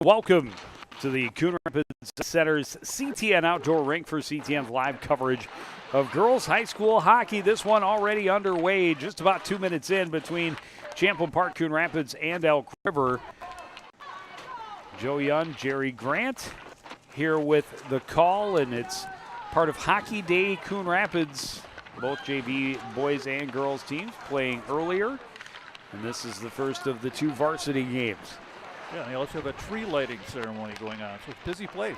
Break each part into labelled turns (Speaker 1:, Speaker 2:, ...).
Speaker 1: Welcome to the Coon Rapids Center's CTN Outdoor Rink for CTN's live coverage of girls high school hockey. This one already underway, just about 2 minutes in between Champlin Park, Coon Rapids, and Elk River. Joe Young, Jerry Grant here with the call, and it's part of Hockey Day Coon Rapids. Both JV boys and girls teams playing earlier, and this is the first of the two varsity games.
Speaker 2: Yeah, and they also have a tree lighting ceremony going on, so it's a busy place.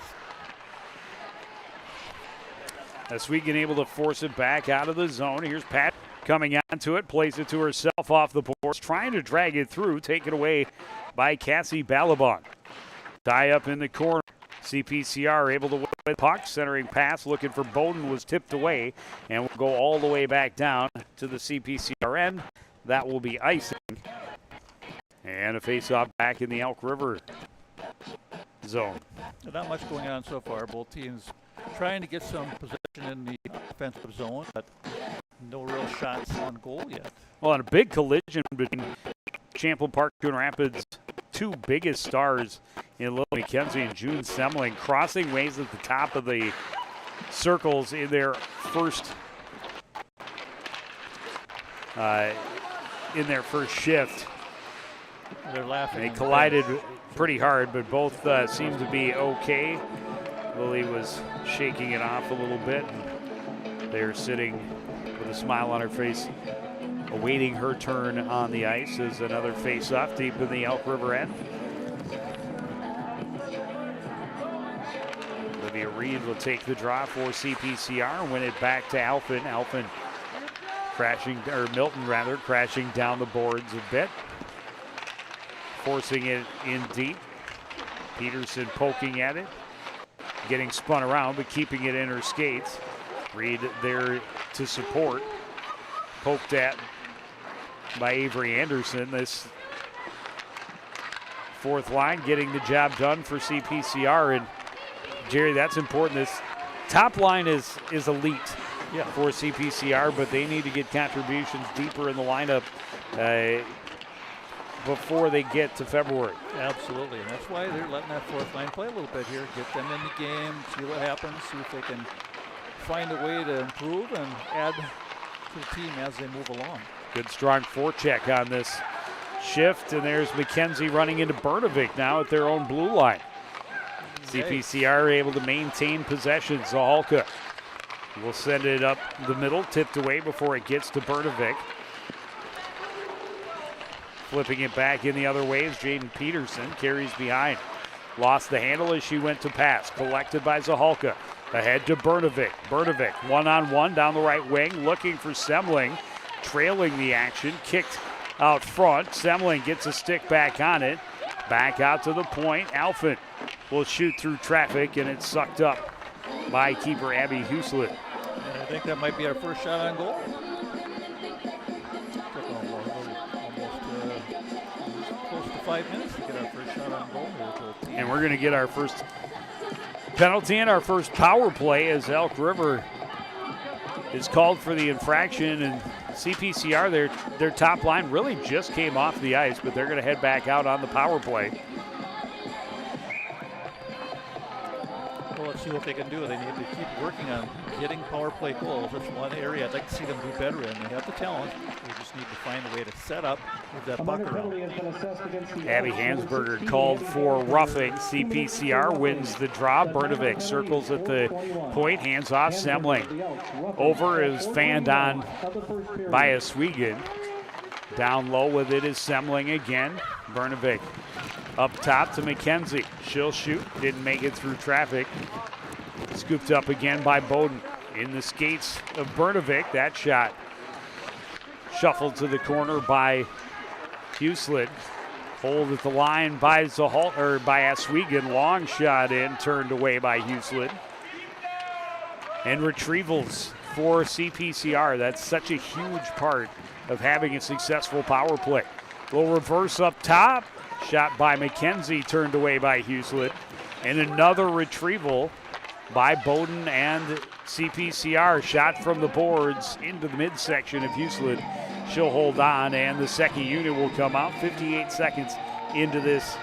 Speaker 1: Oswego able to force it back out of the zone. Here's Pat coming onto it, plays it to herself off the boards, trying to drag it through, taken away by Cassie Ballabon. Tie up in the corner. CPCR able to win the puck, centering pass, looking for Bowden, was tipped away, and will go all the way back down to the CPCR end. That will be icing. And a face-off back in the Elk River zone.
Speaker 2: Not much going on so far. Both teams trying to get some possession in the offensive zone, but no real shots on goal yet.
Speaker 1: Well, and a big collision between Champlin Park, Coon Rapids' two biggest stars in Lily McKenzie and June Semling, crossing ways at the top of the circles in their first shift.
Speaker 2: They're laughing.
Speaker 1: They collided pretty hard, but both seemed to be okay. Lily was shaking it off a little bit, and they're sitting with a smile on her face, awaiting her turn on the ice as another face-off deep in the Elk River end. Olivia Reed will take the draw for CPCR and win it back to Alphen. Alphen Milton crashing down the boards a bit, forcing it in deep. Peterson poking at it, getting spun around, but keeping it in her skates. Reed there to support. Poked at by Avery Anderson. This fourth line getting the job done for CPCR. And Jerry, that's important. This top line is elite for CPCR, but they need to get contributions deeper in the lineup before they get to February.
Speaker 2: Absolutely, and that's why they're letting that fourth line play a little bit here, get them in the game, see what happens, see if they can find a way to improve and add to the team as they move along.
Speaker 1: Good strong forecheck on this shift, and there's McKenzie running into Bernovic now at their own blue line. CPCR able to maintain possession. Zahalka will send it up the middle, tipped away before it gets to Bernovic. Flipping it back in the other way is Jaden Peterson, carries behind. Lost the handle as she went to pass. Collected by Zahalka. Ahead to Bernovic. Bernovic one-on-one down the right wing, looking for Semling. Trailing the action, kicked out front. Semling gets a stick back on it. Back out to the point. Alphen will shoot through traffic, and it's sucked up by keeper Abby Huslett.
Speaker 2: And I think that might be our first shot on goal. Close to 5 minutes to get our first shot on goal here.
Speaker 1: And we're going to get our first penalty and our first power play as Elk River is called for the infraction, and CPCR, their top line really just came off the ice, but they're going to head back out on the power play.
Speaker 2: Well, let's see what they can do. They need to keep working on getting power play goals. That's one area I'd like to see them do better in. They have the talent. They just need to find a way to set up with that puck around.
Speaker 1: Abby Hansberger called for roughing. CPCR wins the draw. Bernovic circles at the point, hands off Semling. Over is fanned on by Oswego. Down low with it is Semling again. Bernovic up top to McKenzie. She'll shoot. Didn't make it through traffic. Scooped up again by Bowden. In the skates of Bernovic. That shot shuffled to the corner by Huslett. Hold at the line by Oswego. Long shot in, turned away by Huslett. And retrievals for CPCR. That's such a huge part of having a successful power play. Little reverse up top. Shot by McKenzie, turned away by Huslett. And another retrieval by Bowden and CPCR. Shot from the boards into the midsection of Huslett. She'll hold on, and the second unit will come out 58 seconds into this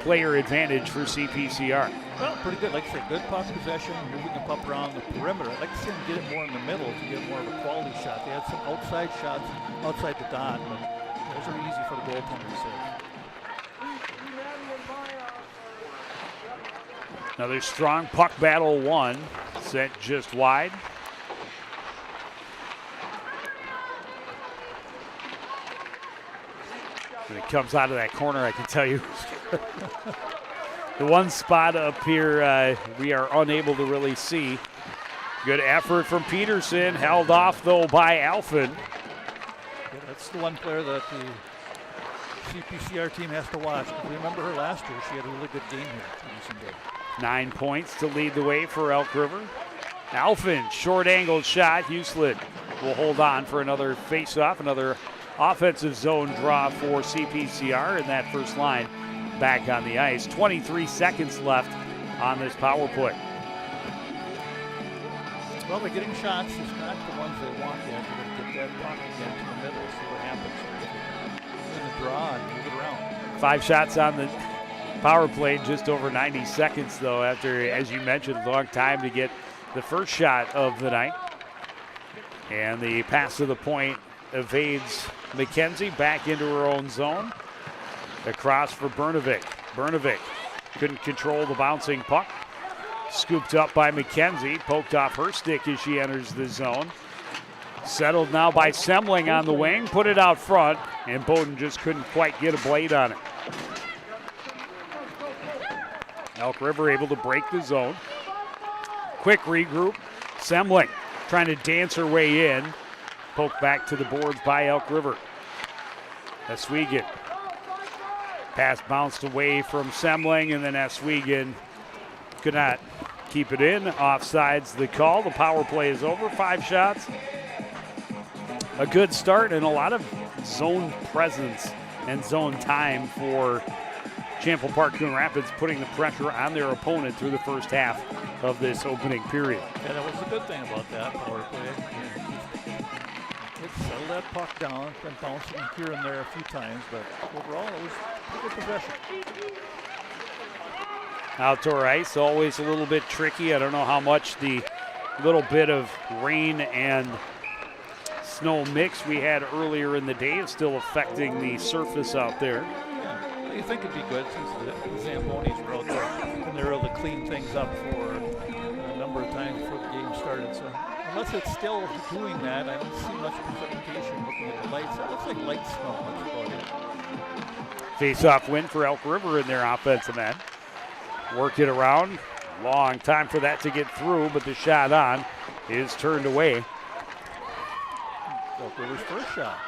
Speaker 1: player advantage for CPCR.
Speaker 2: Well, pretty good. Like I said, good puck possession, moving the puck around the perimeter. I'd like to see them get it more in the middle to get more of a quality shot. They had some outside shots outside the dot, but those are easy for the goaltender to save.
Speaker 1: Another strong puck battle one, sent just wide. When it comes out of that corner, I can tell you, the one spot up here we are unable to really see. Good effort from Peterson, held off though by Alphen.
Speaker 2: Yeah, that's the one player that the CPCR team has to watch. Remember her last year, she had a really good game here.
Speaker 1: 9 points to lead the way for Elk River. Alphen, short angled shot. Huslett will hold on for another face-off, another offensive zone draw for CPCR, and that first line back on the ice. 23 seconds left on this power play.
Speaker 2: Well, they're getting shots. It's not the ones they want yet. They're going to get that puck again to the middle, see what happens. They're going to draw and move it around.
Speaker 1: 5 shots on the power play, just over 90 seconds, though, after, as you mentioned, a long time to get the first shot of the night. And the pass to the point evades McKenzie back into her own zone. Across for Brnovic. Brnovic couldn't control the bouncing puck. Scooped up by McKenzie, poked off her stick as she enters the zone. Settled now by Semling on the wing, put it out front, and Bowden just couldn't quite get a blade on it. Elk River able to break the zone. Quick regroup. Semling trying to dance her way in. Poked back to the boards by Elk River. Oswego. Pass bounced away from Semling, and then Oswego could not keep it in. Offsides the call. The power play is over. 5 shots. A good start and a lot of zone presence and zone time for Champlin Park Coon Rapids, putting the pressure on their opponent through the first half of this opening period.
Speaker 2: Yeah, that was the good thing about that power play. It settled that puck down, been bouncing here and there a few times, but overall it was pretty good possession.
Speaker 1: Outdoor ice, always a little bit tricky. I don't know how much the little bit of rain and snow mix we had earlier in the day is still affecting the surface out there.
Speaker 2: Yeah, you think it'd be good since the Zambonis were out there and they were able to clean things up for a number of times before the game started. So unless it's still doing that, I don't see much precipitation looking at the lights. It looks like light snow. That's about it.
Speaker 1: Face-off win for Elk River in their offensive end. Work it around. Long time for that to get through, but the shot on is turned away.
Speaker 2: Elk River's first shot.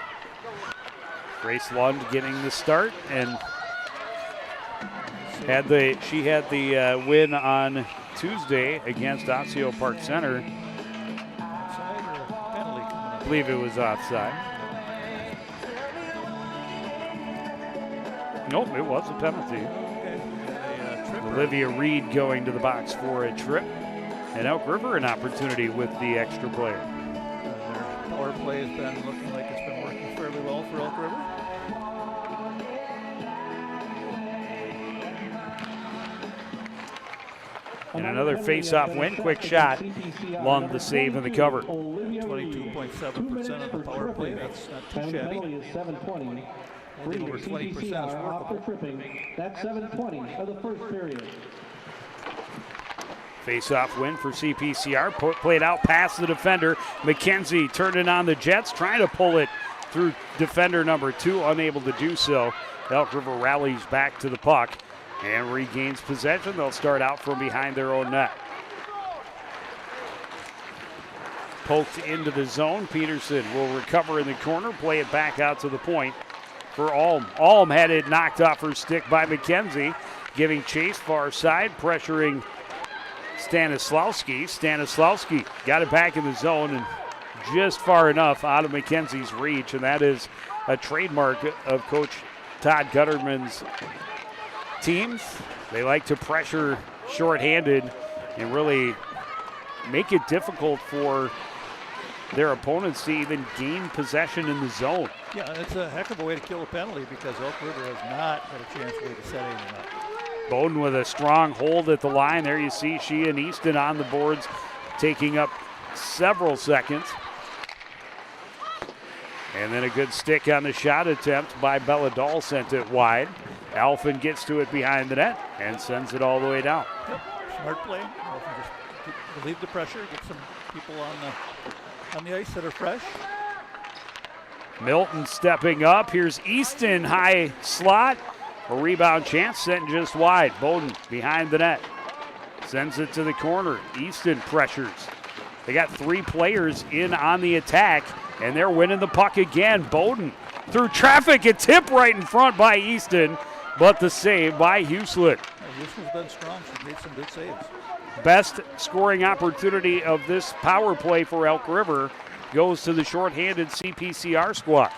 Speaker 1: Grace Lund getting the start, and she had the win on Tuesday against Osseo Park Center.
Speaker 2: Offside or penalty coming up?
Speaker 1: I believe it was offside. Nope, it was a penalty. Olivia Reed going to the box for a trip. And Elk River an opportunity with the extra player.
Speaker 2: Their power play has been looking like it's been working fairly well for Elk River.
Speaker 1: And another face-off win. Quick shot. Lund the save and the cover.
Speaker 2: 22.7% of the power play. That's not too shabby. Anything over 20% is workable.
Speaker 3: That's 7:20 of the first period.
Speaker 1: Face-off win for CPCR. Played out past the defender. McKenzie turned it on the Jets, trying to pull it through defender number 2, unable to do so. Elk River rallies back to the puck and regains possession. They'll start out from behind their own net. Poked into the zone. Peterson will recover in the corner, play it back out to the point for Alm. Alm had it knocked off her stick by McKenzie, giving chase far side, pressuring Stanislawski. Stanislawski got it back in the zone and just far enough out of McKenzie's reach, and that is a trademark of Coach Todd Gutterman's teams. They like to pressure shorthanded and really make it difficult for their opponents to even gain possession in the zone.
Speaker 2: Yeah, it's a heck of a way to kill a penalty because Elk River has not had a chance really to set anything up.
Speaker 1: Bowden with a strong hold at the line. There you see she and Easton on the boards, taking up several seconds. And then a good stick on the shot attempt by Belladol, sent it wide. Alphen gets to it behind the net and sends it all the way down.
Speaker 2: Yep. Smart play. Alphen just relieve the pressure, get some people on the ice that are fresh.
Speaker 1: Milton stepping up. Here's Easton, high slot. A rebound chance sent just wide. Bowden behind the net. Sends it to the corner. Easton pressures. They got 3 players in on the attack, and they're winning the puck again. Bowden through traffic. A tip right in front by Easton, but the save by Huslett.
Speaker 2: Huslett's been strong. She made some good saves.
Speaker 1: Best scoring opportunity of this power play for Elk River goes to the shorthanded CPCR squad.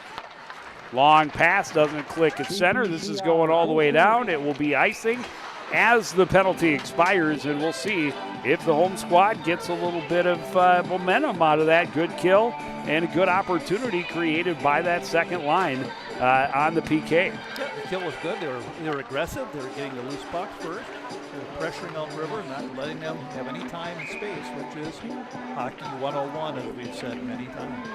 Speaker 1: Long pass doesn't click at center. This is going all the way down. It will be icing as the penalty expires, and we'll see if the home squad gets a little bit of momentum out of that. Good kill and a good opportunity created by that second line on the PK.
Speaker 2: Yeah, the kill was good. They were aggressive. They were getting the loose pucks first. They were pressuring Elk River, not letting them have any time and space, which is hockey 101, as we've said many times.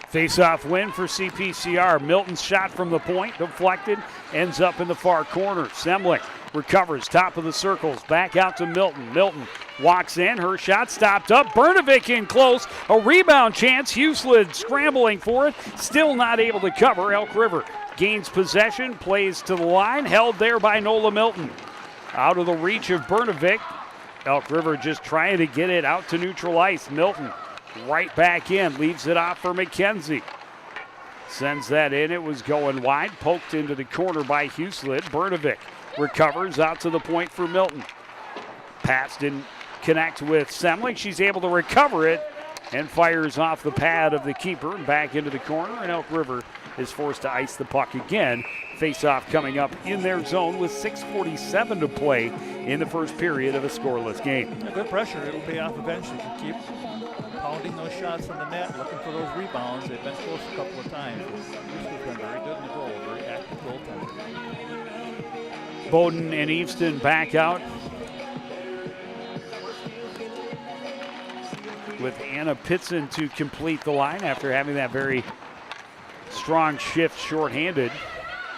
Speaker 1: Face-off win for CPCR. Milton's shot from the point, deflected, ends up in the far corner. Semling recovers, top of the circles, back out to Milton. Milton walks in, her shot stopped up. Bernovic in close, a rebound chance. Huslett scrambling for it, still not able to cover. Elk River gains possession, plays to the line, held there by Nola Milton. Out of the reach of Bernovic. Elk River just trying to get it out to neutral ice. Milton right back in, leaves it off for McKenzie. Sends that in, it was going wide, poked into the corner by Huslett. Bernovic recovers out to the point for Milton. Pass didn't connect with Semling. She's able to recover it and fires off the pad of the keeper and back into the corner, and Elk River is forced to ice the puck again. Face-off coming up in their zone with 6:47 to play in the first period of a scoreless game.
Speaker 2: Good pressure, it'll pay off eventually. Keep pounding those shots on the net, looking for those rebounds. They've been close a couple of times. Houston's been very good in the goal, very active goaltender.
Speaker 1: Bowden and Easton back out with Anna Pitson to complete the line after having that very strong shift shorthanded.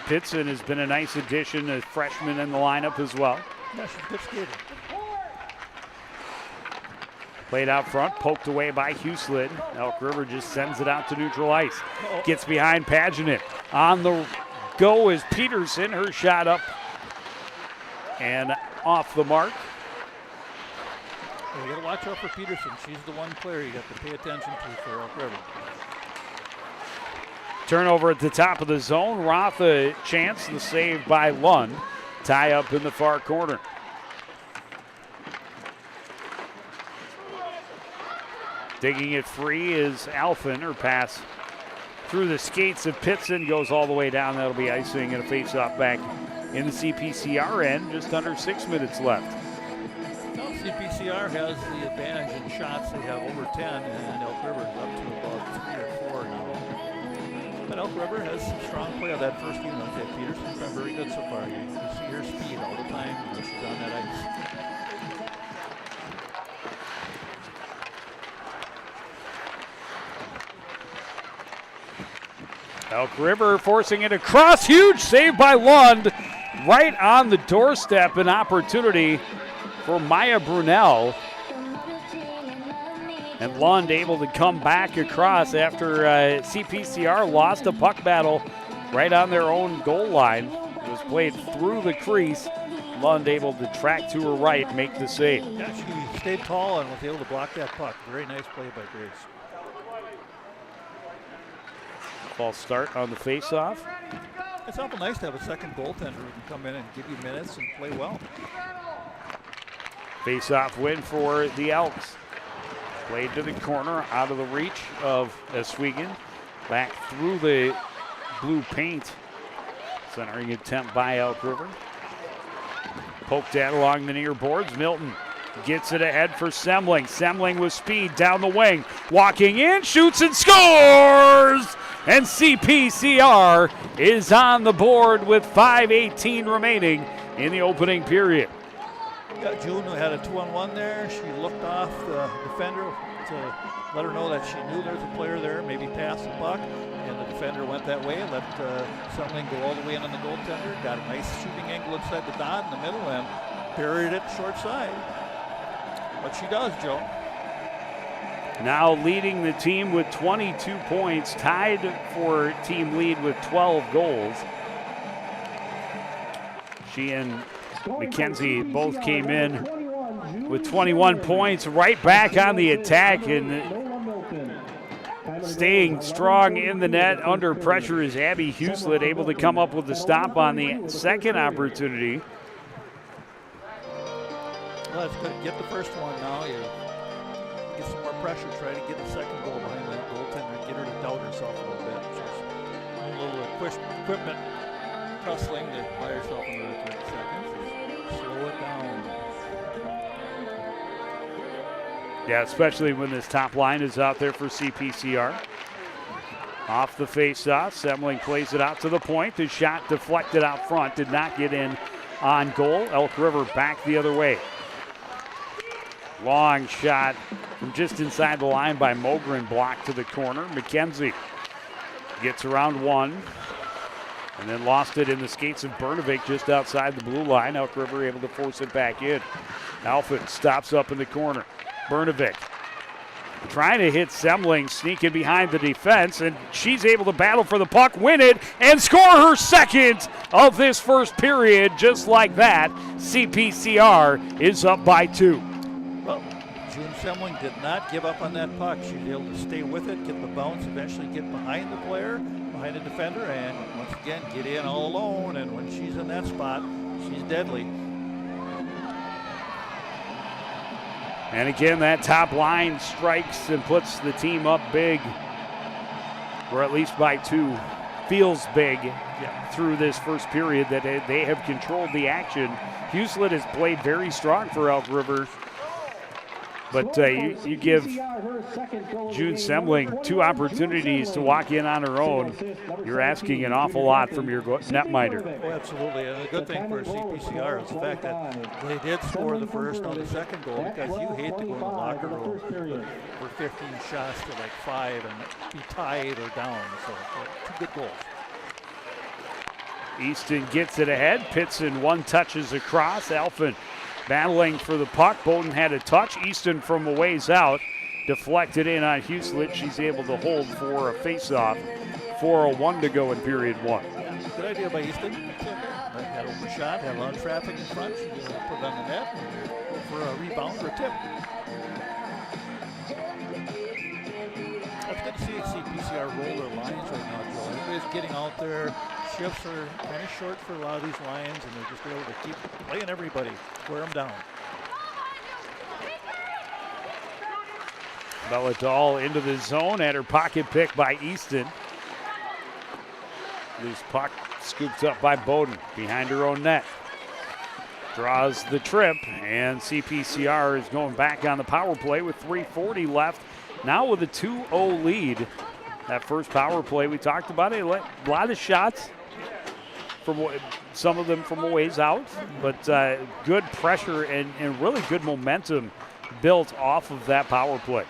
Speaker 1: Pitson has been a nice addition, a freshman in the lineup as well.
Speaker 2: Yeah, she's a good skater.
Speaker 1: Played out front, poked away by Huslett. Elk River just sends it out to neutral ice. Gets behind Pageant. On the go is Peterson. Her shot up and off the mark.
Speaker 2: You got to watch out for Peterson. She's the one player you got to pay attention to for Elk River.
Speaker 1: Turnover at the top of the zone. Roth a chance, the save by Lund. Tie up in the far corner. Digging it free is Alphen. Her pass through the skates of Pitson goes all the way down. That'll be icing and a face-off back in the CPCR end. Just under 6 minutes left.
Speaker 2: Well, CPCR has the advantage in shots. They have over 10, and Elk River is up to about 3 or 4 now. But Elk River has some strong play on that first unit. Peterson's been very good so far. You see her speed all the time when she's on that ice.
Speaker 1: Elk River forcing it across. Huge save by Lund. Right on the doorstep, an opportunity for Maya Brunel. And Lund able to come back across after CPCR lost a puck battle right on their own goal line. It was played through the crease. Lund able to track to her right, make the save.
Speaker 2: Yeah, she stayed tall and was able to block that puck. Very nice play by Grace.
Speaker 1: False start on the face-off.
Speaker 2: It's awful nice to have a second goaltender who can come in and give you minutes and play well.
Speaker 1: Face-off win for the Elks. Played to the corner, out of the reach of Oswego. Back through the blue paint. Centering attempt by Elk River. Poked at along the near boards. Milton gets it ahead for Semling. Semling with speed down the wing. Walking in, shoots and scores! And CPCR is on the board with 5:18 remaining in the opening period.
Speaker 2: Yeah, June had a 2-on-1 there. She looked off the defender to let her know that she knew there was a player there, maybe pass the puck. And the defender went that way and let Champlin go all the way in on the goaltender. Got a nice shooting angle inside the dot in the middle and buried it short side. What she does, Joe.
Speaker 1: Now leading the team with 22 points, tied for team lead with 12 goals. She and Mackenzie both came in with 21 points, right back on the attack, and staying strong in the net under pressure is Abby Huselet, able to come up with the stop on the second opportunity.
Speaker 2: Well, that's good. Get the first one now. You get some more pressure, try to get the second goal behind that goaltender, get her to doubt herself a little bit. She's doing a little equipment tussling to buy herself another 30 seconds. Slow it down.
Speaker 1: Yeah, especially when this top line is out there for CPCR. Off the face-off, Semling plays it out to the point. The shot deflected out front, did not get in on goal. Elk River back the other way. Long shot from just inside the line by Mogren, blocked to the corner. Mackenzie gets around one and then lost it in the skates of Bernovic just outside the blue line. Elk River able to force it back in. Alford stops up in the corner. Bernovic trying to hit Semling, sneaking behind the defense, and she's able to battle for the puck, win it, and score her second of this first period. Just like that, CPCR is up by 2.
Speaker 2: Well, June Semling did not give up on that puck. She was able to stay with it, get the bounce, eventually get behind the player, behind the defender, and once again get in all alone. And when she's in that spot, she's deadly.
Speaker 1: And again, that top line strikes and puts the team up big, or at least by 2. Feels big through this first period that they have controlled the action. Huselet has played very strong for Elk River. But you give June Semling 2 opportunities to walk in on her own. You're asking an awful lot from your netminder.
Speaker 2: Oh, absolutely. And the good thing for CPCR is the fact that they did score the first on the second goal, because you hate to go in the locker room for 15 shots to like 5 and be tied or down. So 2 good goals.
Speaker 1: Easton gets it ahead. Pitson one touches across. Alphen battling for the puck. Bowden had a touch. Easton from a ways out. Deflected in on Huselet. She's able to hold for a face-off. 4:01 to go in period 1.
Speaker 2: Good idea by Easton. Had open shot, had a lot of traffic in front. She put it on the net for a rebound or a tip. It's good to see CPCR roll their lines right now, Joe. Everybody's getting out there. Shifts are kind of short for a lot of these lines, and they're just able to keep playing everybody, wear them down.
Speaker 1: Belladall into the zone, at her pocket pick by Easton. Loose puck scooped up by Bowden behind her own net. Draws the trip, and CPCR is going back on the power play with 3:40 left. Now with a 2-0 lead. That first power play, we talked about it. A lot of shots, from some of them from a ways out, but good pressure and really good momentum built off of that power play.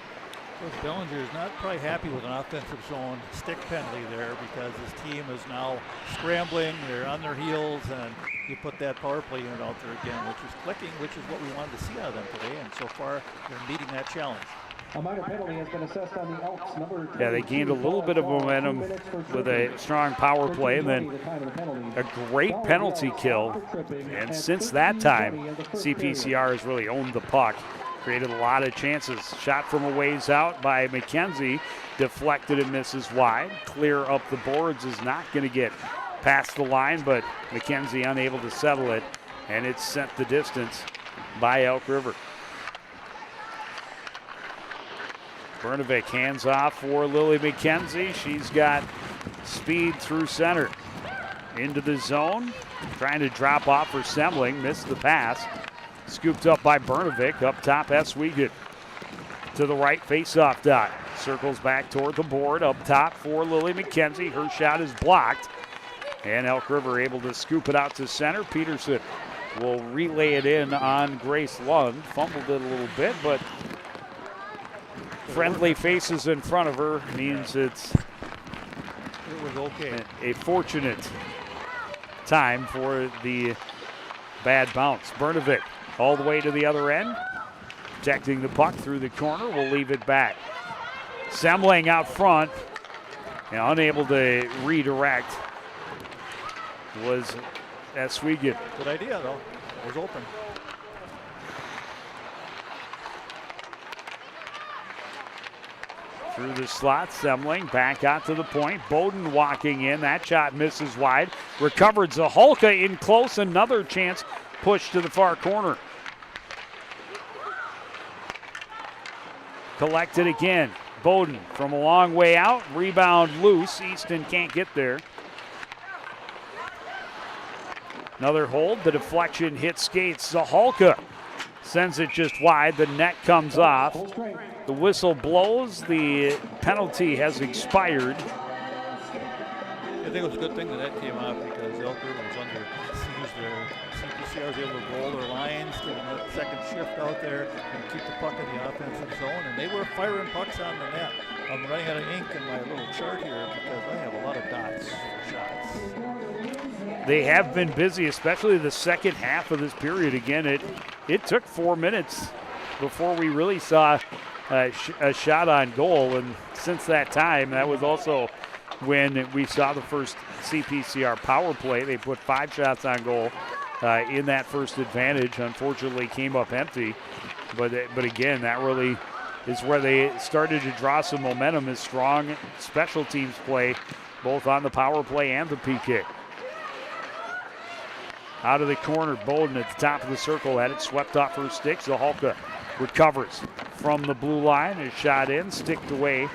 Speaker 2: Coach Bellinger is not probably happy with an offensive zone stick penalty there, because his team is now scrambling, they're on their heels, and you put that power play unit out there again, which is clicking, which is what we wanted to see out of them today, and so far they're meeting that challenge.
Speaker 3: A minor penalty has been assessed on the Elks.
Speaker 1: Yeah, they gained a little bit of momentum with a strong power play, and then a great penalty kill. And since that time, CPCR has really owned the puck, created a lot of chances. Shot from a ways out by Mackenzie, deflected and misses wide. Clear up the boards is not going to get past the line, but Mackenzie unable to settle it, and it's sent the distance by Elk River. Bernovic hands off for Lily Mackenzie. She's got speed through center. Into the zone, trying to drop off for Semling, missed the pass. Scooped up by Bernovic, up top Eswegan. to the right face-off dot. Circles back toward the board. Up top for Lily McKenzie. Her shot is blocked. And Elk River able to scoop it out to center. Peterson will relay it in on Grace Lund. Fumbled it a little bit, but friendly faces in front of her means it
Speaker 2: was okay.
Speaker 1: A fortunate time for the bad bounce. Bernovic all the way to the other end. Protecting the puck through the corner. Will leave it back. Semling out front. And unable to redirect was Eswegan.
Speaker 2: Good idea, though. It was open.
Speaker 1: Through the slot, Semling back out to the point. Bowden walking in. That shot misses wide. Recovered Zaholka in close. Another chance pushed to the far corner. Collected again. Bowden from a long way out. Rebound loose. Easton can't get there. Another hold. The deflection hits skates. Zaholka sends it just wide. The net comes off. The whistle blows. The penalty has expired.
Speaker 2: I think it was a good thing that came off because Elk River was under siege there. CPCR was able to roll their lines, get a second shift out there, and keep the puck in the offensive zone. And they were firing pucks on the net. I'm running out of ink in my little chart here because I have a lot of dots for shots.
Speaker 1: They have been busy, especially the second half of this period. Again, it took 4 minutes before we really saw a shot on goal. And since that time, that was also when we saw the first CPCR power play. They put 5 shots on goal in that first advantage. Unfortunately, came up empty. But again, that really is where they started to draw some momentum, is strong special teams play, both on the power play and the PK. Out of the corner, Bowden at the top of the circle had it swept off her stick. Zaholka recovers from the blue line, is shot in, sticked away.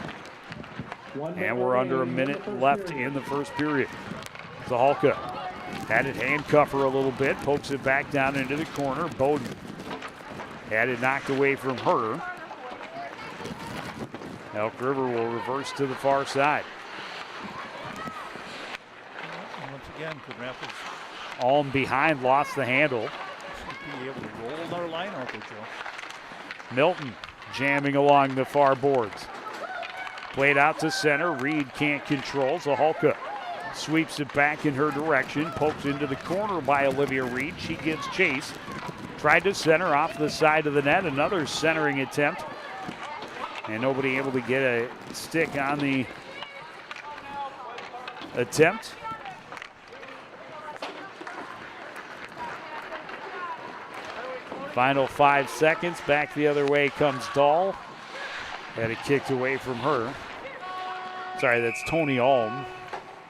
Speaker 1: And we're under a minute left in the first period. Zaholka had it handcuff her a little bit, pokes it back down into the corner. Bowden had it knocked away from her. Elk River will reverse to the far side.
Speaker 2: And once again, Coon Rapids
Speaker 1: Alm behind, lost the handle.
Speaker 2: should be able to roll their line out there, Joe.
Speaker 1: Milton jamming along the far boards. Played out to center. Reed can't control. Zaholka sweeps it back in her direction. Poked into the corner by Olivia Reed. She gets chased. Tried to center off the side of the net. Another centering attempt. And nobody able to get a stick on the attempt. Final 5 seconds. Back the other way comes Dahl. Had it kicked away from her. Sorry, that's Tony Alm.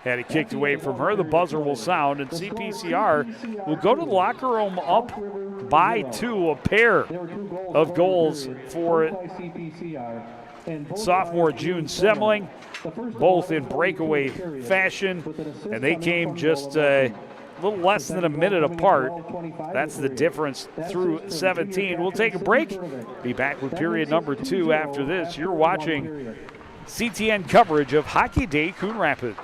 Speaker 1: Had it kicked away from her. The buzzer will sound, and CPCR will go to the locker room up by 2. A pair of goals for sophomore June Semling, both in breakaway fashion, and they came just a little less than a minute apart. That's the difference through 17. We'll take a break. Be back with period number 2 after this. You're watching CTN coverage of Hockey Day Coon Rapids.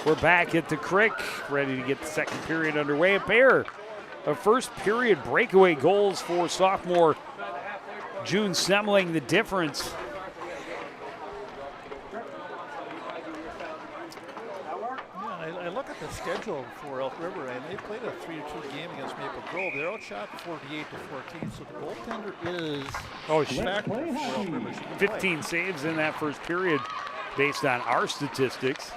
Speaker 1: We're back at the Crick, ready to get the second period underway. A pair of first period breakaway goals for sophomore June Semling, the difference.
Speaker 2: I look at the schedule for Elk River, and they played a 3-2 game against Maple Grove. They're outshot 48-14, so the goaltender is factor for Elk River.
Speaker 1: 15 saves in that first period based on our statistics.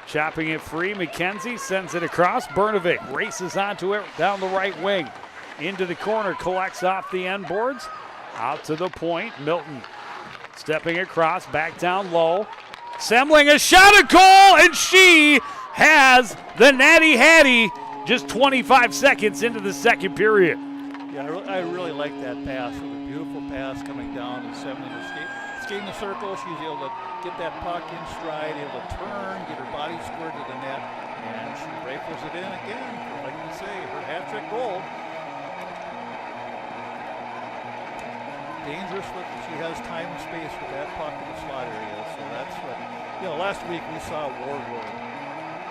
Speaker 1: Chopping it free, McKenzie sends it across. Bernovic races onto it down the right wing. Into the corner, collects off the end boards. Out to the point, Milton stepping across, back down low. Semling a shot, a goal, and she has the Natty Hattie just 25 seconds into the second period.
Speaker 2: Yeah, I really like that pass. It was a beautiful pass coming down and Semling skating the circle. She's able to get that puck in stride, able to turn, get her body squared to the net, and she rifles it in again. Like you say, her hat-trick goal. Dangerous, but she has time and space with that puck in the slot area. So that's what, last week we saw Wardwell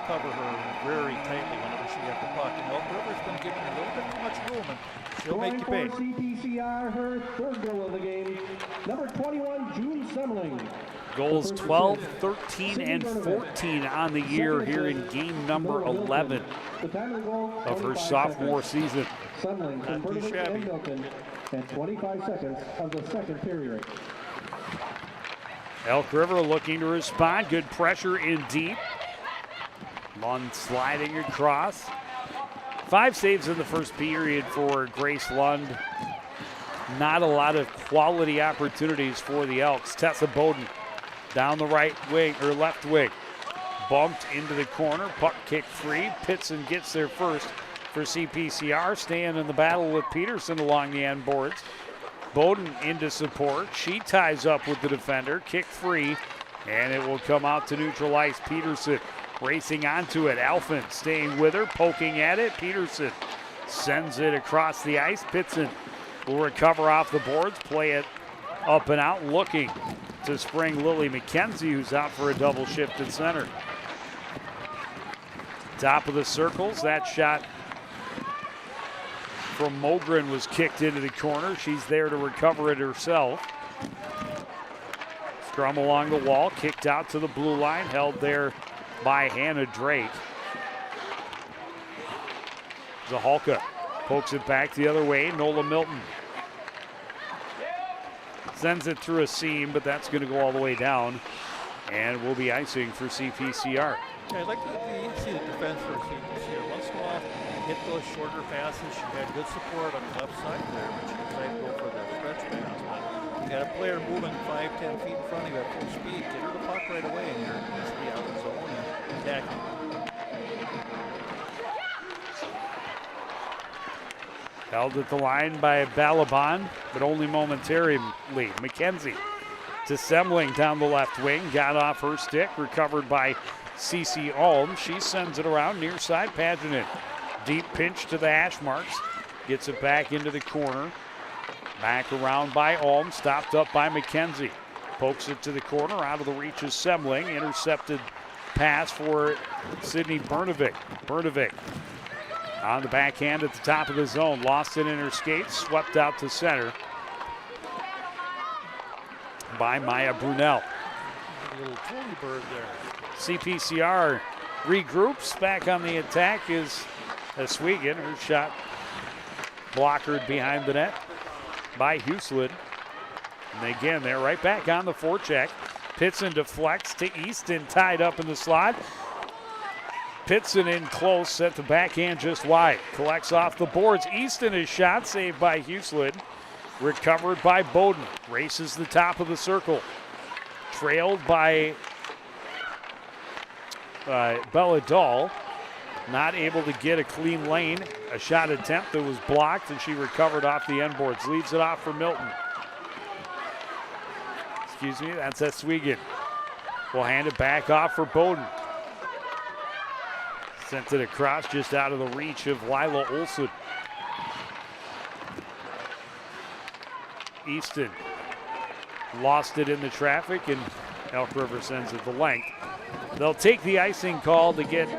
Speaker 2: cover her very tightly whenever she got the puck. And Elk River's been giving her a little bit too much room, and she'll make you pay.
Speaker 3: CPCR, her third goal of the game. Number 21, June Semling.
Speaker 1: Goals 12, 13, and 14 on the year here in game number 11 of her sophomore season.
Speaker 3: Semling converted it in Milton at 25 seconds of the second period.
Speaker 1: Elk River looking to respond. Good pressure in deep. Lund sliding across. 5 saves in the first period for Grace Lund. Not a lot of quality opportunities for the Elks. Tessa Bowden down the right wing or left wing. Bumped into the corner. Puck kicked free. Pitson gets there first for CPCR. Staying in the battle with Peterson along the end boards. Bowden into support. She ties up with the defender. Kick free. And it will come out to neutralize Peterson. Racing onto it. Alphen staying with her. Poking at it. Peterson sends it across the ice. Pitson will recover off the boards. Play it up and out. Looking to spring Lily McKenzie, who's out for a double shift at center. Top of the circles. That shot from Mogren was kicked into the corner. She's there to recover it herself. Scrum along the wall. Kicked out to the blue line. Held there by Hannah Drake. Zahalka pokes it back the other way. Nola Milton sends it through a seam, but that's going to go all the way down and will be icing for CPCR.
Speaker 2: Yeah, I'd like to see the defense for CPCR. Once in a while, hit those shorter passes. She had good support on the left side there, but she decided to go for the stretch pass. But You got a player moving 5-10 feet in front of you at full speed. Get her the puck right away, and you're easily out of the zone and attacking.
Speaker 1: Held at the line by Balaban, but only momentarily. McKenzie to Semling down the left wing. Got off her stick. Recovered by Cece Alm. She sends it around near side. Pageant. Deep pinch to the hash marks. Gets it back into the corner. Back around by Alm. Stopped up by McKenzie. Pokes it to the corner. Out of the reach of Semling. Intercepted pass for Sydney Bernovic. Bernovic on the backhand at the top of the zone. Lost it in her skates. Swept out to center by Maya Brunel.
Speaker 2: A little Tony bird there.
Speaker 1: CPCR regroups. Back on the attack is Oswego. Her shot blockered behind the net by Huslin. And again, they're right back on the forecheck. Pitson deflects to Easton, tied up in the slot. Pitson in close, set the backhand just wide. Collects off the boards. Easton is shot, saved by Huslin. Recovered by Bowden. Races the top of the circle. Trailed by Belladol. Not able to get a clean lane. A shot attempt that was blocked, and she recovered off the end boards. Leaves it off for Milton. Excuse me, that's Oswego. We'll hand it back off for Bowden. Sent it across just out of the reach of Lila Olson. Easton lost it in the traffic, and Elk River sends it the length. They'll take the icing call to get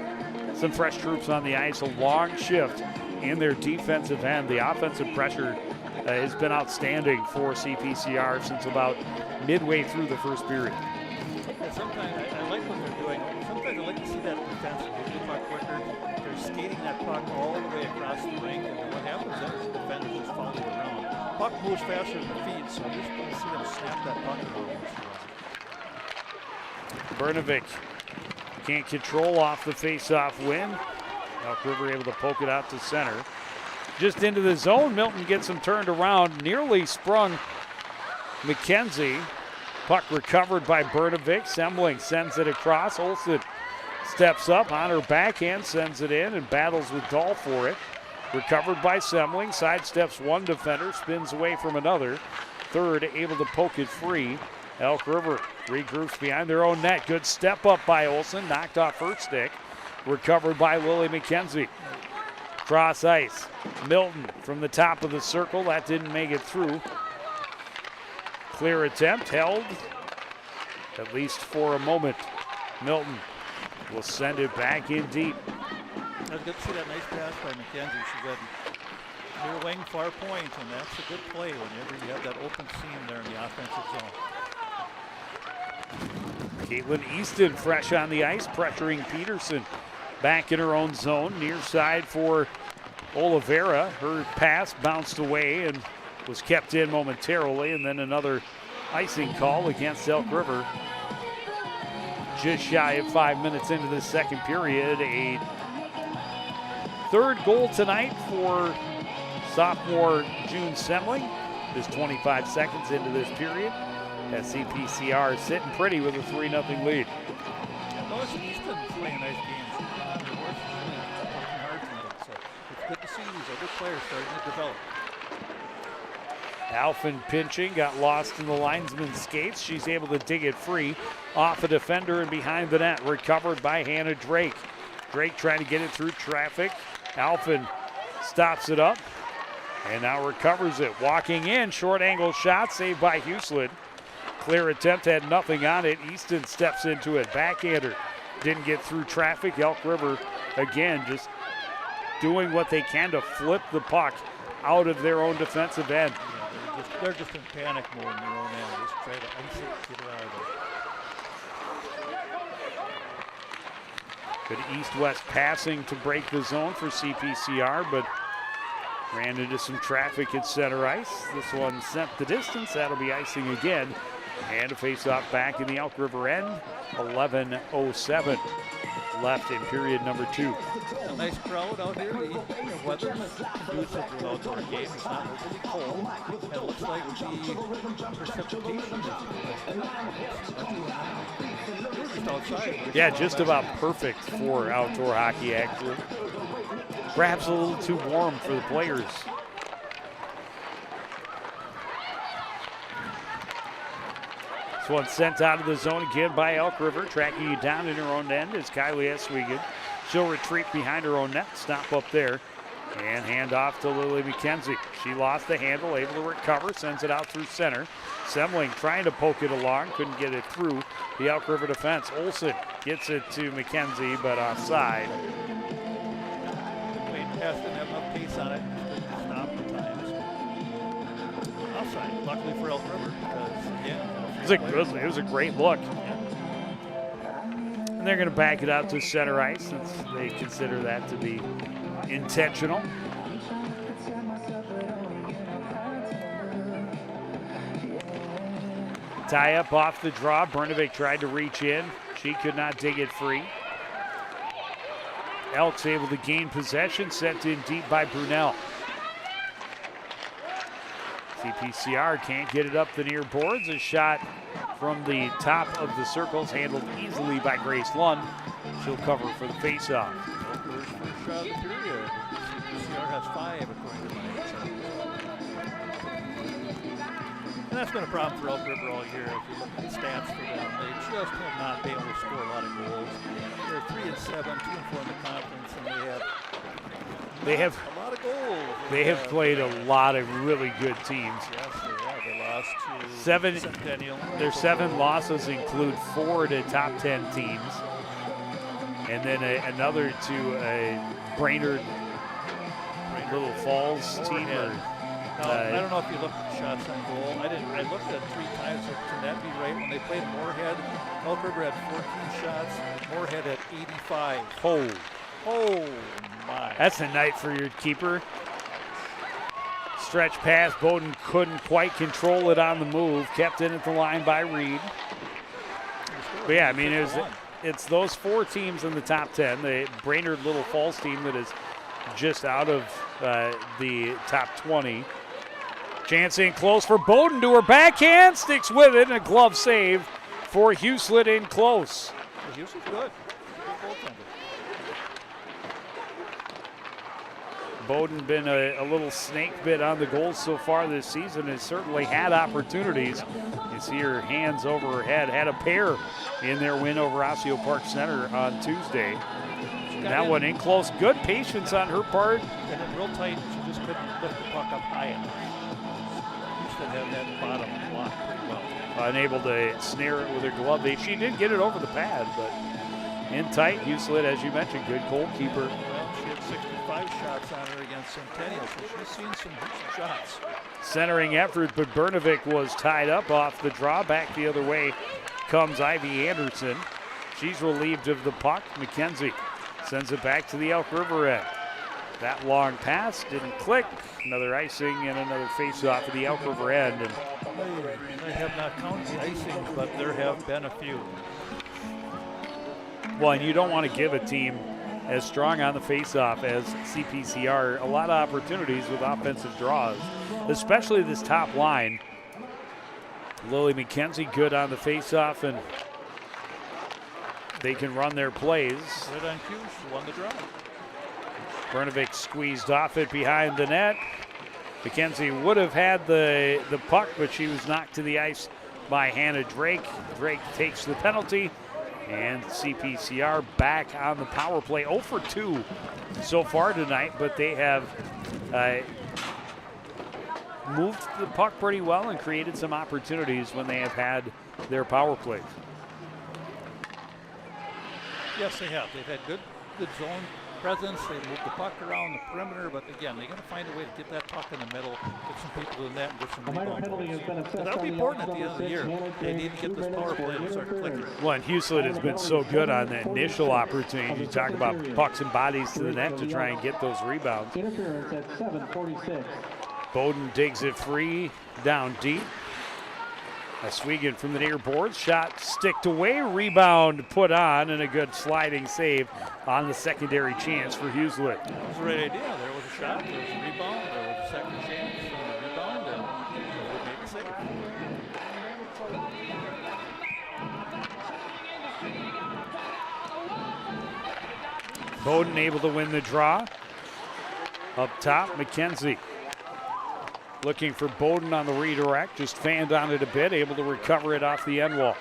Speaker 1: some fresh troops on the ice. A long shift in their defensive end. The offensive pressure has been outstanding for CPCR since about midway through the first period.
Speaker 2: And sometimes I like what they're doing. Sometimes I like to see that defense move the puck quicker. They're skating that puck all the way across the rink, and what happens then is the defenders just follow it around. Puck moves faster than the feet, so I just want to see them snap that puck around.
Speaker 1: Bernovic can't control off the face-off win. Elk River able to poke it out to center. Just into the zone, Milton gets him turned around, nearly sprung McKenzie. Puck recovered by Bernovic. Semling sends it across. Olsen steps up on her backhand, sends it in, and battles with Dahl for it. Recovered by Semling, sidesteps one defender, spins away from another. Third able to poke it free. Elk River regroups behind their own net. Good step up by Olsen, knocked off her stick. Recovered by Lily McKenzie. Cross ice. Milton from the top of the circle. That didn't make it through. Clear attempt, held at least for a moment. Milton will send it back in deep.
Speaker 2: I was good to see that nice pass by McKenzie. She got near wing, far point, and that's a good play whenever you have that open seam there in the offensive zone.
Speaker 1: Caitlin Easton fresh on the ice, pressuring Peterson. Back in her own zone, near side for Oliveira. Her pass bounced away and was kept in momentarily, and then another icing call against Elk River. Just shy of 5 minutes into the second period. A third goal tonight for sophomore June Semling. Just 25 seconds into this period. As CPCR sitting pretty with a 3-0 lead.
Speaker 2: Notice Easton's playing a nice game. So it's good to see these other players starting to develop.
Speaker 1: Alphen pinching, got lost in the linesman's skates. She's able to dig it free off a defender and behind the net. Recovered by Hannah Drake. Drake trying to get it through traffic. Alphen stops it up and now recovers it. Walking in, short angle shot saved by Huslin. Clear attempt, had nothing on it. Easton steps into it. Backhander didn't get through traffic. Elk River, again, just doing what they can to flip the puck out of their own defensive end.
Speaker 2: Yeah, they're just in panic mode in their own end. Just try to ice it, get it out of there.
Speaker 1: Good east-west passing to break the zone for CPCR, but ran into some traffic at center ice. This one sent the distance. That'll be icing again. And a face-off back in the Elk River end. 11:07 left in period number 2.
Speaker 2: A nice crowd out here. The weather's conducive to outdoor games. It's not overly cold. And it looks like the precipitation is just outside.
Speaker 1: Yeah, just about perfect for outdoor hockey, actually. Perhaps a little too warm for the players. This one sent out of the zone again by Elk River, tracking it down in her own end is Kylie Eswigan. She'll retreat behind her own net, stop up there, and hand off to Lily McKenzie. She lost the handle, able to recover, sends it out through center. Semling trying to poke it along, couldn't get it through the Elk River defense. Olsen gets it to McKenzie, but offside.
Speaker 2: Wayne Pass didn't have enough pace on it. Stop at times. Offside, luckily for Elk River, because again,
Speaker 1: It was a great look. And they're going to back it out to center ice since they consider that to be intentional. Tie up off the draw. Brnovik tried to reach in. She could not dig it free. Elk's able to gain possession, sent in deep by Brunel. CPCR can't get it up the near boards. A shot from the top of the circles, handled easily by Grace Lund. She'll cover for the faceoff.
Speaker 2: First shot of the period. CPCR has 5 according to my chart. And that's been a problem for Elk River all year. If you look at the stats for them, they just have not been able to score a lot of goals. They're 3-7, 2-4 in the conference, and they have a lot of goals.
Speaker 1: They have played a lot of really good teams.
Speaker 2: Yes, they have. They lost to Centennial.
Speaker 1: Their 7 losses include 4 to top 10 teams, and then another to a Brainerd Little Falls team.
Speaker 2: I don't know if you looked at the shots on goal. I looked at it 3 times. Can that be right? When they played Moorhead, Elk River had 14 shots. Moorhead had 85. Oh my!
Speaker 1: That's a night for your keeper. Stretch pass. Bowden couldn't quite control it on the move. Kept in at the line by Reed. But yeah, I mean, it's those 4 teams in the top 10. The Brainerd Little Falls team that is just out of the top 20. Chance in close for Bowden to her backhand. Sticks with it, and a glove save for Huslett in close.
Speaker 2: Huslett's good.
Speaker 1: Bowden been a little snake bit on the goals so far this season, has certainly had opportunities. You see her hands over her head, had a pair in their win over Osseo Park Center on Tuesday. That one in close, good patience on her part.
Speaker 2: And then real tight, she just couldn't lift the puck up high enough. She had that bottom block pretty well.
Speaker 1: Unable to snare it with her glove. She did get it over the pad, but in tight. Huslett, as you mentioned, good goalkeeper.
Speaker 2: Well, she had 65 shots on her against Centennial, so she's seen some shots.
Speaker 1: Centering effort, but Brnovik was tied up off the draw. Back the other way comes Ivy Anderson. She's relieved of the puck. McKenzie sends it back to the Elk River end. That long pass didn't click. Another icing and another face-off at the Elk River end. And
Speaker 2: I have not counted the icings, but there have been a few.
Speaker 1: well, and you don't want to give a team as strong on the face-off as CPCR a lot of opportunities with offensive draws, especially this top line. Lily McKenzie good on the face-off, and they can run their plays.
Speaker 2: Right on cue, she won the draw.
Speaker 1: Brnovik squeezed off it behind the net. McKenzie would have had the puck, but she was knocked to the ice by Hannah Drake. Drake takes the penalty, and CPCR back on the power play. 0 for 2 so far tonight, but they have moved the puck pretty well and created some opportunities when they have had their power plays.
Speaker 2: Yes, they have. They've had good zone presence. They moved the puck around the perimeter, but again, they got to find a way to get that puck in the middle, get some people in the net, and get some rebound goals. That'll be important at the end of the year. They need to get this power play to start clicking.
Speaker 1: Well, and Huslett has been so good on the initial opportunity. You talk about pucks and bodies to the net to try and get those rebounds.
Speaker 3: Interference at 7:46.
Speaker 1: Bowden digs it free, down deep. Oswego from the near boards, shot sticked away, rebound put on, and a good sliding save on the secondary chance for Hugheslet.
Speaker 2: That was the right idea. There was a shot, there was a rebound, there was a second chance, and a rebound, and they made the save.
Speaker 1: Bowden able to win the draw. Up top, McKenzie. Looking for Bowden on the redirect, just fanned on it a bit, able to recover it off the end wall.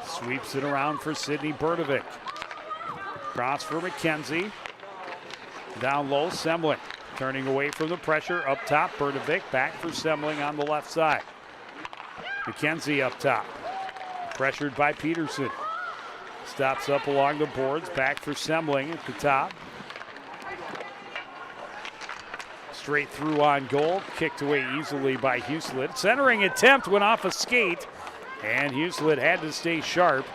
Speaker 1: Sweeps it around for Sydney Bertovic. Cross for McKenzie. Down low, Semling. Turning away from the pressure, up top, Bertovic back for Semling on the left side. McKenzie up top. Pressured by Peterson. Stops up along the boards, back for Semling at the top. Straight through on goal, kicked away easily by Hugheslet. Centering attempt went off a skate, and Hugheslet had to stay sharp.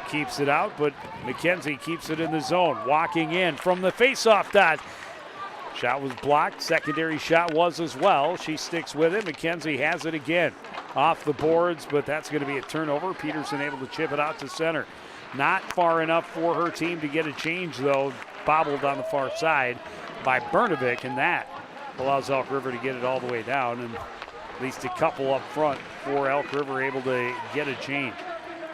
Speaker 1: Keeps it out, but McKenzie keeps it in the zone. Walking in from the faceoff dot. Shot was blocked, secondary shot was as well. She sticks with it, McKenzie has it again. Off the boards, but that's going to be a turnover. Peterson able to chip it out to center. Not far enough for her team to get a change, though. Bobbled on the far side by Bernovic, and that allows Elk River to get it all the way down, and at least a couple up front for Elk River able to get a change.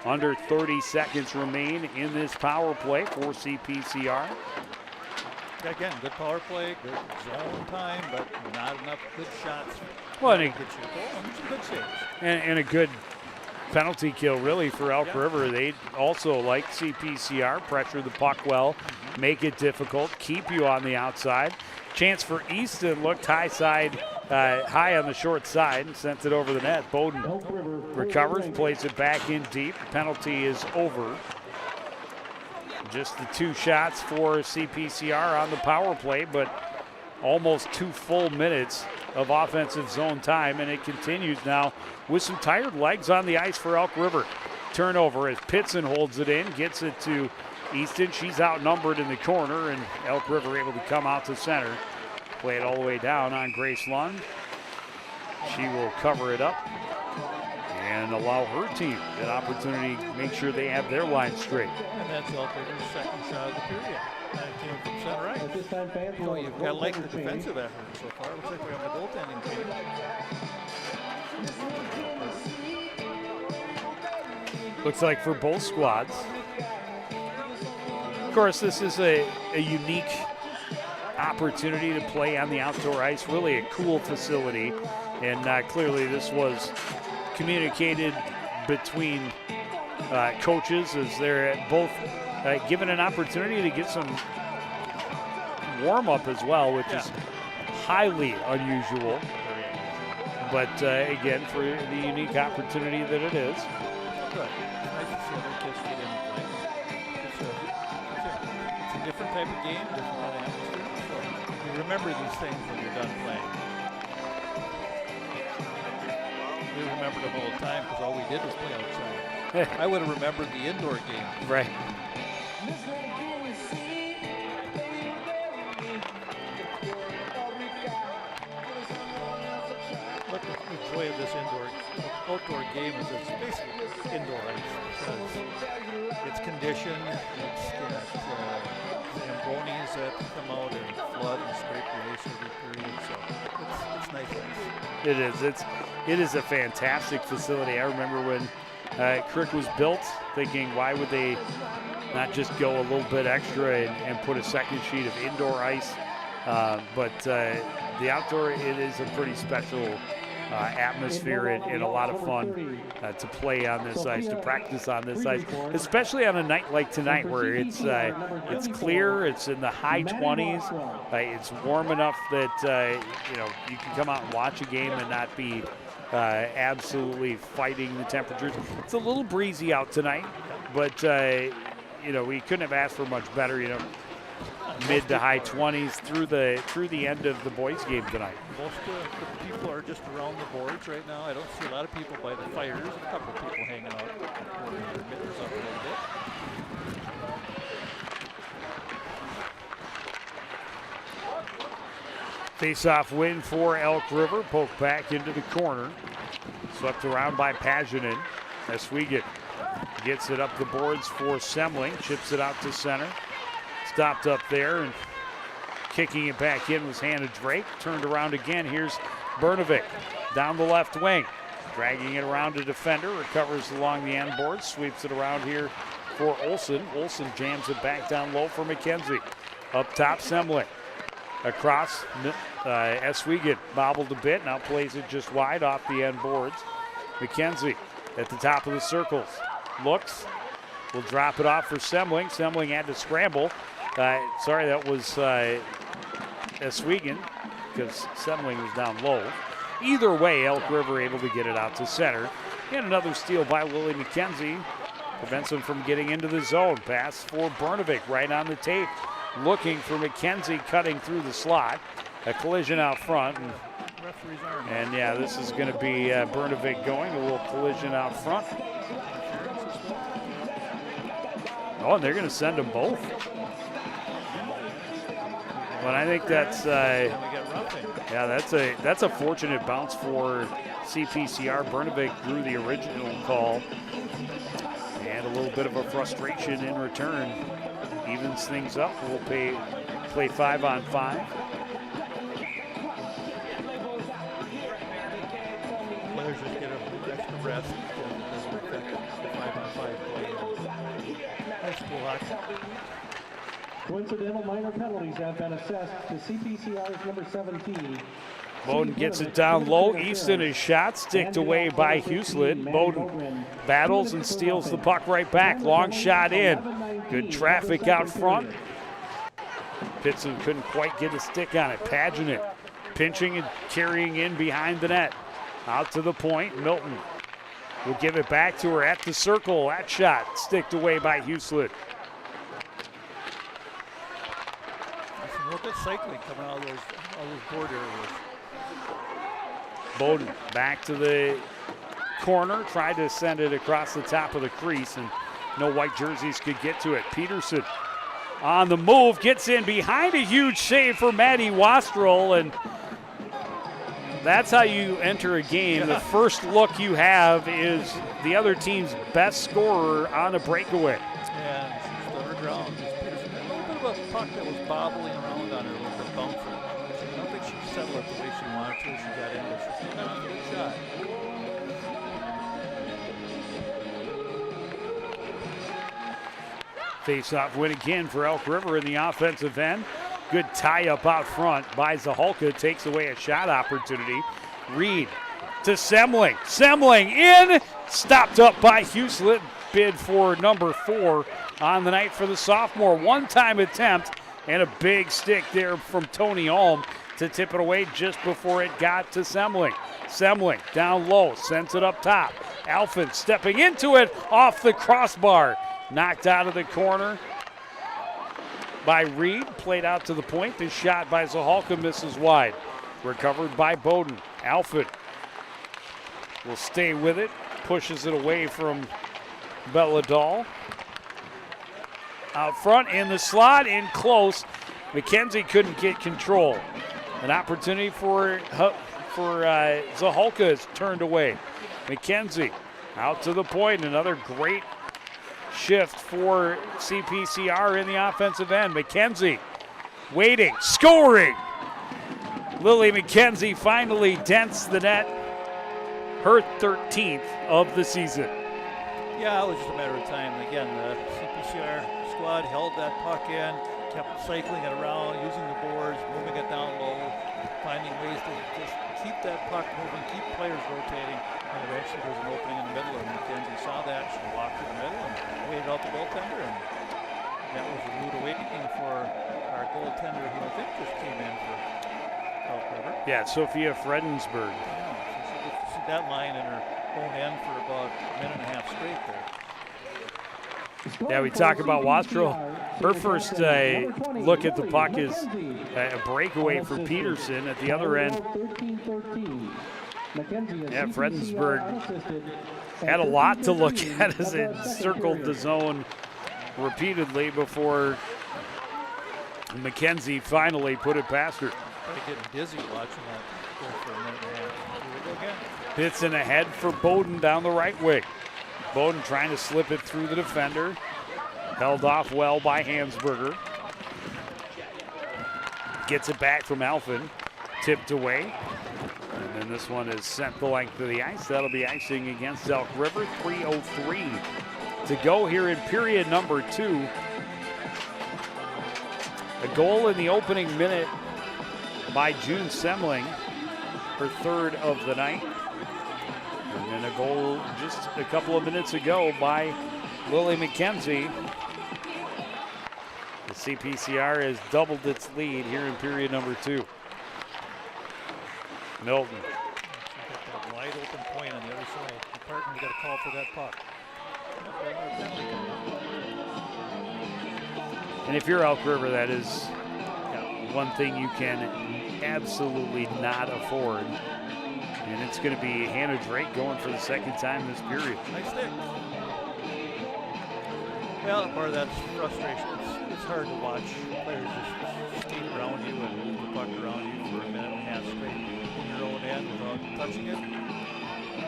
Speaker 1: Under 30 seconds remain in this power play for CPCR.
Speaker 2: Again, good power play, good zone time, but not enough good shots.
Speaker 1: Well,
Speaker 2: and some good saves.
Speaker 1: And a good penalty kill, really, for Elk River. They also, like CPCR, pressure the puck well, make it difficult, keep you on the outside. Chance for Easton, looked high on the short side, and sent it over the net. Bowden recovers, plays it back in deep. Penalty is over. Just the 2 shots for CPCR on the power play, but almost 2 full minutes of offensive zone time, and it continues now with some tired legs on the ice for Elk River. Turnover as Pitson holds it in, gets it to Easton. She's outnumbered in the corner, and Elk River able to come out to center. Play it all the way down on Grace Lund. She will cover it up and allow her team an opportunity to make sure they have their line straight.
Speaker 2: And that's Elk River's second shot of the period. And it came from center ice. So you've got to like the defensive effort so far. Looks like we have a goaltending team.
Speaker 1: Looks like for both squads. Of course, this is a unique opportunity to play on the outdoor ice, really a cool facility, and clearly this was communicated between coaches as they're both given an opportunity to get some warm-up as well, which is highly unusual, but again, for the unique opportunity that it is.
Speaker 2: Good. Nice to see other kids get in and play. It's a different type of game, different kind of atmosphere. So you remember these things when you're done playing. We remembered them all the time because all we did was play outside. I would have remembered the indoor game.
Speaker 1: Right.
Speaker 2: Look, the joy of this outdoor game is it's basically indoor ice. It's conditioned, it's got Zambonis that come out and flood and scrape the ice every period, so it's nice ice.
Speaker 1: It is. It is a fantastic facility. I remember when Crick was built, thinking why would they not just go a little bit extra and put a second sheet of indoor ice, but the outdoor, it is a pretty special atmosphere and a lot of fun to play on this ice, to practice on this ice, especially on a night like tonight where it's clear, it's in the high 20s, it's warm enough that you can come out and watch a game and not be absolutely fighting the temperatures. It's a little breezy out tonight, but we couldn't have asked for much better. Mid to high 20s through the end of the boys' game tonight.
Speaker 2: Most of the people are just around the boards right now. I don't see a lot of people by the fires. A couple of people hanging out, pulling their mittens up a little bit.
Speaker 1: Face-off win for Elk River. Poke back into the corner. Swept around by Paginen. Eswegan gets it up the boards for Semling. Chips it out to center. Stopped up there and kicking it back in was Hannah Drake. Turned around again. Here's Bernovic down the left wing. Dragging it around to defender. Recovers along the end board. Sweeps it around here for Olsen. Olsen jams it back down low for McKenzie. Up top, Semling. Across, Eswegan bobbled a bit. Now plays it just wide off the end boards. McKenzie at the top of the circles. Looks. Will drop it off for Semling. Semling had to scramble. Sorry, that was Eswegan because Semling was down low. Either way, Elk River able to get it out to center. And another steal by Lily McKenzie. Prevents him from getting into the zone. Pass for Bernovic right on the tape. Looking for McKenzie cutting through the slot. A collision out front. And yeah, this is going to be Bernovic going. A little collision out front. Oh, and they're going to send them both. But I think that's that's a fortunate bounce for CPCR. Bernovic drew the original call. And a little bit of a frustration in return. Evens things up. We'll play 5-on-5.
Speaker 2: Players just get an extra rest because it doesn't affect the 5-on-5 play. High school hockey.
Speaker 3: Coincidental minor penalties have been assessed to CPCR's number 17.
Speaker 1: Bowden gets it down low. Easton is shot, sticked away by Huslett. Bowden battles and steals the puck right back. Long shot in. Good traffic out front. Pitson couldn't quite get a stick on it. Pageant pinching and carrying in behind the net. Out to the point. Milton will give it back to her at the circle. That shot sticked away by Huslett.
Speaker 2: Some real good cycling coming out of those board areas.
Speaker 1: Bowden back to the corner, tried to send it across the top of the crease, and no white jerseys could get to it. Peterson on the move, gets in behind a huge save for Maddie Wastrel, and that's how you enter a game. The first look you have is the other team's best scorer on a breakaway.
Speaker 2: And she stood her ground. Peterson had a little bit of a puck that was bobbling around on her, a little bit bouncy. I don't think she settled it the way she wanted to. She got in, but she got a good shot.
Speaker 1: Face-off win again for Elk River in the offensive end. Good tie-up out front by Zaholka. Takes away a shot opportunity. Reed to Semling. Semling in. Stopped up by Huslett. Bid for number 4 on the night for the sophomore. One-time attempt and a big stick there from Tony Alm to tip it away just before it got to Semling. Semling down low. Sends it up top. Alphen stepping into it off the crossbar. Knocked out of the corner by Reed. Played out to the point. The shot by Zaholka misses wide. Recovered by Bowden. Alfred will stay with it. Pushes it away from Belladal. Out front in the slot, in close. McKenzie couldn't get control. An opportunity for Zaholka is turned away. McKenzie out to the point. Another great shift for CPCR in the offensive end. McKenzie waiting, scoring. Lily McKenzie finally dents the net. Her 13th of the season.
Speaker 2: Yeah, it was just a matter of time. Again, the CPCR squad held that puck in, kept cycling it around, using the boards, moving it down low, finding ways to just keep that puck moving, keep players rotating, and eventually there's an opening in the middle, and McKenzie saw that. She walked to the middle and waited out the goaltender, and that was a rude awakening for our goaltender, who I think just came in for Elk River.
Speaker 1: Yeah, Sophia Fredensburg.
Speaker 2: Yeah, so she gets to see that line in her own end for about a minute and a half straight there.
Speaker 1: Yeah, we talk about Wastrel. Her first look at the puck is a breakaway for Peterson at the other end. Yeah, Fredensburg had a lot to look at as it circled the zone repeatedly before McKenzie finally put it past her.
Speaker 2: I'm getting dizzy watching that go for a minute and a half. Here we go again.
Speaker 1: Hits in ahead for Bowden down the right wing. Bowden trying to slip it through the defender. Held off well by Hansberger. Gets it back from Alphen. Tipped away. And then this one is sent the length of the ice. That'll be icing against Elk River. 3:03 to go here in period number 2. A goal in the opening minute by June Semling, her 3rd of the night. And then a goal just a couple of minutes ago by Lily McKenzie. The CPCR has doubled its lead here in period number 2. Milton.
Speaker 2: That wide open point on the other side. McCartan, you got to call for that puck.
Speaker 1: And if you're Elk River, that is one thing you can absolutely not afford. And it's going to be Hannah Drake going for the 2nd time this period.
Speaker 2: Nice stick. Well, part of that's frustration. It's hard to watch players just skate around you and move the puck around you for a minute and a half straight in your own end without touching it.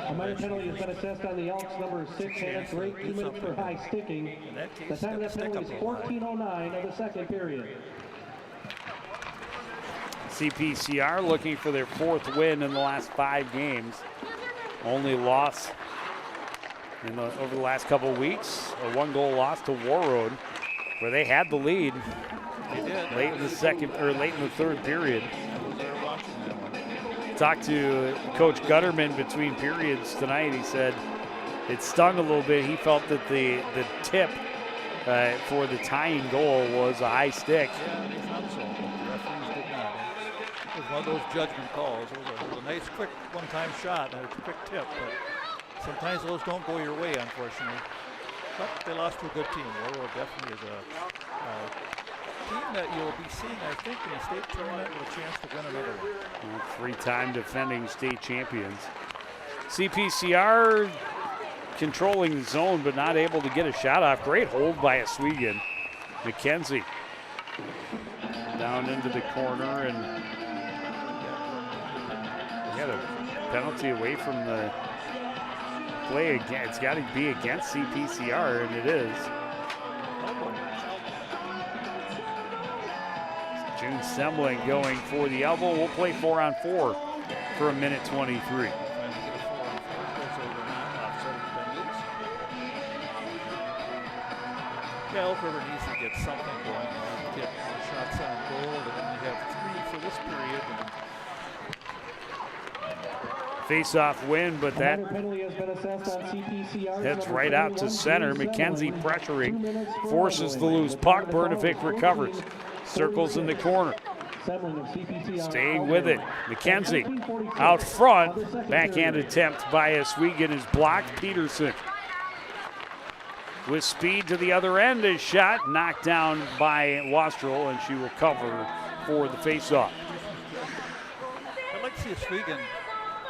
Speaker 3: A minor penalty has been assessed on the Elks, number 6, Hannah Drake, 2 minutes for high sticking.
Speaker 2: In that case,
Speaker 3: The time of that penalty is 14:09 of the 2nd period.
Speaker 1: CPCR looking for their 4th win in the last 5 games. Only loss over the last couple of weeks, a 1-goal loss to Warroad, where they had the lead.
Speaker 2: They did.
Speaker 1: Late in the 3rd period. Talked to Coach Gutterman between periods tonight. He said it stung a little bit. He felt that the tip for the tying goal was a high stick.
Speaker 2: Yeah, they thought so. The referees did not. It was one of those judgment calls. It was a nice, quick one-time shot and a quick tip, but sometimes those don't go your way, unfortunately. But they lost to a good team. Warroad definitely is a team that you'll be seeing, I think, in the state tournament with a chance to win another one.
Speaker 1: 3-time defending state champions. CPCR controlling the zone, but not able to get a shot off. Great hold by Oswego. McKenzie down into the corner, and we got a penalty away from the play again. It's got to be against CPCR, and it is. June Semling going for the elbow. We'll play 4-on-4 for a minute 23.
Speaker 2: Yeah, Elk River needs to get something going. Get shots on goal, and then you have 3 for this period.
Speaker 1: Face-off win, but that
Speaker 3: That's
Speaker 1: heads right out to center. McKenzie pressuring, forces the loose puck. Bernovic recovers, circles in the corner, staying with it. McKenzie out front, backhand attempt by Oswego is blocked. Peterson with speed to the other end, is shot, knocked down by Wastrel, and she will cover for the face-off.
Speaker 2: I'd like to see Oswego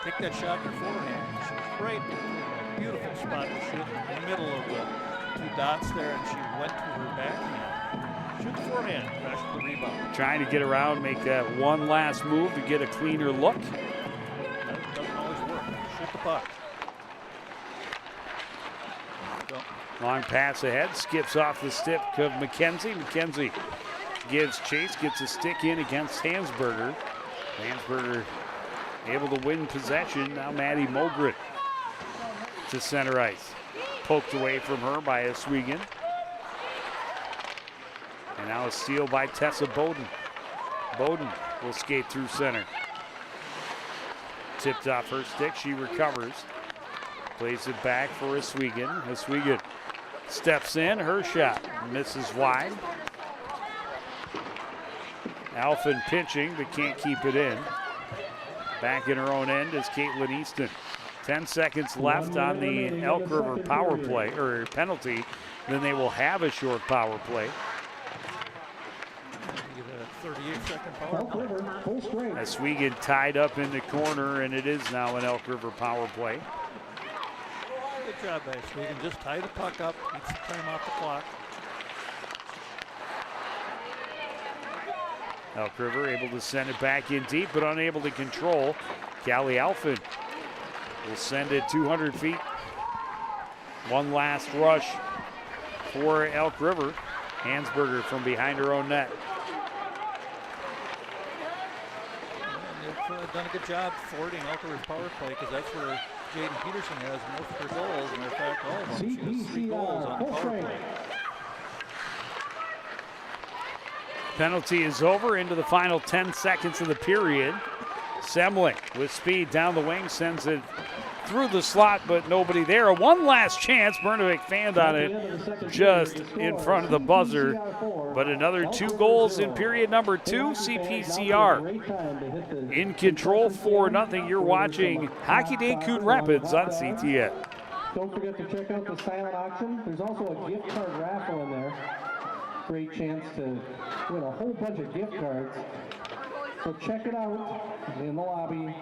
Speaker 2: take that shot in her forehand. She was right in a beautiful spot to shoot in the middle of the 2 dots there, and she went to her backhand. Shoot the forehand, crashed the rebound.
Speaker 1: Trying to get around, make that one last move to get a cleaner look.
Speaker 2: That doesn't always work. Shoot the puck.
Speaker 1: Long pass ahead, skips off the stick of McKenzie. McKenzie gives chase, gets a stick in against Hansberger. Hansberger able to win possession. Now Maddie Mogren to center ice. Poked away from her by Oswego. And now a steal by Tessa Bowden. Bowden will skate through center. Tipped off her stick, she recovers. Plays it back for Oswego. Oswego steps in, her shot misses wide. Alphen pinching, but can't keep it in. Back in her own end is Caitlin Easton. 10 seconds left on the Elk River power play, or penalty. Then they will have a short power play.
Speaker 2: 38-second power play.
Speaker 1: Oswego tied up in the corner, and it is now an Elk River power play.
Speaker 2: Good job, guys. We can just tie the puck up, get some time off the clock.
Speaker 1: Elk River able to send it back in deep, but unable to control. Callie Alphen will send it 200 feet. One last rush for Elk River. Hansberger from behind her own net.
Speaker 2: And they've done a good job thwarting Elk River's power play because that's where Jaden Peterson has most of her goals. And in fact, all of them. She has 3 goals on the power play.
Speaker 1: Penalty is over into the final 10 seconds of the period. Semling with speed down the wing sends it through the slot, but nobody there. One last chance. Bernovic fanned on it just in front of the buzzer. But another 2 goals in period number 2. CPCR in control 4-0. You're watching Hockey Day Coon Rapids on CTN.
Speaker 3: Don't forget to check out the silent auction. There's also a gift card raffle in there. Great chance to win a whole bunch of gift cards. So check it out in the lobby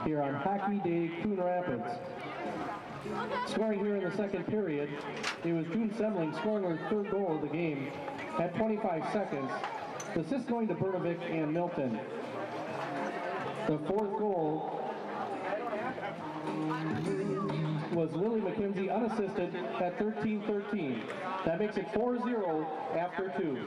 Speaker 3: here on Hockey Day Coon Rapids. Scoring here in the second period, it was June Semling scoring her 3rd goal of the game at 25 seconds. The assist going to Bernovic and Milton. The 4th goal was Lily McKenzie unassisted at 13-13. That makes it 4-0 after 2.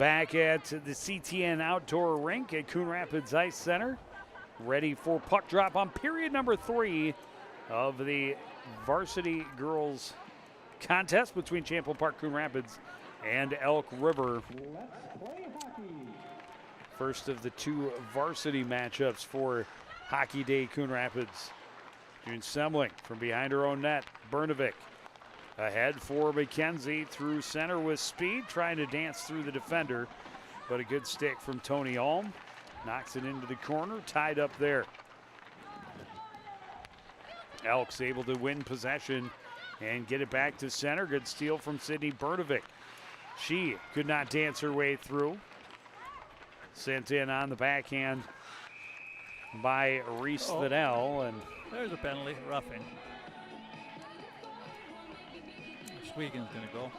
Speaker 1: back at the CTN Outdoor Rink at Coon Rapids Ice Center. Ready for puck drop on period number 3 of the varsity girls contest between Champlin Park, Coon Rapids, and Elk River. First of the 2 varsity matchups for Hockey Day Coon Rapids. June Semling from behind her own net. Bernovic ahead for McKenzie through center with speed, trying to dance through the defender, but a good stick from Tony Alm. Knocks it into the corner, tied up there. Elk's able to win possession and get it back to center. Good steal from Sydney Bernovic. She could not dance her way through. Sent in on the backhand by Reese Fidel, and
Speaker 2: there's a penalty, roughing. Sweegan's going to go.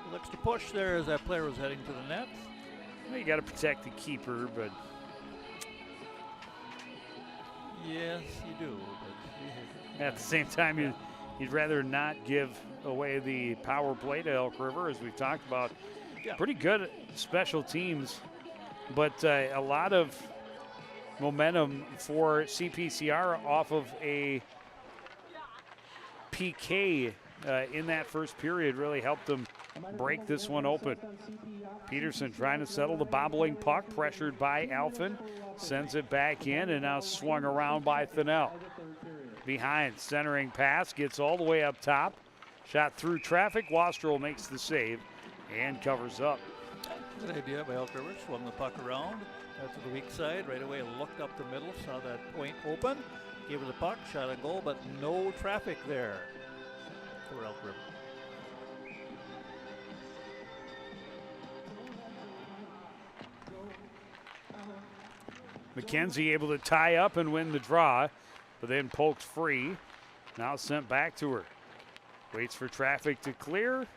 Speaker 2: Looks to push there as that player was heading to the net.
Speaker 1: Well, you got to protect the keeper, but
Speaker 2: yes, you do. But
Speaker 1: at the same time, you'd rather not give away the power play to Elk River, as we've talked about.
Speaker 2: Yeah.
Speaker 1: Pretty good special teams, but a lot of momentum for CPCR off of a PK in that first period really helped them break this one open. Peterson trying to settle the bobbling puck, pressured by Alphen, sends it back in, and now swung around by Thinnell. Behind, centering pass, gets all the way up top. Shot through traffic, Wastrel makes the save and covers up.
Speaker 2: Good idea by Elk River. Swung the puck around to the weak side. Right away looked up the middle, saw that point open, gave her the puck, shot a goal, but no traffic there for Elk River.
Speaker 1: McKenzie able to tie up and win the draw, but then poked free. Now sent back to her. Waits for traffic to clear.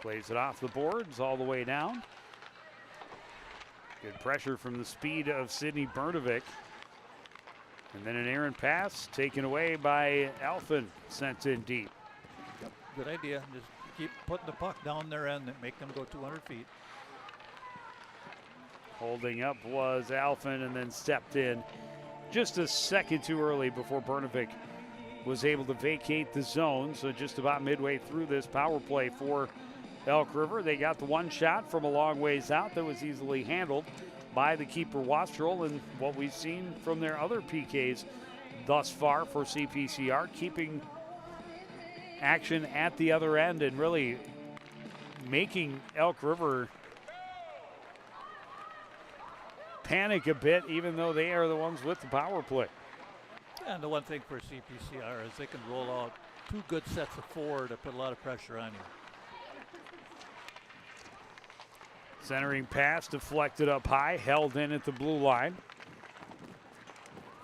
Speaker 1: Plays it off the boards all the way down. Good pressure from the speed of Sydney Bernovic. And then an errant pass taken away by Alphen, sent in deep.
Speaker 2: Yep, good idea. Just keep putting the puck down their end and make them go 200 feet.
Speaker 1: Holding up was Alphen, and then stepped in just a second too early before Bernovic was able to vacate the zone. So just about midway through this power play for Elk River, they got the one shot from a long ways out that was easily handled by the keeper Wastrel, and what we've seen from their other PKs thus far for CPCR, keeping action at the other end and really making Elk River panic a bit, even though they are the ones with the power play.
Speaker 2: And the one thing for CPCR is they can roll out 2 good sets of 4 to put a lot of pressure on you.
Speaker 1: Centering pass deflected up high, held in at the blue line.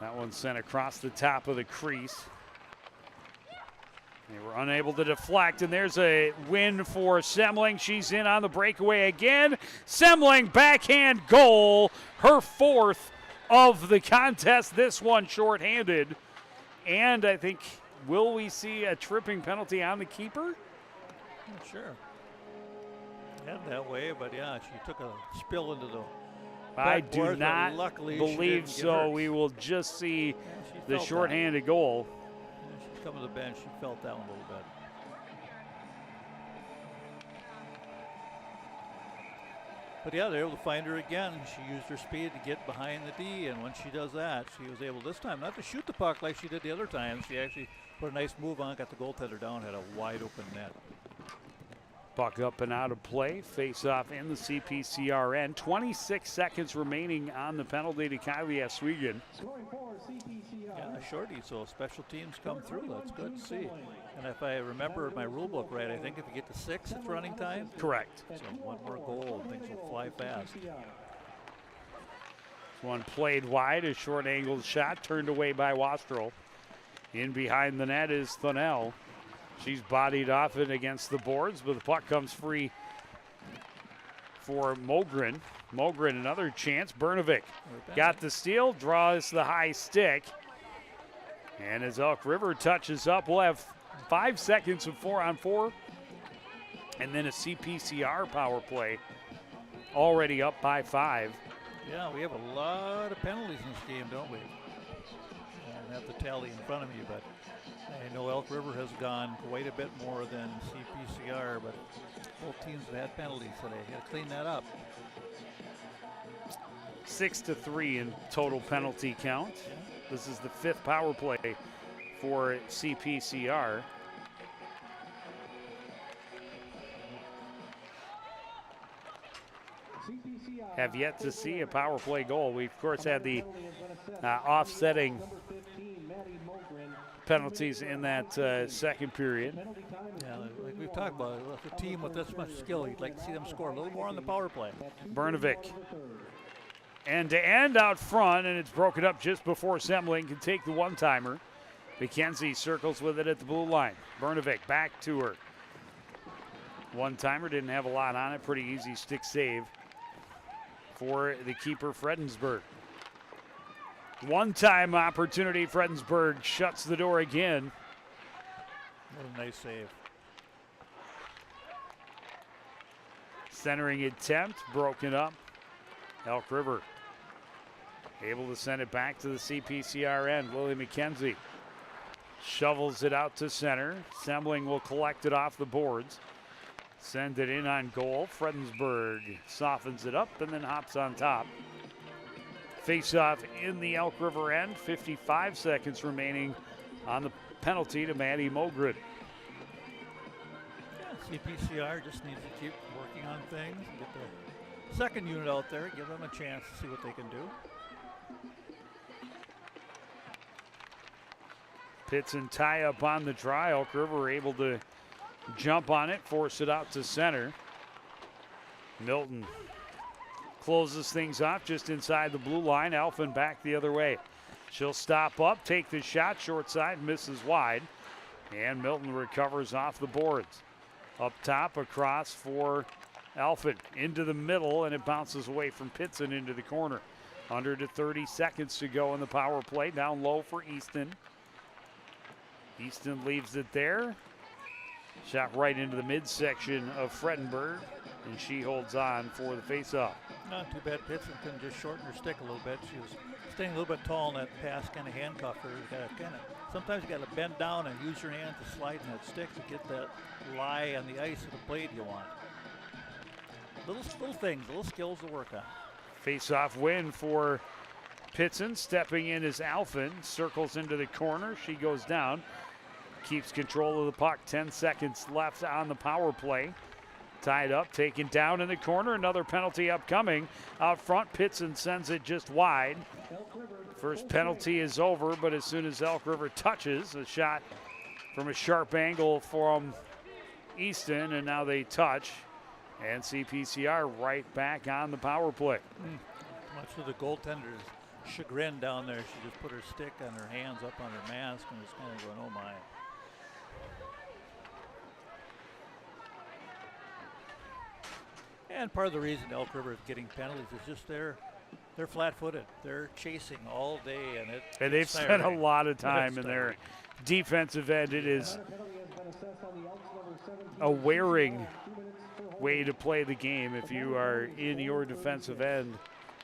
Speaker 1: That one sent across the top of the crease. They were unable to deflect, and there's a win for Semling. She's in on the breakaway again. Semling backhand goal, her 4th of the contest. This one shorthanded. And I think, will we see a tripping penalty on the keeper?
Speaker 2: Not sure. Head that way, but yeah, she took a spill into the
Speaker 1: I do not
Speaker 2: luckily
Speaker 1: believe so. We will just see the shorthanded goal.
Speaker 2: Yeah, she's coming to the bench. She felt that one a little bit. But yeah, they're able to find her again. She used her speed to get behind the D, and when she does that, she was able this time not to shoot the puck like she did the other time. She actually put a nice move on, got the goaltender down, had a wide open net.
Speaker 1: Puck up and out of play. Face off in the CPCR end. 26 seconds remaining on the penalty to Kylie Oswego.
Speaker 2: Yeah, a shorty, so special teams come through. That's good to see. And if I remember my rule book right, I think if you get to 6, it's running time.
Speaker 1: Correct.
Speaker 2: So one more goal and things will fly fast.
Speaker 1: One played wide, a short angled shot turned away by Wastrel. In behind the net is Thinnell. She's bodied off it against the boards, but the puck comes free for Mogren. Mogren, another chance. Bernovic got the steal, draws the high stick. And as Elk River touches up, we'll have 5 seconds of 4-on-4 And then a CPCR power play already up by 5.
Speaker 2: Yeah, we have a lot of penalties in this game, don't we? I don't have the tally in front of me, but I know Elk River has gone quite a bit more than CPCR, but both teams have had penalties today. Got to clean that up.
Speaker 1: 6-3 in total penalty count. This is the 5th power play for CPCR. Have yet to see a power play goal. We, of course, had the offsetting penalties in that second period.
Speaker 2: Yeah, like we've talked about, with a team with this much skill, you'd like to see them score a little more on the power play.
Speaker 1: Bernovic end-to-end out front, and it's broken up just before Semling can take the one-timer. McKenzie circles with it at the blue line. Bernovic back to her. One-timer, didn't have a lot on it. Pretty easy stick save for the keeper, Fredensburg. One-time opportunity. Fredensburg shuts the door again.
Speaker 2: What a nice save.
Speaker 1: Centering attempt, broken up. Elk River able to send it back to the CPCR end. Lily McKenzie shovels it out to center. Semling will collect it off the boards. Send it in on goal. Fredensburg softens it up and then hops on top. Face-off in the Elk River end. 55 seconds remaining on the penalty to Maddie Mogren.
Speaker 2: Yeah, CPCR just needs to keep working on things. Get the second unit out there. Give them a chance to see what they can do.
Speaker 1: Pitts and tie up on the try. Elk River able to jump on it, force it out to center. Milton closes things off just inside the blue line. Elfin back the other way. She'll stop up, take the shot, short side, misses wide. And Milton recovers off the boards. Up top, across for Elfin. Into the middle, and it bounces away from Pitson into the corner. Under to 30 seconds to go in the power play. Down low for Easton. Easton leaves it there. Shot right into the midsection of Fredenberg, and she holds on for the faceoff.
Speaker 2: Not too bad. Pitson couldn't just shorten her stick a little bit. She was staying a little bit tall, and that pass kind of handcuffed her. Sometimes you got to bend down and use your hand to slide in that stick to get that lie on the ice of the blade you want. Little things, little skills to work on.
Speaker 1: Face-off win for Pitson. Stepping in is Alphin. Circles into the corner. She goes down. Keeps control of the puck. 10 seconds left on the power play. Tied up, taken down in the corner. Another penalty upcoming. Out front, Pitson sends it just wide. First penalty is over, but as soon as Elk River touches, a shot from a sharp angle from Easton, and now they touch. And CPCR right back on the power play.
Speaker 2: Much to the goaltender's chagrin down there, she just put her stick on her hands up on her mask and was kind of going, oh my. And part of the reason Elk River is getting penalties is just they're flat-footed. They're chasing all day, and
Speaker 1: they've spent a lot of time in their defensive end. It is a wearing way to play the game if you are in your defensive end.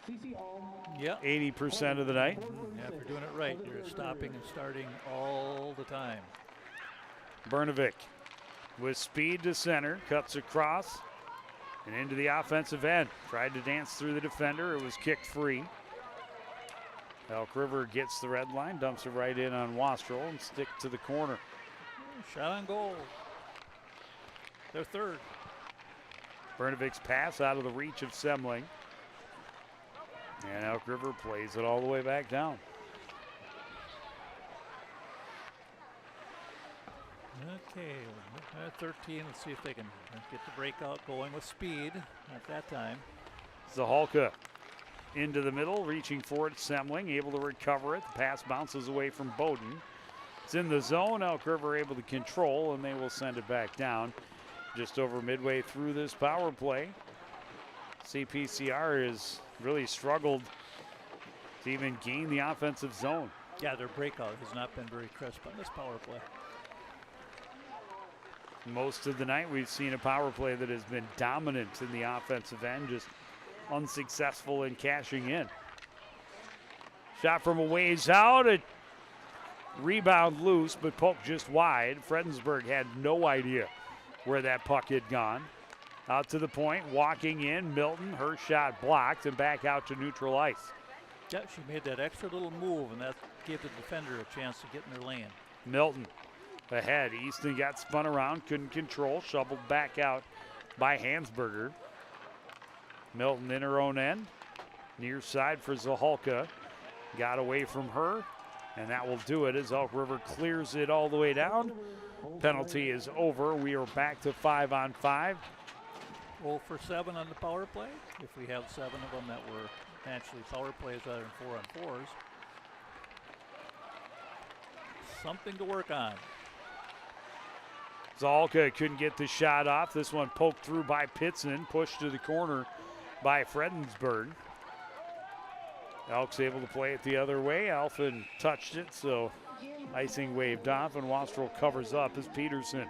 Speaker 1: 80% of the night.
Speaker 2: Yeah, if you're doing it right, you're stopping and starting all the time.
Speaker 1: Bernovic with speed to center, cuts across and into the offensive end. Tried to dance through the defender. It was kicked free. Elk River gets the red line, dumps it right in on Wastrel and stick to the corner.
Speaker 2: Shot on goal. Their third.
Speaker 1: Bernovic's pass out of the reach of Semling. And Elk River plays it all the way back down.
Speaker 2: Okay, 13. Let's see if they can get the breakout going with speed at that time.
Speaker 1: Zahalka into the middle, reaching for it. Semling able to recover it. The pass bounces away from Bowden. It's in the zone. Elk River able to control, and they will send it back down. Just over midway through this power play. CPCR has really struggled to even gain the offensive zone.
Speaker 2: Yeah, their breakout has not been very crisp on this power play.
Speaker 1: Most of the night we've seen a power play that has been dominant in the offensive end, just unsuccessful in cashing in. Shot from a ways out, a rebound loose, but poked just wide. Fredensburg had no idea where that puck had gone. Out to the point, walking in, Milton, her shot blocked, and back out to neutral ice.
Speaker 2: Yeah, she made that extra little move, and that gave the defender a chance to get in their lane.
Speaker 1: Milton ahead. Easton got spun around, couldn't control, shoveled back out by Hansberger. Milton in her own end. Near side for Zahalka. Got away from her, and that will do it as Elk River clears it all the way down. Penalty is over. We are back to 5-on-5.
Speaker 2: 0 for 7 on the power play. If we have 7 of them that were naturally power plays rather than 4-on-4s. Something to work on.
Speaker 1: Zahalka couldn't get the shot off. This one poked through by Pitson, pushed to the corner by Fredensburg. Elk's able to play it the other way. Alphen touched it, so icing waved off, and Wastrel covers up as Peterson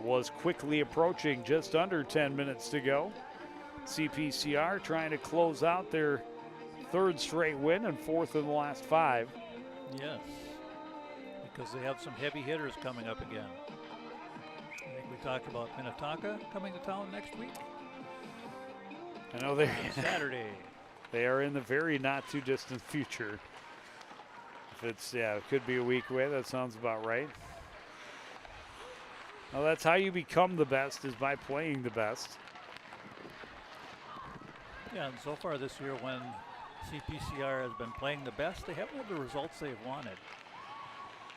Speaker 1: was quickly approaching just under 10 minutes to go. CPCR trying to close out their 3rd straight win and 4th in the last 5.
Speaker 2: Yes, because they have some heavy hitters coming up again. I think we talked about Minnetonka coming to town next week.
Speaker 1: I know they're
Speaker 2: Saturday.
Speaker 1: They are in the very not too distant future. If it's, it could be a week away. That sounds about right. Well, that's how you become the best, is by playing the best.
Speaker 2: Yeah, and so far this year when CPCR has been playing the best, they haven't had the results they've wanted.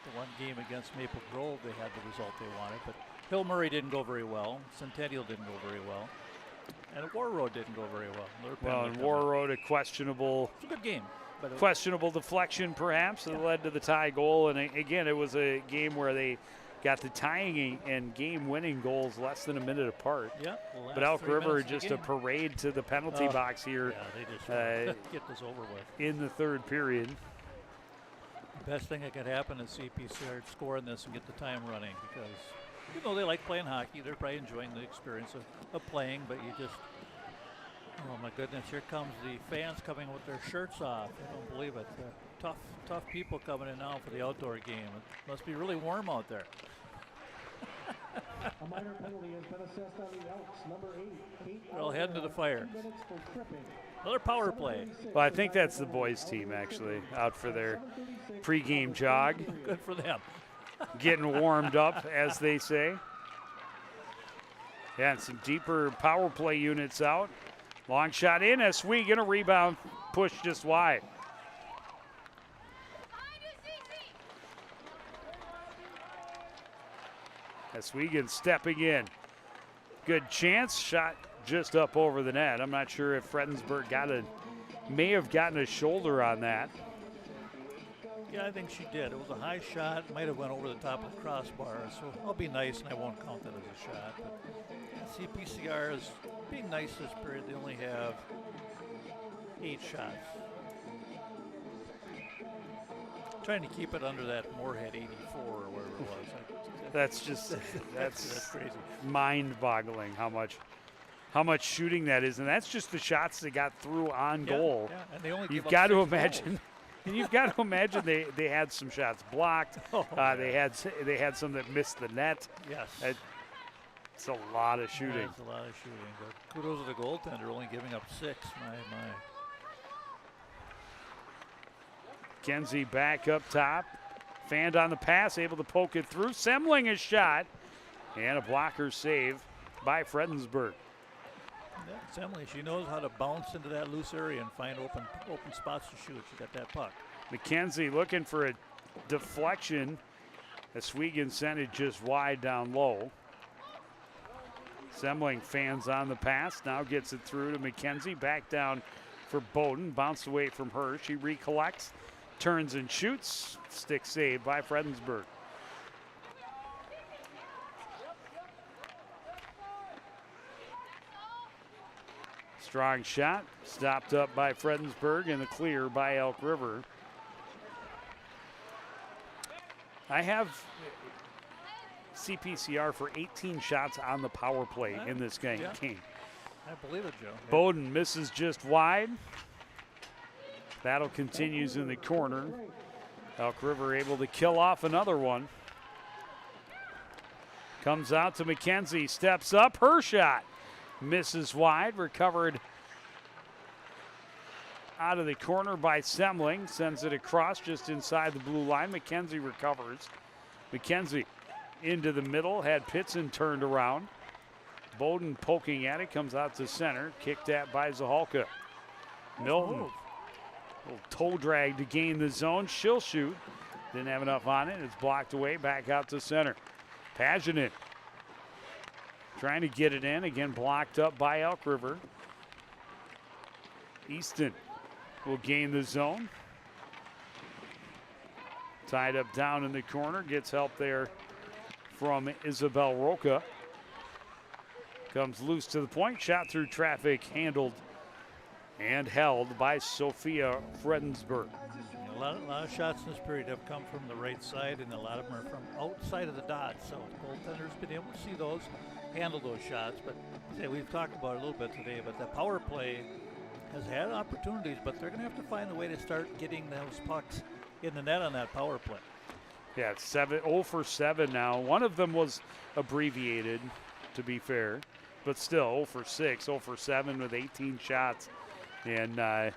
Speaker 2: The one game against Maple Grove, they had the result they wanted, but Hill Murray didn't go very well. Centennial didn't go very well. And War Road didn't go very well.
Speaker 1: Well, and War Road, a questionable.
Speaker 2: It's a good game. But
Speaker 1: questionable deflection, perhaps, that led to the tie goal. And again, it was a game where they got the tying and game-winning goals less than a minute apart.
Speaker 2: Yeah.
Speaker 1: But Elk River just a parade to the penalty box here.
Speaker 2: Yeah, they just get this over with.
Speaker 1: In the 3rd period.
Speaker 2: The best thing that could happen is CPCR scoring this and get the time running, because you know they like playing hockey. They're probably enjoying the experience of playing, but you just, oh my goodness, here comes the fans coming with their shirts off. I don't believe it. Tough people coming in now for the outdoor game. It must be really warm out there.
Speaker 3: A minor penalty has been assessed on the Elks, number 8.
Speaker 2: Well, heading to the fire. Another power play.
Speaker 1: Well, I think that's the boys' team, actually, out for their pregame jog.
Speaker 2: Good for them.
Speaker 1: Getting warmed up, as they say. Yeah, and some deeper power play units out. Long shot in. Oswego, a rebound, push just wide. Oswego stepping in. Good chance. Shot just up over the net. I'm not sure if Fredensburg may have gotten a shoulder on that.
Speaker 2: Yeah, I think she did. It was a high shot. Might have went over the top of the crossbar. So I'll be nice and I won't count that as a shot. But CPCR is being nice this period. They only have 8 shots. Trying to keep it under that Moorhead 84 or whatever it was.
Speaker 1: That's
Speaker 2: crazy.
Speaker 1: Mind-boggling how much shooting that is, and that's just the shots they got through on goal.
Speaker 2: Yeah, and they only
Speaker 1: You've got to imagine. You've got to imagine they had some shots blocked. They had some that missed the net.
Speaker 2: Yes.
Speaker 1: It's a lot of shooting.
Speaker 2: It's a lot of shooting, but kudos to the goaltender, only giving up 6. My.
Speaker 1: Kenzie back up top. Fanned on the pass, able to poke it through. Semling a shot. And a blocker save by Fredensburg.
Speaker 2: Yeah, Semling, she knows how to bounce into that loose area and find open spots to shoot. She got that puck.
Speaker 1: McKenzie looking for a deflection. Oswego sent it just wide down low. Semling fans on the pass. Now gets it through to McKenzie. Back down for Bowden. Bounced away from her. She recollects. Turns and shoots. Stick saved by Fredensburg. Strong shot. Stopped up by Fredensburg and the clear by Elk River. I have CPCR for 18 shots on the power play in this game.
Speaker 2: Yeah. I believe it, Joe.
Speaker 1: Bowden misses just wide. Battle continues in the corner. Elk River able to kill off another one. Comes out to McKenzie, steps up, her shot misses wide, recovered out of the corner by Semling, sends it across just inside the blue line. McKenzie recovers. McKenzie into the middle, had Pitson turned around. Bowden poking at it, comes out to center, kicked at by Zahalka. Milton, little toe drag to gain the zone. She'll shoot, didn't have enough on it. It's blocked away, back out to center. Pageant trying to get it in, again blocked up by Elk River. Easton will gain the zone. Tied up down in the corner, gets help there from Isabel Roca. Comes loose to the point, shot through traffic, handled and held by Sophia Fredensburg.
Speaker 2: A lot of shots in this period have come from the right side, and a lot of them are from outside of the dots. So the goaltender's been able to see those, handle those shots. But we've talked about it a little bit today, but the power play has had opportunities, but they're going to have to find a way to start getting those pucks in the net on that power play.
Speaker 1: Yeah, it's 0 for 7 now. One of them was abbreviated, to be fair, but still 0 for 6, 0 for 7 with 18 shots. And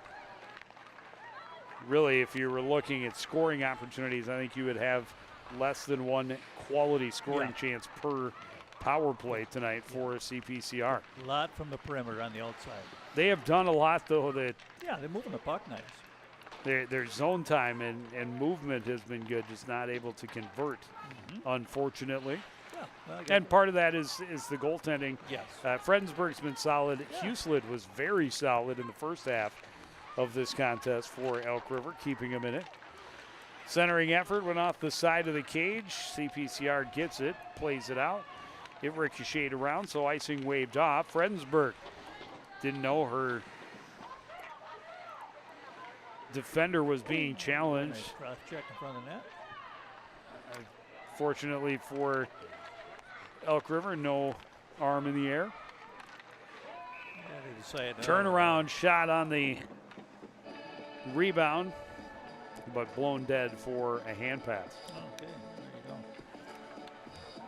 Speaker 1: really, if you were looking at scoring opportunities, I think you would have less than one quality scoring chance per power play tonight for CPCR.
Speaker 2: A lot from the perimeter on the outside.
Speaker 1: They have done a lot, though, that
Speaker 2: they're moving the puck nice.
Speaker 1: Their zone time and movement has been good, just not able to convert, unfortunately.
Speaker 2: Yeah, well,
Speaker 1: and part of that is the goaltending.
Speaker 2: Yes.
Speaker 1: Fredensburg's been solid. Yeah. Huslid was very solid in the first half of this contest for Elk River, keeping them in it. Centering effort went off the side of the cage. CPCR gets it, plays it out. It ricocheted around, so icing waved off. Fredensburg didn't know her defender was being challenged.
Speaker 2: Nice cross check in front of the net.
Speaker 1: Fortunately for Elk River, no arm in the air. Turnaround shot on the rebound, but blown dead for a hand pass.
Speaker 2: Okay, there you go.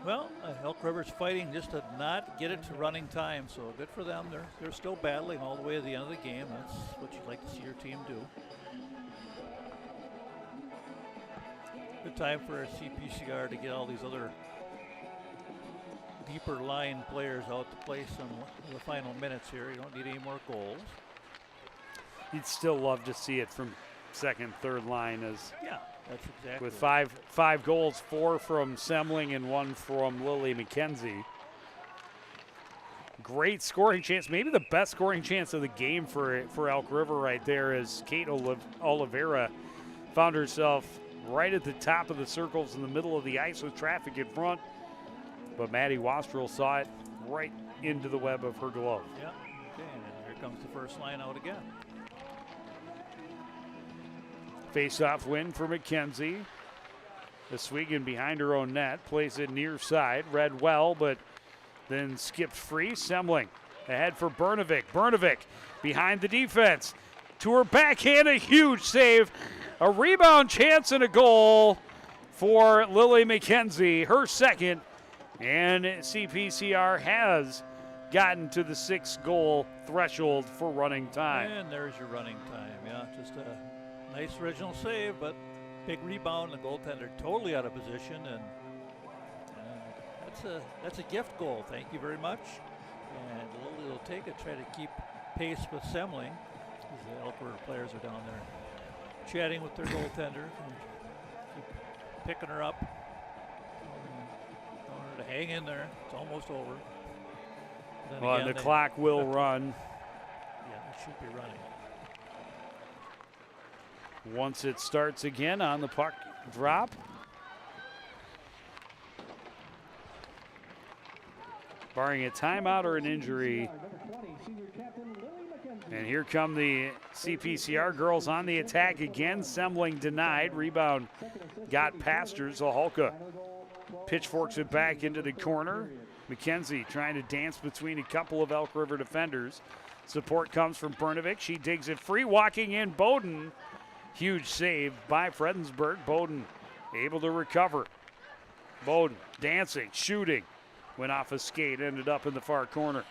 Speaker 2: Well, Elk River's fighting just to not get it to running time, so good for them. They're still battling all the way to the end of the game. That's what you'd like to see your team do. Good time for CPCR to get all these other deeper line players out to play some in the final minutes here. You don't need any more goals.
Speaker 1: You'd still love to see it from second, third line, as
Speaker 2: that's exactly
Speaker 1: with five goals, 4 from Semling and 1 from Lily McKenzie. Great scoring chance, maybe the best scoring chance of the game for Elk River right there, as Kate Oliveira found herself right at the top of the circles in the middle of the ice with traffic in front. But Maddie Wastrel saw it right into the web of her glove.
Speaker 2: Yeah, okay, and here comes the first line out again.
Speaker 1: Face-off win for McKenzie. Oswego behind her own net, plays it near side, read well, but then skipped free. Semling ahead for Bernovic. Bernovic behind the defense. To her backhand, a huge save. A rebound chance and a goal for Lily McKenzie, her second. And CPCR has gotten to the 6-goal threshold for running time.
Speaker 2: And there's your running time. Yeah, just a nice original save, but big rebound. The goaltender totally out of position, and that's a gift goal. Thank you very much. And Lily will take it, try to keep pace with Semling. The Elk River players are down there chatting with their goaltender, keep picking her up, telling her to hang in there. It's almost over.
Speaker 1: Well, and the clock will run.
Speaker 2: Yeah, it should be running.
Speaker 1: Once it starts again on the puck drop. Barring a timeout or an injury. And here come the CPCR girls on the attack again. Semling denied. Rebound got past her. Zahalka pitchforks it back into the corner. McKenzie trying to dance between a couple of Elk River defenders. Support comes from Brnovich. She digs it free. Walking in, Bowden. Huge save by Fredensburg. Bowden able to recover. Bowden dancing, shooting. Went off a skate, ended up in the far corner.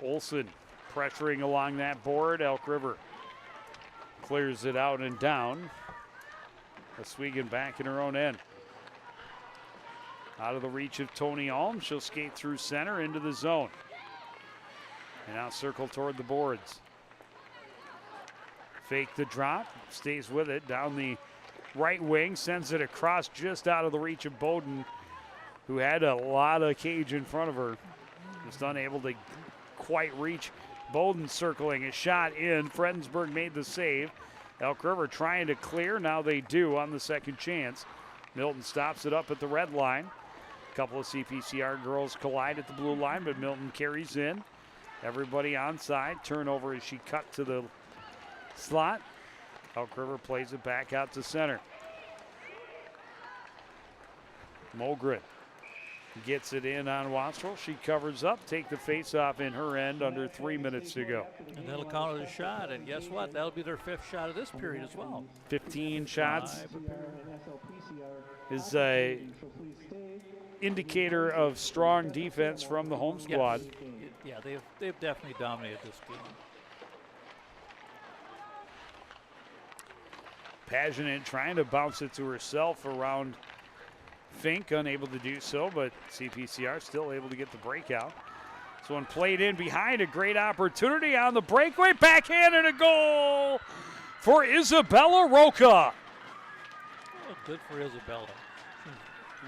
Speaker 1: Olson pressuring along that board. Elk River clears it out and down. Oswego back in her own end. Out of the reach of Tony Alm. She'll skate through center into the zone. And now circle toward the boards. Fake the drop. Stays with it down the right wing. Sends it across just out of the reach of Bowden, who had a lot of cage in front of her. Just unable to quite reach. Bowden circling a shot in. Fredensburg made the save. Elk River trying to clear. Now they do on the second chance. Milton stops it up at the red line. A couple of CPCR girls collide at the blue line, but Milton carries in. Everybody onside. Turnover as she cut to the slot. Elk River plays it back out to center. Mogren gets it in on Wastrel. She covers up, take the face-off in her end under 3 minutes to go.
Speaker 2: And that'll count as a shot, and guess what? That'll be their 5th shot of this period as well.
Speaker 1: 15 shots is a indicator of strong defense from the home squad.
Speaker 2: Yes. Yeah, they've definitely dominated this game.
Speaker 1: Passionate trying to bounce it to herself around Fink, unable to do so, but CPCR still able to get the breakout. This one played in behind, a great opportunity on the breakaway. Backhand and a goal for Isabella Roca.
Speaker 2: Oh, good for Isabella.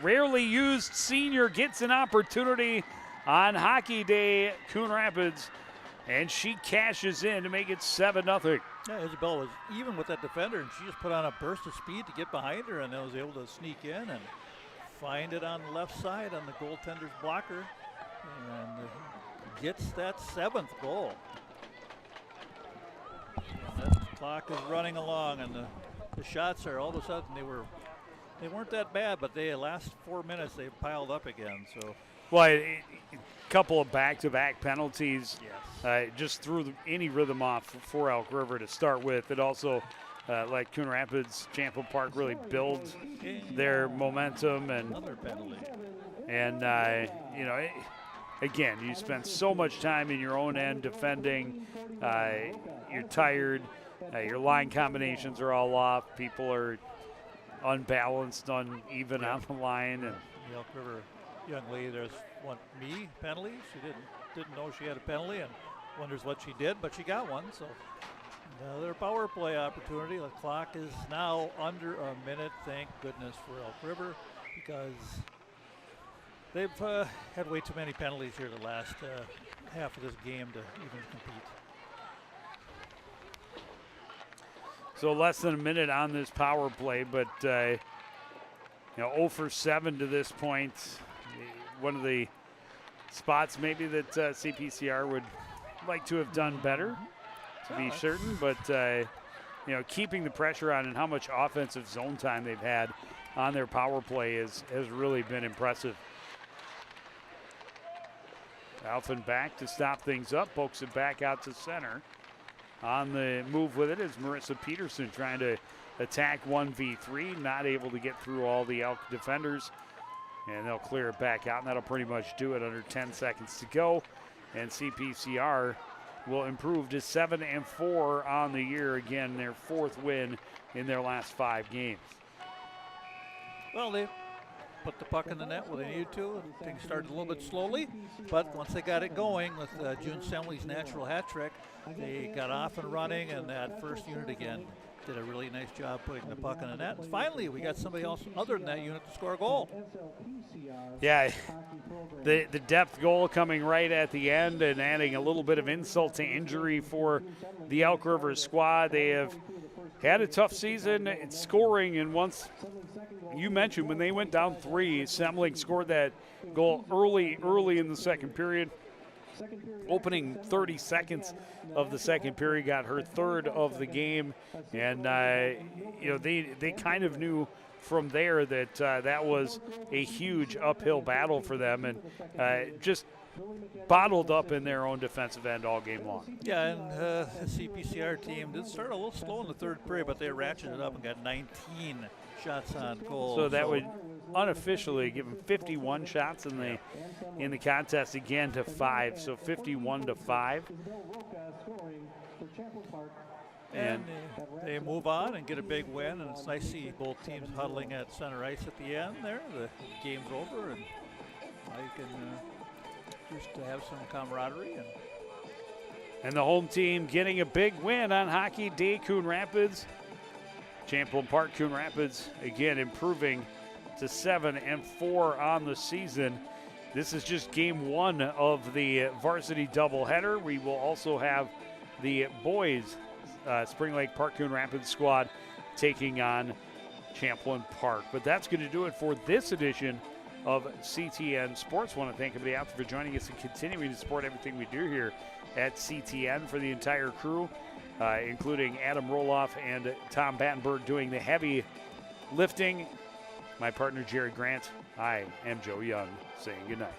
Speaker 1: Rarely used senior gets an opportunity on Hockey Day, Coon Rapids, and she cashes in to make it 7-0.
Speaker 2: Yeah, Isabella was even with that defender, and she just put on a burst of speed to get behind her, and then was able to sneak in and find it on the left side on the goaltender's blocker, and gets that 7th goal. And that clock is running along, and the shots are all of a sudden they weren't that bad, but the last 4 minutes they piled up again. So,
Speaker 1: well, a couple of back-to-back penalties,
Speaker 2: yes,
Speaker 1: just threw any rhythm off for Elk River to start with. It also let Coon Rapids, Champlin Park really build their momentum, and
Speaker 2: another penalty.
Speaker 1: And again, you spend so much time in your own end defending. You're tired. Your line combinations are all off. People are unbalanced, uneven on the line, and
Speaker 2: the Elk River young lady there's one penalty. She didn't know she had a penalty and wonders what she did, but she got one. So another power play opportunity. The clock is now under a minute. Thank goodness for Elk River, because they've had way too many penalties here the last half of this game to even compete.
Speaker 1: So less than a minute on this power play, but 0 for 7 to this point. One of the spots maybe that CPCR would like to have done better, to be certain, but keeping the pressure on and how much offensive zone time they've had on their power play has really been impressive. Alphen back to stop things up, pokes it back out to center. On the move with it is Marissa Peterson trying to attack 1v3, not able to get through all the Elk defenders, and they'll clear it back out, and that'll pretty much do it under 10 seconds to go. And CPCR will improve to 7-4 on the year. Again, their 4th win in their last 5 games.
Speaker 2: Well, they put the puck in the net where they needed to. Things started a little bit slowly, but once they got it going with June Semley's natural hat trick, they got off and running, and that first unit again did a really nice job putting the puck in the net. And finally, we got somebody else other than that unit to score a goal.
Speaker 1: Yeah, the depth goal coming right at the end and adding a little bit of insult to injury for the Elk River squad. They have had a tough season in scoring, and once you mentioned when they went down 3, Semling scored that goal early in the second period. opening 30 seconds of the second period, got her third of the game, and they kind of knew from there that that was a huge uphill battle for them, and just bottled up in their own defensive end all game long.
Speaker 2: Yeah, and the CPCR team did start a little slow in the third period, but they ratcheted it up and got 19 shots on goal.
Speaker 1: So that would unofficially give them 51 shots in the contest again to 5. So 51-5.
Speaker 2: And they move on and get a big win, and it's nice to see both teams huddling at center ice at the end there. The game's over, and now you can just have some camaraderie.
Speaker 1: And the home team getting a big win on Hockey Day Coon Rapids. Champlin Park Coon Rapids again improving to 7-4 on the season. This is just game one of the varsity doubleheader. We will also have the boys Spring Lake Park Coon Rapids squad taking on Champlin Park. But that's going to do it for this edition of CTN Sports. I want to thank everybody out for joining us and continuing to support everything we do here at CTN. For the entire crew, including Adam Roloff and Tom Battenberg doing the heavy lifting. My partner Jerry Grant, I am Joe Young saying goodnight.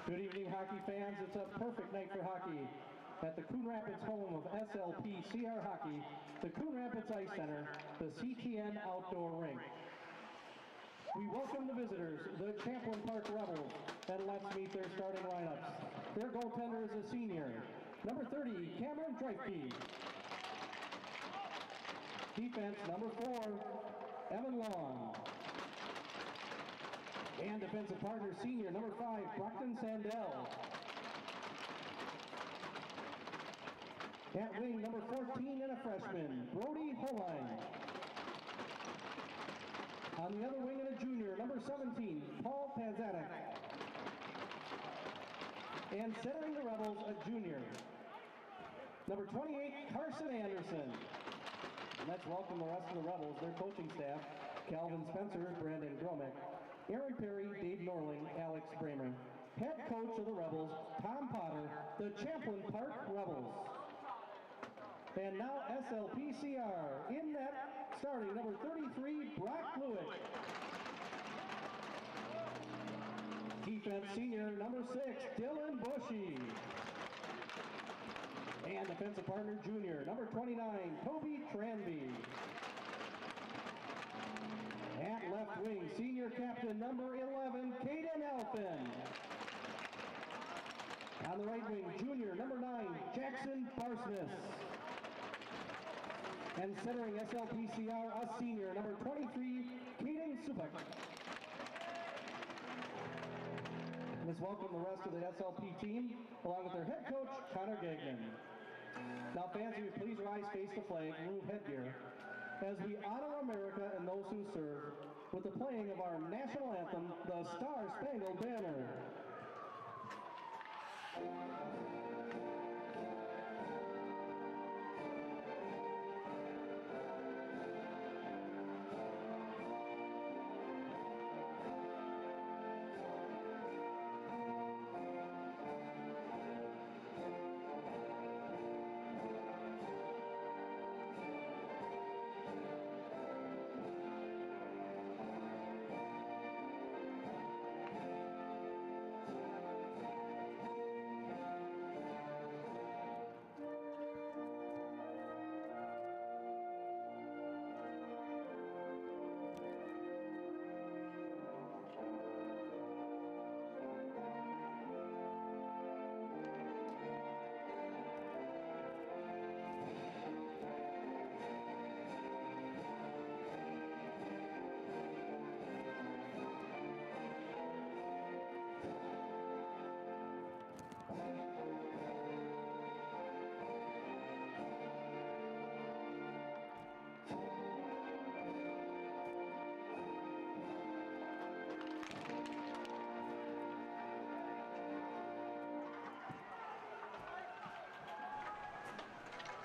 Speaker 3: Good evening, hockey fans. It's a perfect night for hockey at the Coon Rapids home of SLP CR Hockey, the Coon Rapids Ice Center, the CTN Outdoor Rink. We welcome the visitors, the Champlin Park Rebels, and let's meet their starting lineups. Their goaltender is a senior, number 30, Cameron Dreifke. Defense, number 4, Evan Long. And defensive partner, senior, number 5, Brockton Sandell. At wing, number 14 and a freshman, Brody Holine. On the other wing and a junior, number 17, Paul Panzanek. And centering the Rebels, a junior, number 28, Carson Anderson. And let's welcome the rest of the Rebels, their coaching staff, Calvin Spencer, Brandon Gromick, Aaron Perry, Dave Norling, Alex Bramer. Head coach of the Rebels, Tom Potter, the Champlin Park Rebels. And now SLPCR in net, starting number 33, Brock Lewis. Defense senior, number 6, Dylan Bushy. And defensive partner junior, number 29, Toby Tranby. At left wing, senior captain, number 11, Caden Elfin. On the right wing, junior, number 9, Jackson Barsness. And centering SLPCR, a senior, number 23, Caden Supek. Let's welcome the rest of the SLP team, along with their head coach, Connor Gagnon. Now fans, will you please rise, face the flag, remove headgear, as we honor America and those who serve with the playing of our national anthem, the Star-Spangled Banner.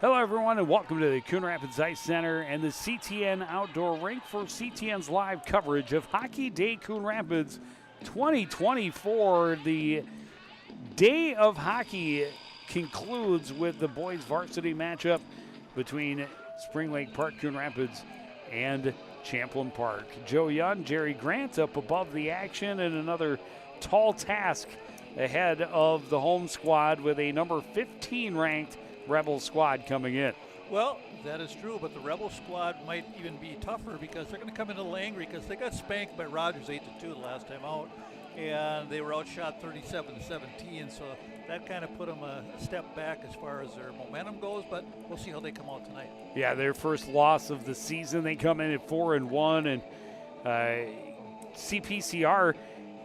Speaker 1: Hello, everyone, and welcome to the Coon Rapids Ice Center and the CTN Outdoor Rink for CTN's live coverage of Hockey Day Coon Rapids 2024. The day of hockey concludes with the boys varsity matchup between Spring Lake Park Coon Rapids and Champlin Park. Joe Young, Jerry Grant up above the action, and another tall task ahead of the home squad with a number 15 ranked Rebel squad coming in.
Speaker 2: Well, that is true, but the Rebel squad might even be tougher because they're going to come in a little angry because they got spanked by Rogers 8-2 the last time out, and they were outshot 37-17, so that kind of put them a step back as far as their momentum goes, but we'll see how they come out tonight. Yeah,
Speaker 1: their first loss of the season. They come in at 4-1, and CPCR,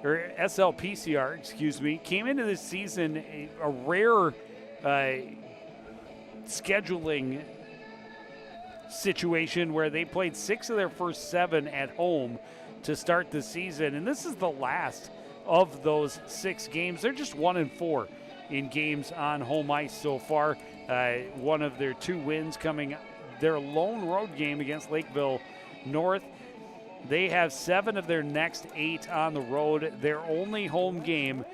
Speaker 1: or SLPCR, excuse me, came into this season a rare scheduling situation where they played 6 of their first 7 at home to start the season, and this is the last of those 6 games. They're just 1-4 in games on home ice so far. One of their 2 wins coming their lone road game against Lakeville North. They have 7 of their next 8 on the road. Their only home game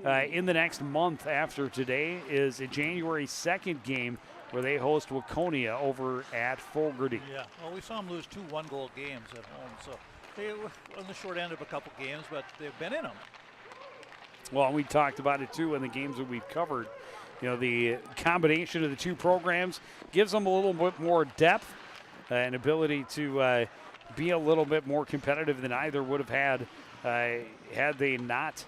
Speaker 1: in the next month after today is a January 2nd game where they host Waconia over at Fogarty.
Speaker 2: Yeah, well, we saw them lose 2 one-goal games at home, so they were on the short end of a couple games, but they've been in them.
Speaker 1: Well, we talked about it too in the games that we've covered. You know, the combination of the two programs gives them a little bit more depth and ability to be a little bit more competitive than either would have had they not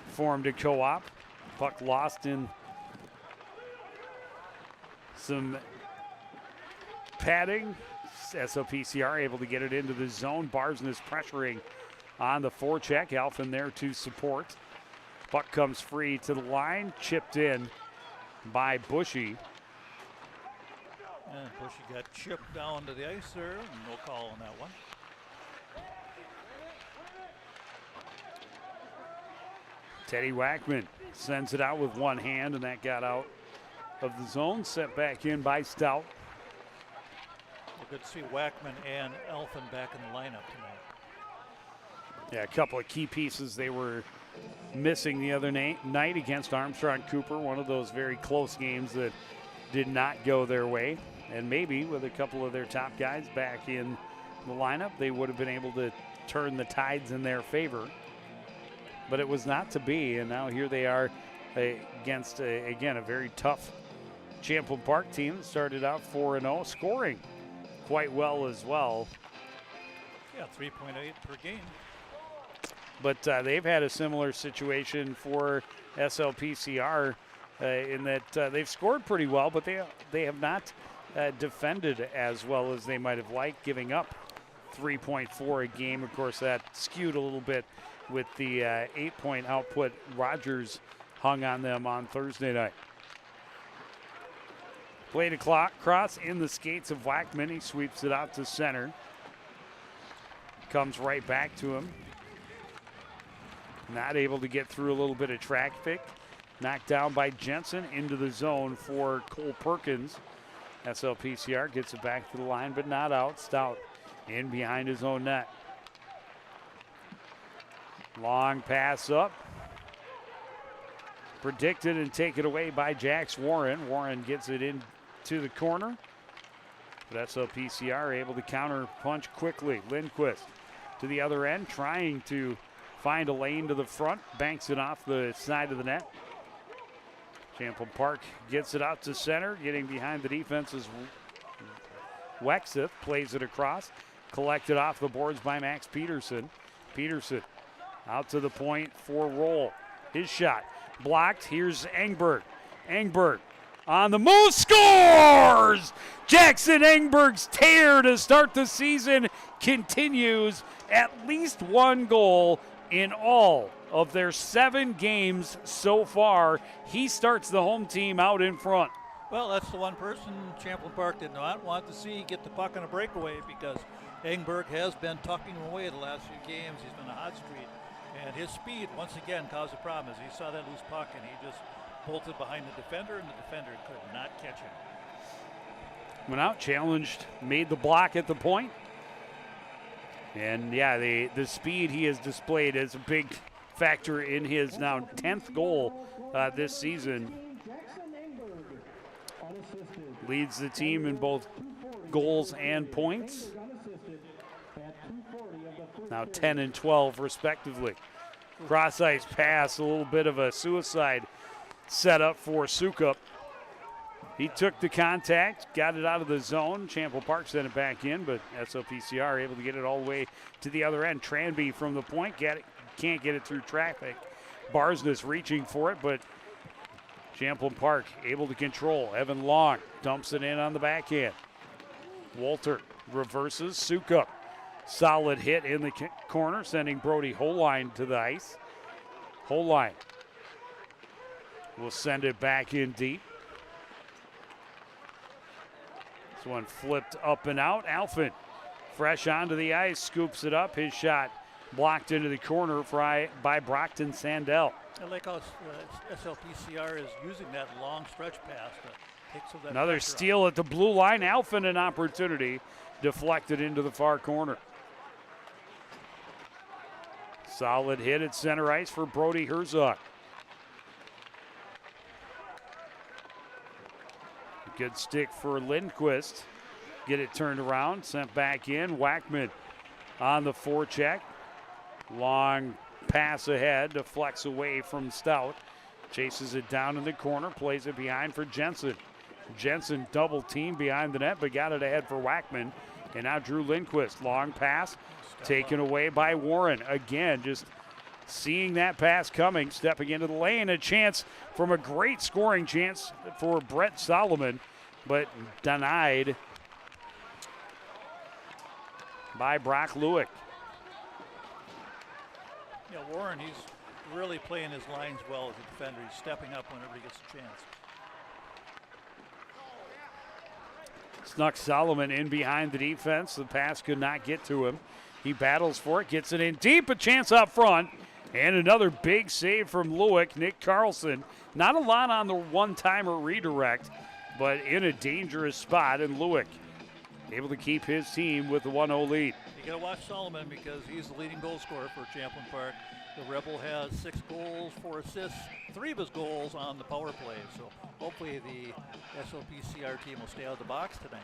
Speaker 1: formed a co-op. Puck lost in some padding. SLPCR able to get it into the zone. Barsness pressuring on the forecheck. Alphen there to support. Puck comes free to the line, chipped in by Bushy.
Speaker 2: And Bushy got chipped down to the ice there. No call on that one.
Speaker 1: Teddy Wackman sends it out with one hand, and that got out of the zone. Set back in by Stout.
Speaker 2: Well, good to see Wackman and Alphen back in the lineup tonight.
Speaker 1: Yeah, a couple of key pieces they were missing the other night against Armstrong Cooper. One of those very close games that did not go their way. And maybe with a couple of their top guys back in the lineup, they would have been able to turn the tides in their favor. But it was not to be, and now here they are against, again, a very tough Champlin Park team that started out 4-0, scoring quite well as well.
Speaker 2: Yeah, 3.8 per game.
Speaker 1: But they've had a similar situation for SLPCR in that they've scored pretty well, but they have not defended as well as they might have liked, giving up 3.4 a game. Of course, that skewed a little bit with the 8-point output Rogers hung on them on Thursday night. Played a cross in the skates of Wackman. He sweeps it out to center. Comes right back to him. Not able to get through a little bit of traffic. Knocked down by Jensen into the zone for Cole Perkins. SLPCR gets it back to the line, but not out. Stout in behind his own net. Long pass up. Predicted and taken away by Jax Warren. Warren gets it into the corner. But SLPCR able to counter punch quickly. Lindquist to the other end, trying to find a lane to the front. Banks it off the side of the net. Champlin Park gets it out to center. Getting behind the defense is Wexeth. Plays it across. Collected off the boards by Max Peterson. Peterson out to the point for Roll. His shot blocked. Here's Engberg. Engberg on the move, scores! Jackson Engberg's tear to start the season continues. At least one goal in all of their 7 games so far. He starts the home team out in front.
Speaker 2: Well, that's the one person Champlin Park did not want to see get the puck on a breakaway, because Engberg has been tucking away the last few games. He's been a hot streak. And his speed, once again, caused a problem as he saw that loose puck and he just bolted behind the defender, and the defender could not catch him.
Speaker 1: Went out, challenged, made the block at the point. And yeah, the speed he has displayed is a big factor in his now 10th goal this season. Leads the team in both goals and points. Now 10 and 12 respectively. Cross ice pass, a little bit of a suicide setup for Sukup. He took the contact, got it out of the zone. Champlin Park sent it back in, but SLPCR able to get it all the way to the other end. Tranby from the point, can't get it through traffic. Barsness reaching for it, but Champlin Park able to control. Evan Long dumps it in on the backhand. Walter reverses. Sukup, solid hit in the corner, sending Brody Holine to the ice. Holine will send it back in deep. This one flipped up and out. Alphen fresh onto the ice, scoops it up. His shot blocked into the corner by Brockton Sandell.
Speaker 2: I like how SLPCR is using that long stretch pass to take some of that
Speaker 1: Another
Speaker 2: pressure
Speaker 1: steal
Speaker 2: off.
Speaker 1: at the blue line. Alphen an opportunity, deflected into the far corner. Solid hit at center ice for Brody Herzog. Good stick for Lindquist. Get it turned around, sent back in. Wackman on the forecheck. Long pass ahead to flex away from Stout. Chases it down in the corner, plays it behind for Jensen. Jensen double team behind the net, but got it ahead for Wackman. And now Drew Lindquist, long pass, taken away by Warren. Again, just seeing that pass coming, stepping into the lane, a chance from a great scoring chance for Brett Solomon, but denied by Brock Lewick.
Speaker 2: Yeah, Warren, he's really playing his lines well as a defender. He's stepping up whenever he gets a chance.
Speaker 1: Snuck Solomon in behind the defense. The pass could not get to him. He battles for it, gets it in deep, a chance up front. And another big save from Lewick, Nick Carlson. Not a lot on the one-timer redirect, but in a dangerous spot. And Lewick able to keep his team with the 1-0 lead.
Speaker 2: You got to watch Solomon because he's the leading goal scorer for Champlin Park. The Rebel has 6 goals, 4 assists, 3 of his goals on the power play. So hopefully the SLP-CR team will stay out of the box tonight.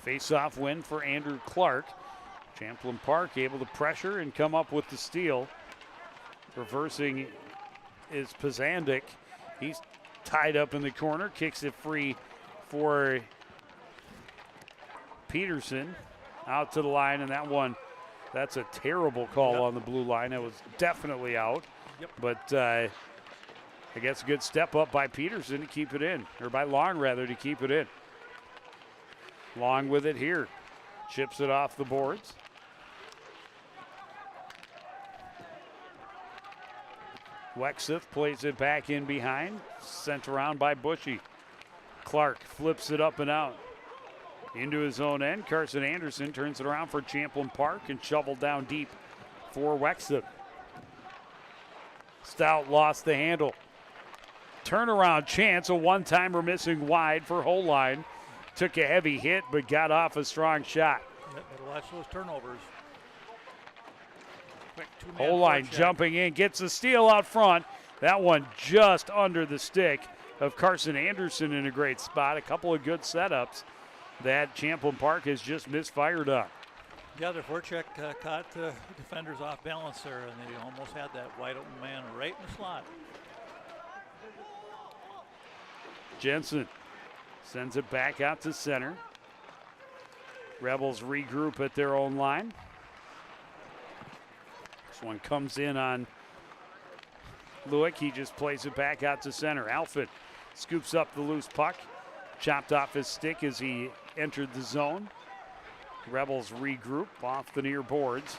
Speaker 1: Face-off win for Andrew Clark. Champlin Park able to pressure and come up with the steal. Reversing is Pazandik. He's tied up in the corner, kicks it free for Peterson. Out to the line, and that one, that's a terrible call on the blue line. It was definitely out.
Speaker 2: Yep.
Speaker 1: But I guess a good step up by Peterson to keep it in, or by Long rather to keep it in. Long with it here. Chips it off the boards. Wexeth plays it back in behind. Sent around by Bushy. Clark flips it up and out. Into his own end. Carson Anderson turns it around for Champlin Park and shoveled down deep for Wexeth. Stout lost the handle. Turnaround chance, a one-timer missing wide for Holine. Took a heavy hit but got off a strong shot.
Speaker 2: Yep, better watch those turnovers.
Speaker 1: Holine jumping in, gets a steal out front. That one just under the stick of Carson Anderson in a great spot. A couple of good setups that Champlin Park has just misfired on.
Speaker 2: Yeah, their forecheck caught defenders off balance there, and they almost had that wide open man right in the slot.
Speaker 1: Jensen sends it back out to center. Rebels regroup at their own line. This one comes in on Lewick. He just plays it back out to center. Alford scoops up the loose puck. Chopped off his stick as he entered the zone. Rebels regroup off the near boards.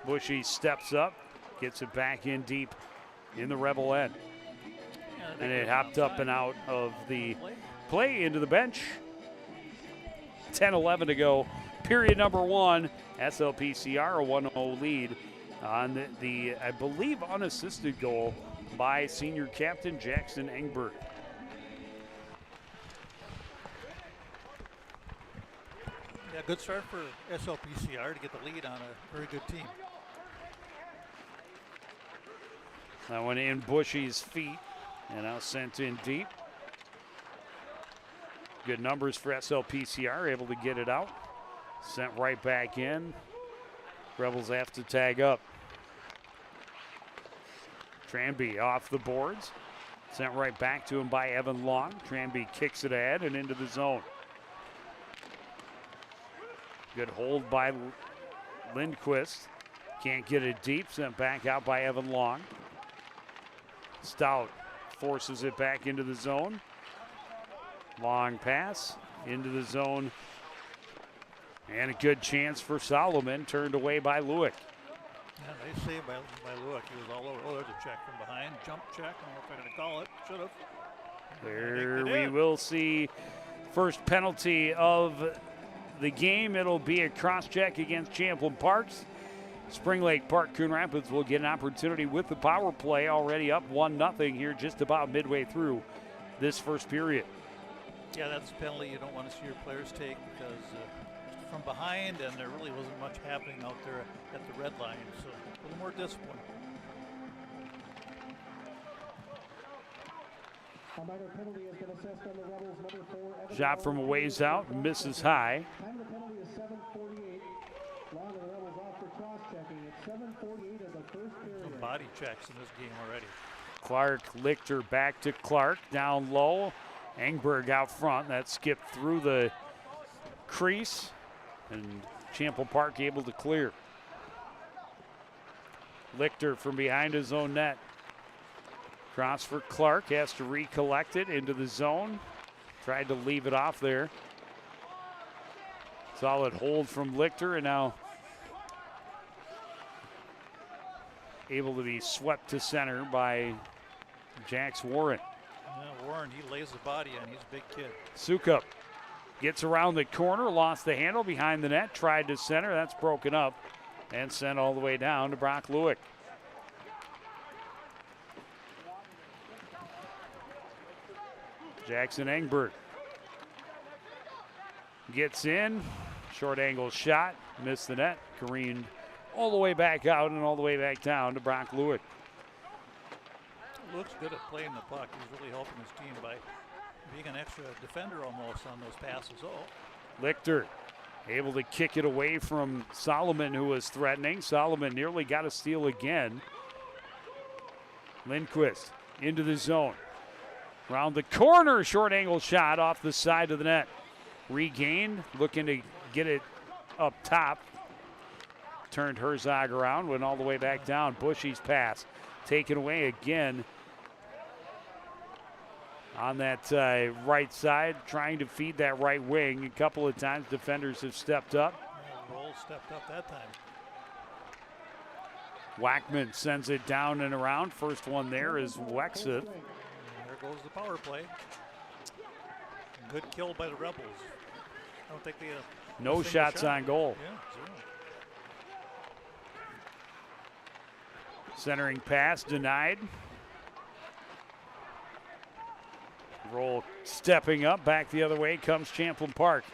Speaker 1: Bushy steps up, gets it back in deep in the Rebel end. And it hopped up and out of the play into the bench. 10-11 to go. Period number 1. SLPCR a 1-0 lead on the, I believe, unassisted goal by senior captain Jackson Engberg.
Speaker 2: Yeah, good start for SLPCR to get the lead on a very good team.
Speaker 1: That one in Bushy's feet and now sent in deep. Good numbers for SLPCR, able to get it out. Sent right back in. Rebels have to tag up. Tranby off the boards. Sent right back to him by Evan Long. Tranby kicks it ahead and into the zone. Good hold by Lindquist. Can't get it deep. Sent back out by Evan Long. Stout forces it back into the zone. Long pass into the zone. And a good chance for Solomon, turned away by Lewick.
Speaker 2: Yeah, they saved by Lewick. He was all over. Oh, there's a check from behind. Jump check. I don't know if I'm going to call it. Should have.
Speaker 1: There we will see first penalty of the game. It'll be a cross check against Champlin Parks. Spring Lake Park Coon Rapids will get an opportunity with the power play, already up 1-0 here just about midway through this first period.
Speaker 2: Yeah, that's a penalty you don't want to see your players take because from behind, and there really wasn't much happening out there at the red line, so a little more discipline.
Speaker 3: A minor penalty has been assessed on the Rebels, number 4.
Speaker 1: Shot from a ways out, misses high.
Speaker 3: Time of the penalty is 7:48. Long of the Rebels off for cross-checking. It's 7:48 of the first period.
Speaker 2: body checks in this game already.
Speaker 1: Clark, Lichter back to Clark, down low. Engberg out front. That skipped through the crease, and Champlin Park able to clear. Lichter from behind his own net. Cross for Clark, has to recollect it into the zone. Tried to leave it off there. Solid hold from Lichter, and now able to be swept to center by Jax Warren.
Speaker 2: Yeah, Warren, he lays the body on. He's a big kid.
Speaker 1: Sukup gets around the corner, lost the handle behind the net, tried to center. That's broken up and sent all the way down to Brock Lewick. Jackson Engberg gets in, short angle shot, missed the net, careened all the way back out and all the way back down to Brock Lewick.
Speaker 2: Looks good at playing the puck. He's really helping his team by being an extra defender almost on those passes. Oh,
Speaker 1: Lichter able to kick it away from Solomon, who was threatening. Solomon nearly got a steal again. Lindquist into the zone. Round the corner, short angle shot off the side of the net. Regained, looking to get it up top. Turned Herzog around, went all the way back down. Bushy's pass taken away again on that right side, trying to feed that right wing. A couple of times defenders have stepped up.
Speaker 2: yeah, Roll stepped up that time.
Speaker 1: Wackman sends it down and around. First one there is Wexeth.
Speaker 2: There goes the power play. Good kill by the Rebels. I don't think they had a
Speaker 1: No
Speaker 2: single
Speaker 1: shots
Speaker 2: shot.
Speaker 1: on goal.
Speaker 2: Yeah, zero.
Speaker 1: Centering pass denied. Roll stepping up, back the other way comes Champlin Park.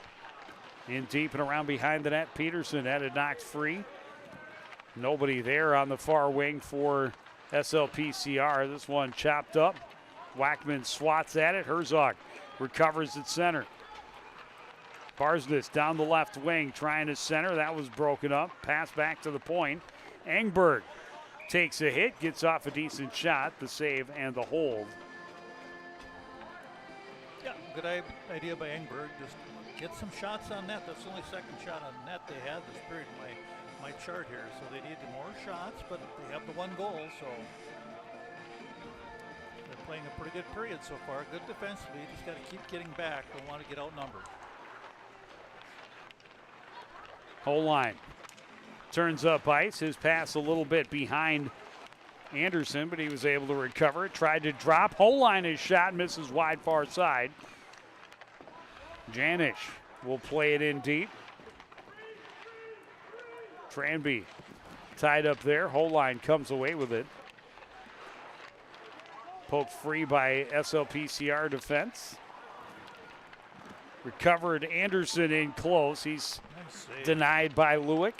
Speaker 1: In deep and around behind the net, Peterson had it knocked free. Nobody there on the far wing for SLPCR. This one chopped up. Wackman swats at it. Herzog recovers at center. Barsness down the left wing trying to center. That was broken up. Pass back to the point. Engberg takes a hit, gets off a decent shot, the save and the hold.
Speaker 2: Yeah, good idea by Engberg. Just get some shots on net. That's the only second shot on net they had this period in my chart here. So they need more shots, but they have the one goal, so they're playing a pretty good period so far. Good defensively, just got to keep getting back. Don't want to get outnumbered.
Speaker 1: Whole line turns up ice. His pass a little bit behind Anderson, but he was able to recover it. Tried to drop. Whole line is shot, misses wide far side. Janish will play it in deep. Tranby tied up there. Whole line comes away with it. Poked free by SLPCR defense. Recovered Anderson in close. He's
Speaker 2: Nice save.
Speaker 1: denied by Lewick.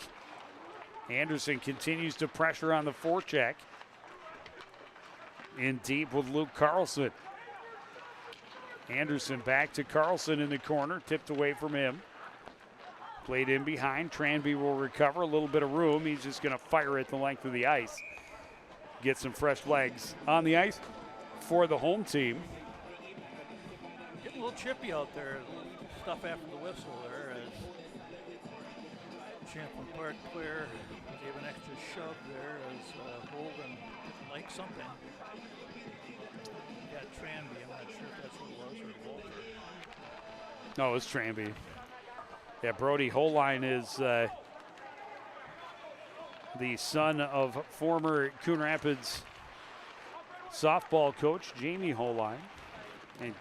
Speaker 1: Anderson continues to pressure on the forecheck. In deep with Luke Carlson. Anderson back to Carlson in the corner, tipped away from him. Played in behind. Tranby will recover. A little bit of room. He's just going to fire it the length of the ice. Get some fresh legs on the ice for the home team.
Speaker 2: Getting a little chippy out there. Stuff after the whistle there as Champlin Park clear. Gave an extra shove there as Holden didn't like something. Got Tranby. I'm not sure if that's what it was or Walter.
Speaker 1: No, it's Tranby. Yeah, Brody Holine is the son of former Coon Rapids softball coach Jamie Holine, and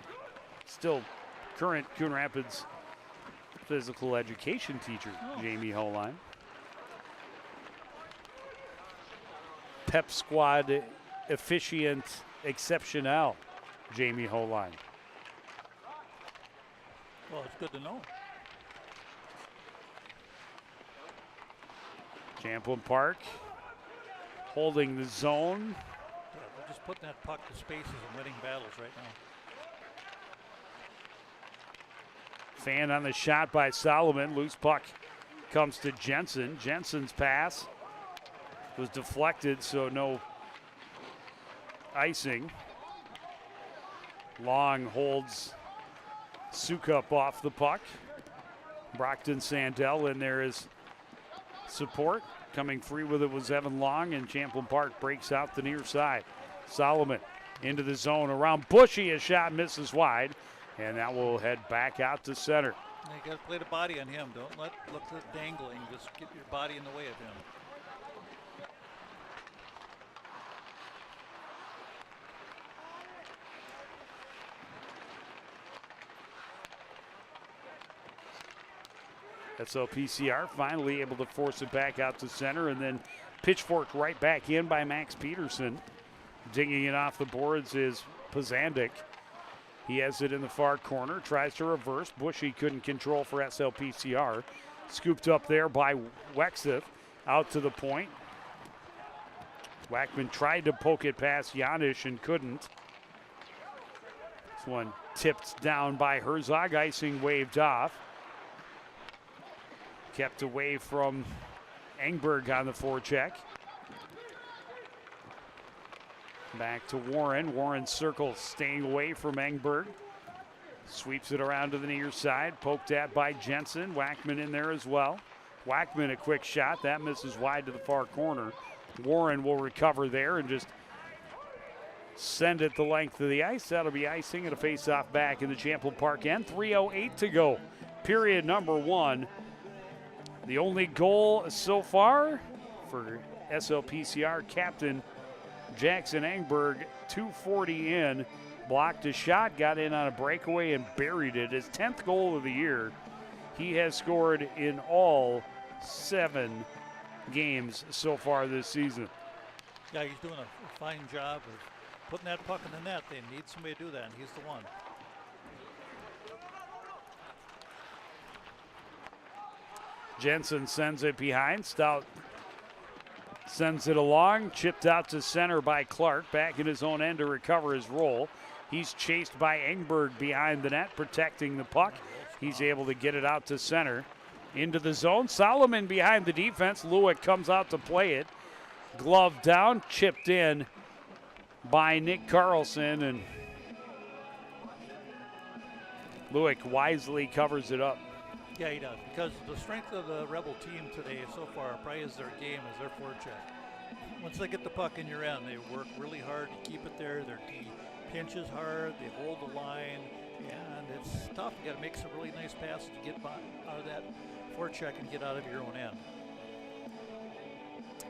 Speaker 1: still current Coon Rapids physical education teacher Jamie Holine. Pep squad efficient exceptional Jamie Holine.
Speaker 2: Well, it's good to know.
Speaker 1: Champlin Park holding the zone.
Speaker 2: Yeah, they're just putting that puck to spaces and winning battles right now.
Speaker 1: Fan on the shot by Solomon. Loose puck comes to Jensen. Jensen's pass was deflected, so no icing. Long holds Sukup off the puck. Brockton Sandell in there as support. Coming free with it was Evan Long, and Champlin Park breaks out the near side. Solomon into the zone around Bushy. A shot misses wide, and that will head back out to center.
Speaker 2: You got to play the body on him. Don't look at dangling. Just get your body in the way of him.
Speaker 1: SLPCR finally able to force it back out to center, and then pitchforked right back in by Max Peterson. Digging it off the boards is Pazandik. He has it in the far corner, tries to reverse. Bushy couldn't control for SLPCR. Scooped up there by Wexeth, out to the point. Wackman tried to poke it past Janisch and couldn't. This one tipped down by Herzog, icing waved off. Kept away from Engberg on the forecheck. Back to Warren. Warren circles, staying away from Engberg. Sweeps it around to the near side. Poked at by Jensen. Wackman in there as well. Wackman a quick shot. That misses wide to the far corner. Warren will recover there and just send it the length of the ice. That'll be icing and a face-off back in the Champlin Park end. 3:08 to go. Period number 1. The only goal so far for SLPCR captain Jackson Engberg, 2:40 in, blocked a shot, got in on a breakaway and buried it. His 10th goal of the year. He has scored in all 7 games so far this season.
Speaker 2: Yeah, he's doing a fine job of putting that puck in the net. They need somebody to do that, and he's the one.
Speaker 1: Jensen sends it behind. Stout sends it along. Chipped out to center by Clark. Back in his own end to recover his roll. He's chased by Engberg behind the net, protecting the puck. He's able to get it out to center. Into the zone. Solomon behind the defense. Lewick comes out to play it. Glove down. Chipped in by Nick Carlson. And Lewick wisely covers it up.
Speaker 2: Yeah, he does, because the strength of the Rebel team today so far probably is their game, is their forecheck. Once they get the puck in your end, they work really hard to keep it there. Their D pinches hard, they hold the line, and it's tough. You got to make some really nice passes to get out of that forecheck and get out of your own end.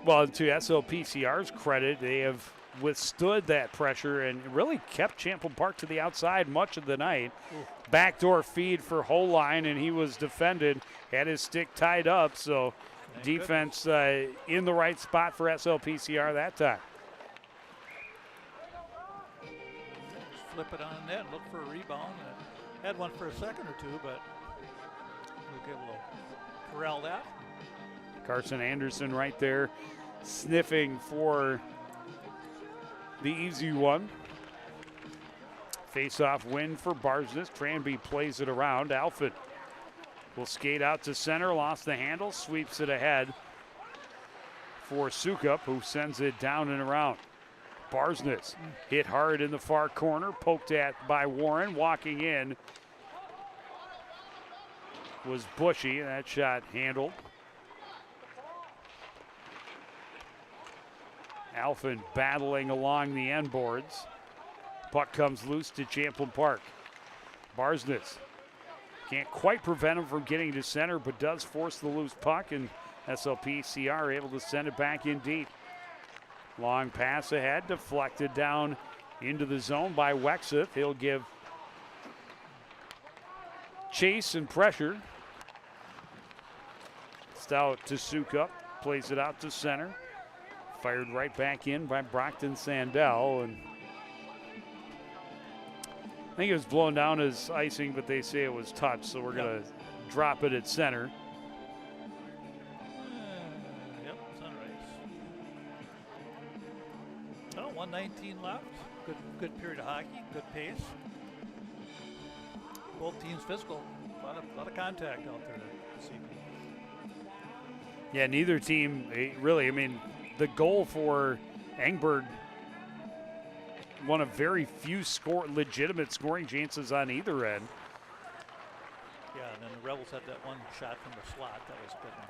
Speaker 1: Well, to SLPCR's credit, they have withstood that pressure and really kept Champlin Park to the outside much of the night.
Speaker 2: Ooh.
Speaker 1: Backdoor feed for Holine, and he was defended, had his stick tied up, so defense in the right spot for SLPCR that time.
Speaker 2: Just flip it on net and look for a rebound. Had one for a second or two, but we'll be able to corral that.
Speaker 1: Carson Anderson right there sniffing for the easy one. Face-off win for Barsness. Tranby plays it around. Alford will skate out to center, lost the handle, sweeps it ahead for Sukup, who sends it down and around. Barsness hit hard in the far corner, poked at by Warren. Walking in was Bushy. That shot handled. Alford battling along the end boards. Puck comes loose to Champlin Park. Barsness can't quite prevent him from getting to center, but does force the loose puck, and SLPCR able to send it back in deep. Long pass ahead, deflected down into the zone by Wexeth. He'll give chase and pressure. Stout to Sukup, plays it out to center. Fired right back in by Brockton Sandell, and I think it was blown down as icing, but they say it was touch, so we're going to drop it at center.
Speaker 2: Yep, sunrise. Oh, 1:19 left. Good period of hockey, good pace. Both teams physical. A lot of contact out there to CP.
Speaker 1: Yeah, neither team really, I mean, the goal for Engberg one of very few legitimate scoring chances on either end.
Speaker 2: Yeah, and then the Rebels had that one shot from the slot. That was a good one.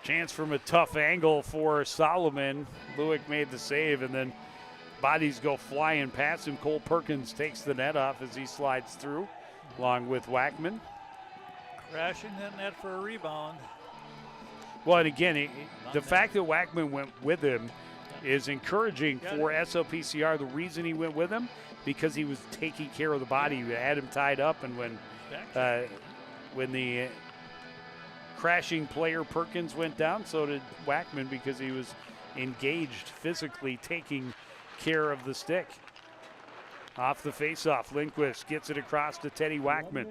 Speaker 1: Chance from a tough angle for Solomon. Lewick made the save, and then bodies go flying past him. Cole Perkins takes the net off as he slides through, along with Wackman.
Speaker 2: Crashing that net for a rebound.
Speaker 1: Well, and again, the fact that Wackman went with him is encouraging for SLPCR. The reason he went with him, because he was taking care of the body. He had him tied up, and when the crashing player Perkins went down, so did Wackman, because he was engaged physically taking care of the stick. Off the faceoff, Lindquist gets it across to Teddy Wackman.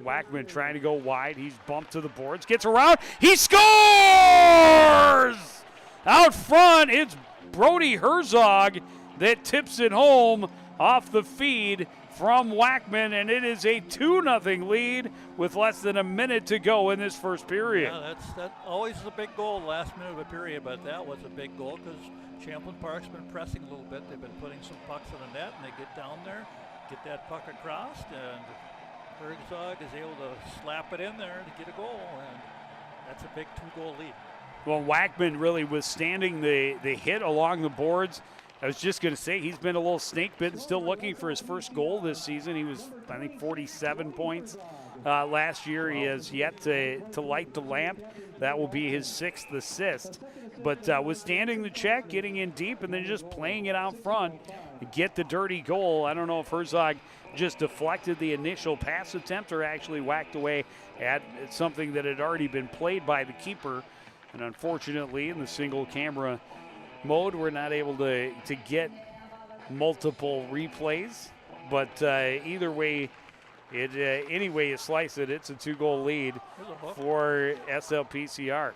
Speaker 1: Wackman trying to go wide. He's bumped to the boards, gets around. He scores! Out front, it's Brody Herzog that tips it home off the feed from Wackman, and it is a 2-0 lead with less than a minute to go in this first period.
Speaker 2: Yeah, that always is a big goal, last minute of a period, but that was a big goal because Champlin Park's been pressing a little bit. They've been putting some pucks in the net, and they get down there, get that puck across, and Herzog is able to slap it in there to get a goal, and that's a big 2-goal lead.
Speaker 1: Well, Wackman really withstanding the hit along the boards. I was just going to say, he's been a little snake bitten, still looking for his first goal this season. He was, I think, 47 points last year. He has yet to light the lamp. That will be his 6th assist. But withstanding the check, getting in deep, and then just playing it out front, get the dirty goal. I don't know if Herzog just deflected the initial pass attempt or actually whacked away at something that had already been played by the keeper. And unfortunately, in the single camera mode, we're not able to get multiple replays. But either way, any way you slice it, it's a 2-goal lead for SLPCR.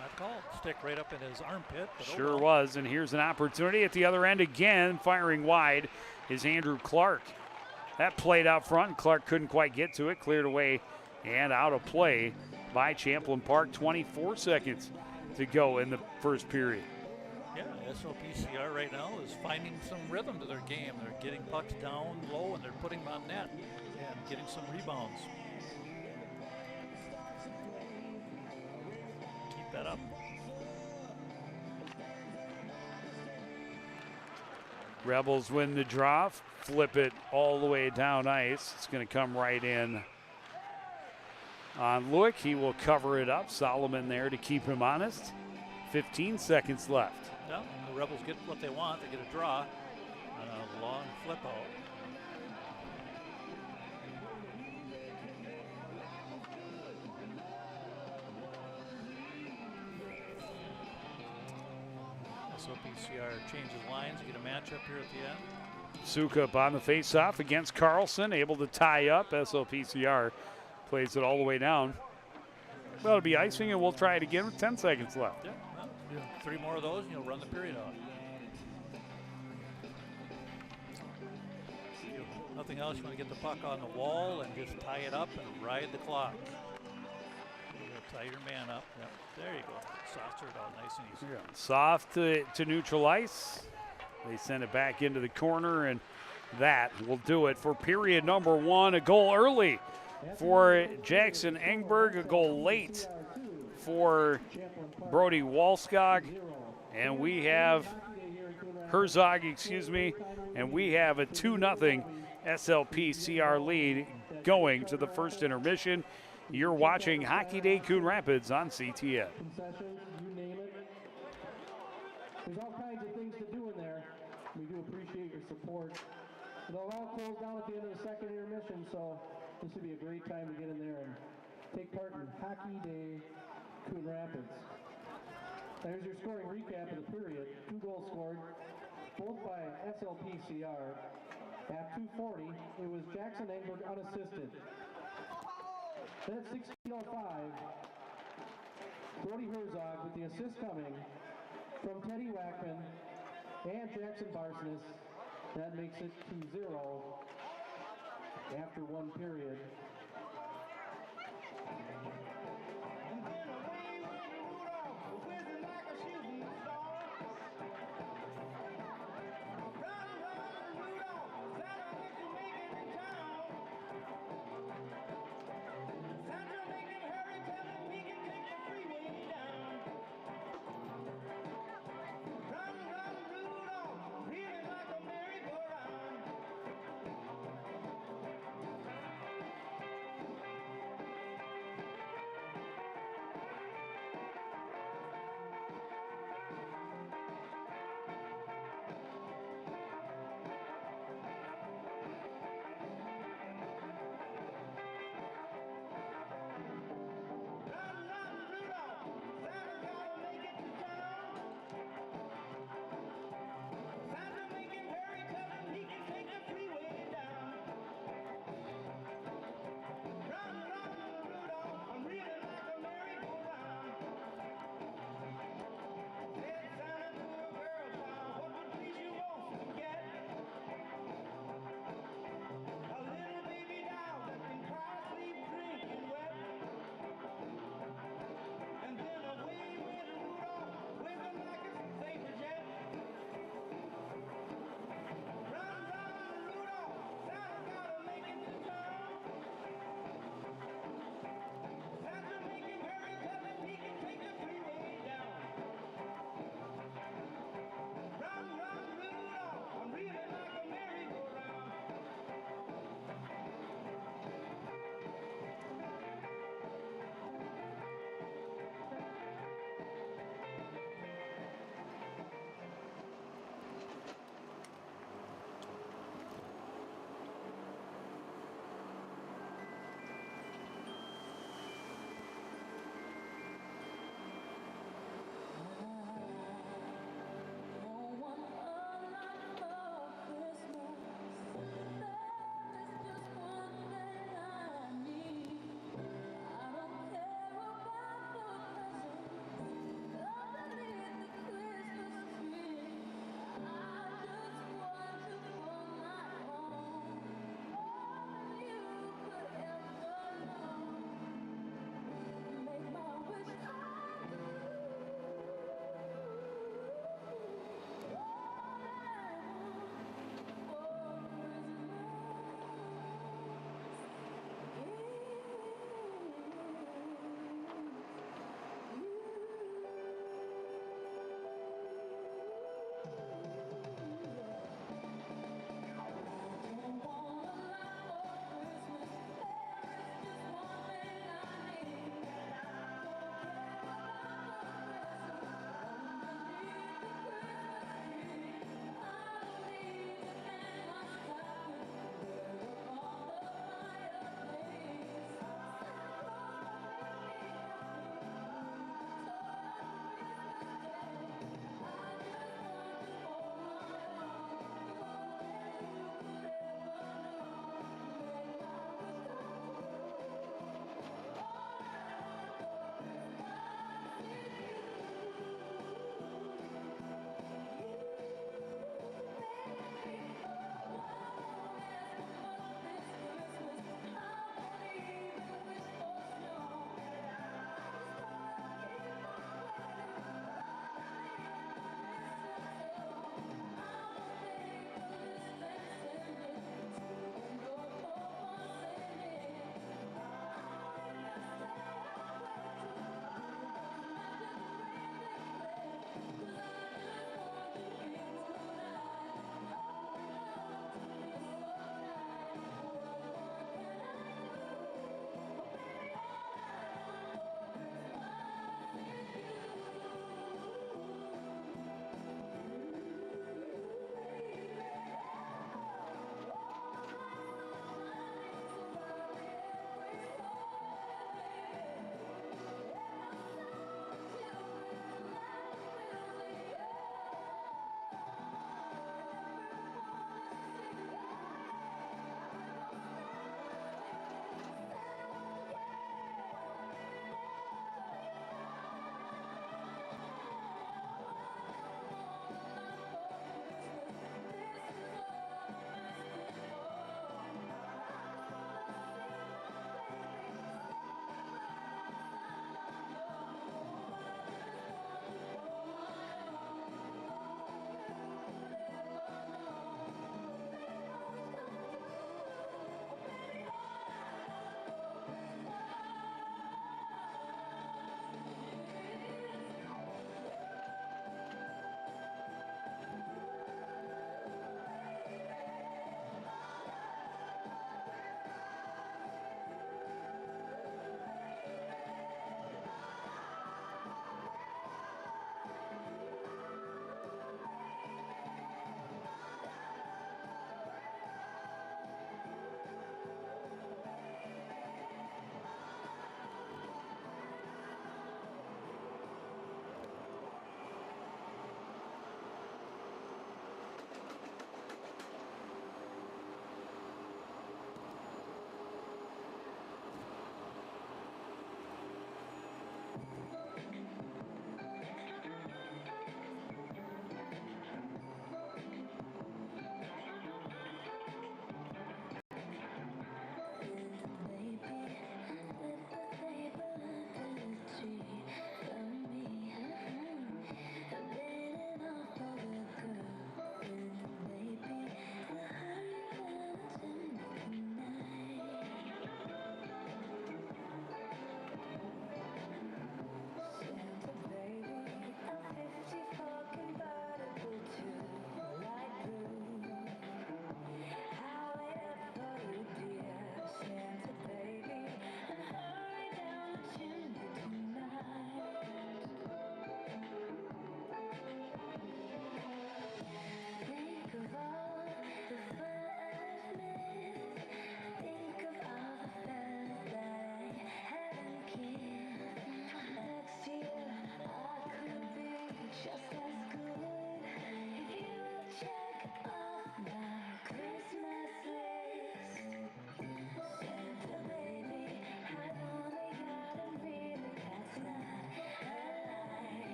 Speaker 2: Not called. Stick right up in his armpit.
Speaker 1: Sure was, and here's an opportunity at the other end again. Firing wide is Andrew Clark. That played out front, and Clark couldn't quite get to it. Cleared away and out of play by Champlin Park. 24 seconds to go in the first period.
Speaker 2: Yeah, SLPCR right now is finding some rhythm to their game. They're getting pucks down low, and they're putting them on net and getting some rebounds. Keep that up.
Speaker 1: Rebels win the draw, flip it all the way down ice. It's going to come right in on Lewick. He will cover it up. Solomon there to keep him honest. 15 seconds left.
Speaker 2: Yeah, the Rebels get what they want. They get a draw on a long flip out. SLPCR changes lines, get a matchup here at the end.
Speaker 1: Sukup on the faceoff against Carlson, able to tie up. SLPCR plays it all the way down. Well, it'll be icing, and we'll try it again with 10 seconds left.
Speaker 2: Yeah, well, 3 more of those, and you'll run the period out. Nothing else, you want to get the puck on the wall and just tie it up and ride the clock. Tie your man up. Yep. There you go. Soft it out nice and easy.
Speaker 1: Yeah. Soft to neutral ice. They send it back into the corner, and that will do it for period number 1. A goal early for Jackson Engberg, a goal late for Brody Walskog, and we have Herzog, and we have a 2-0 SLPCR lead going to the first intermission. You're watching Hockey Day Coon Rapids on CTN.
Speaker 3: Concessions, you name it. There's all kinds of things to do in there. We do appreciate your support. They'll all close down at the end of the second intermission, so this would be a great time to get in there and take part in Hockey Day Coon Rapids. There's your scoring recap of the period. 2 goals scored, both by SLPCR. At 2:40, it was Jackson Engberg unassisted. Then at 16:05, Brody Herzog with the assist coming from Teddy Wackman and Jackson Barsonis. That makes it 2-0 after 1 period.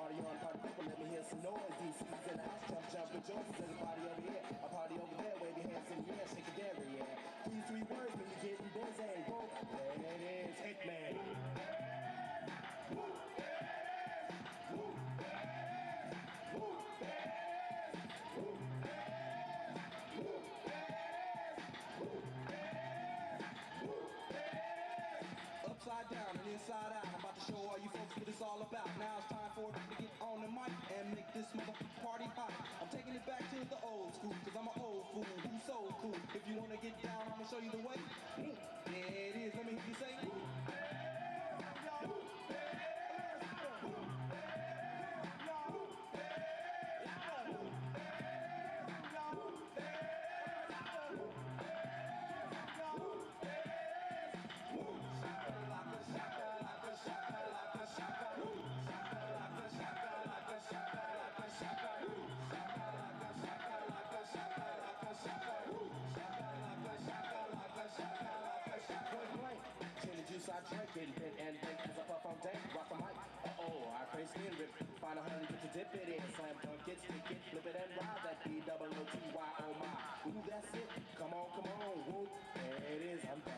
Speaker 4: party on, party people, let me hear some noise. DC's in the house, jump, jump, rejoice. There's a party over here, a party over there. Wave your hands in the air, shake it there, yeah. Three words when you're getting busy. Whoa, there it is, Hitman. Upside down and inside out. I'm about to show all you folks what it's all about. Now it's time for us to get on the mic and make this motherfucking party hot. I'm taking it back to the old school, cause I'm an old fool who's so cool. If you wanna get down, I'm gonna show you the way. There it is, let me hear you say. I drink it, and as I puff on dank, rock the mic. I praise skin rip, find a honey to dip it in, slam dunk it, stick it, flip it and ride that B-double-O-T-Y, oh my. Ooh, that's it, come on, whoop, there it is, I'm done.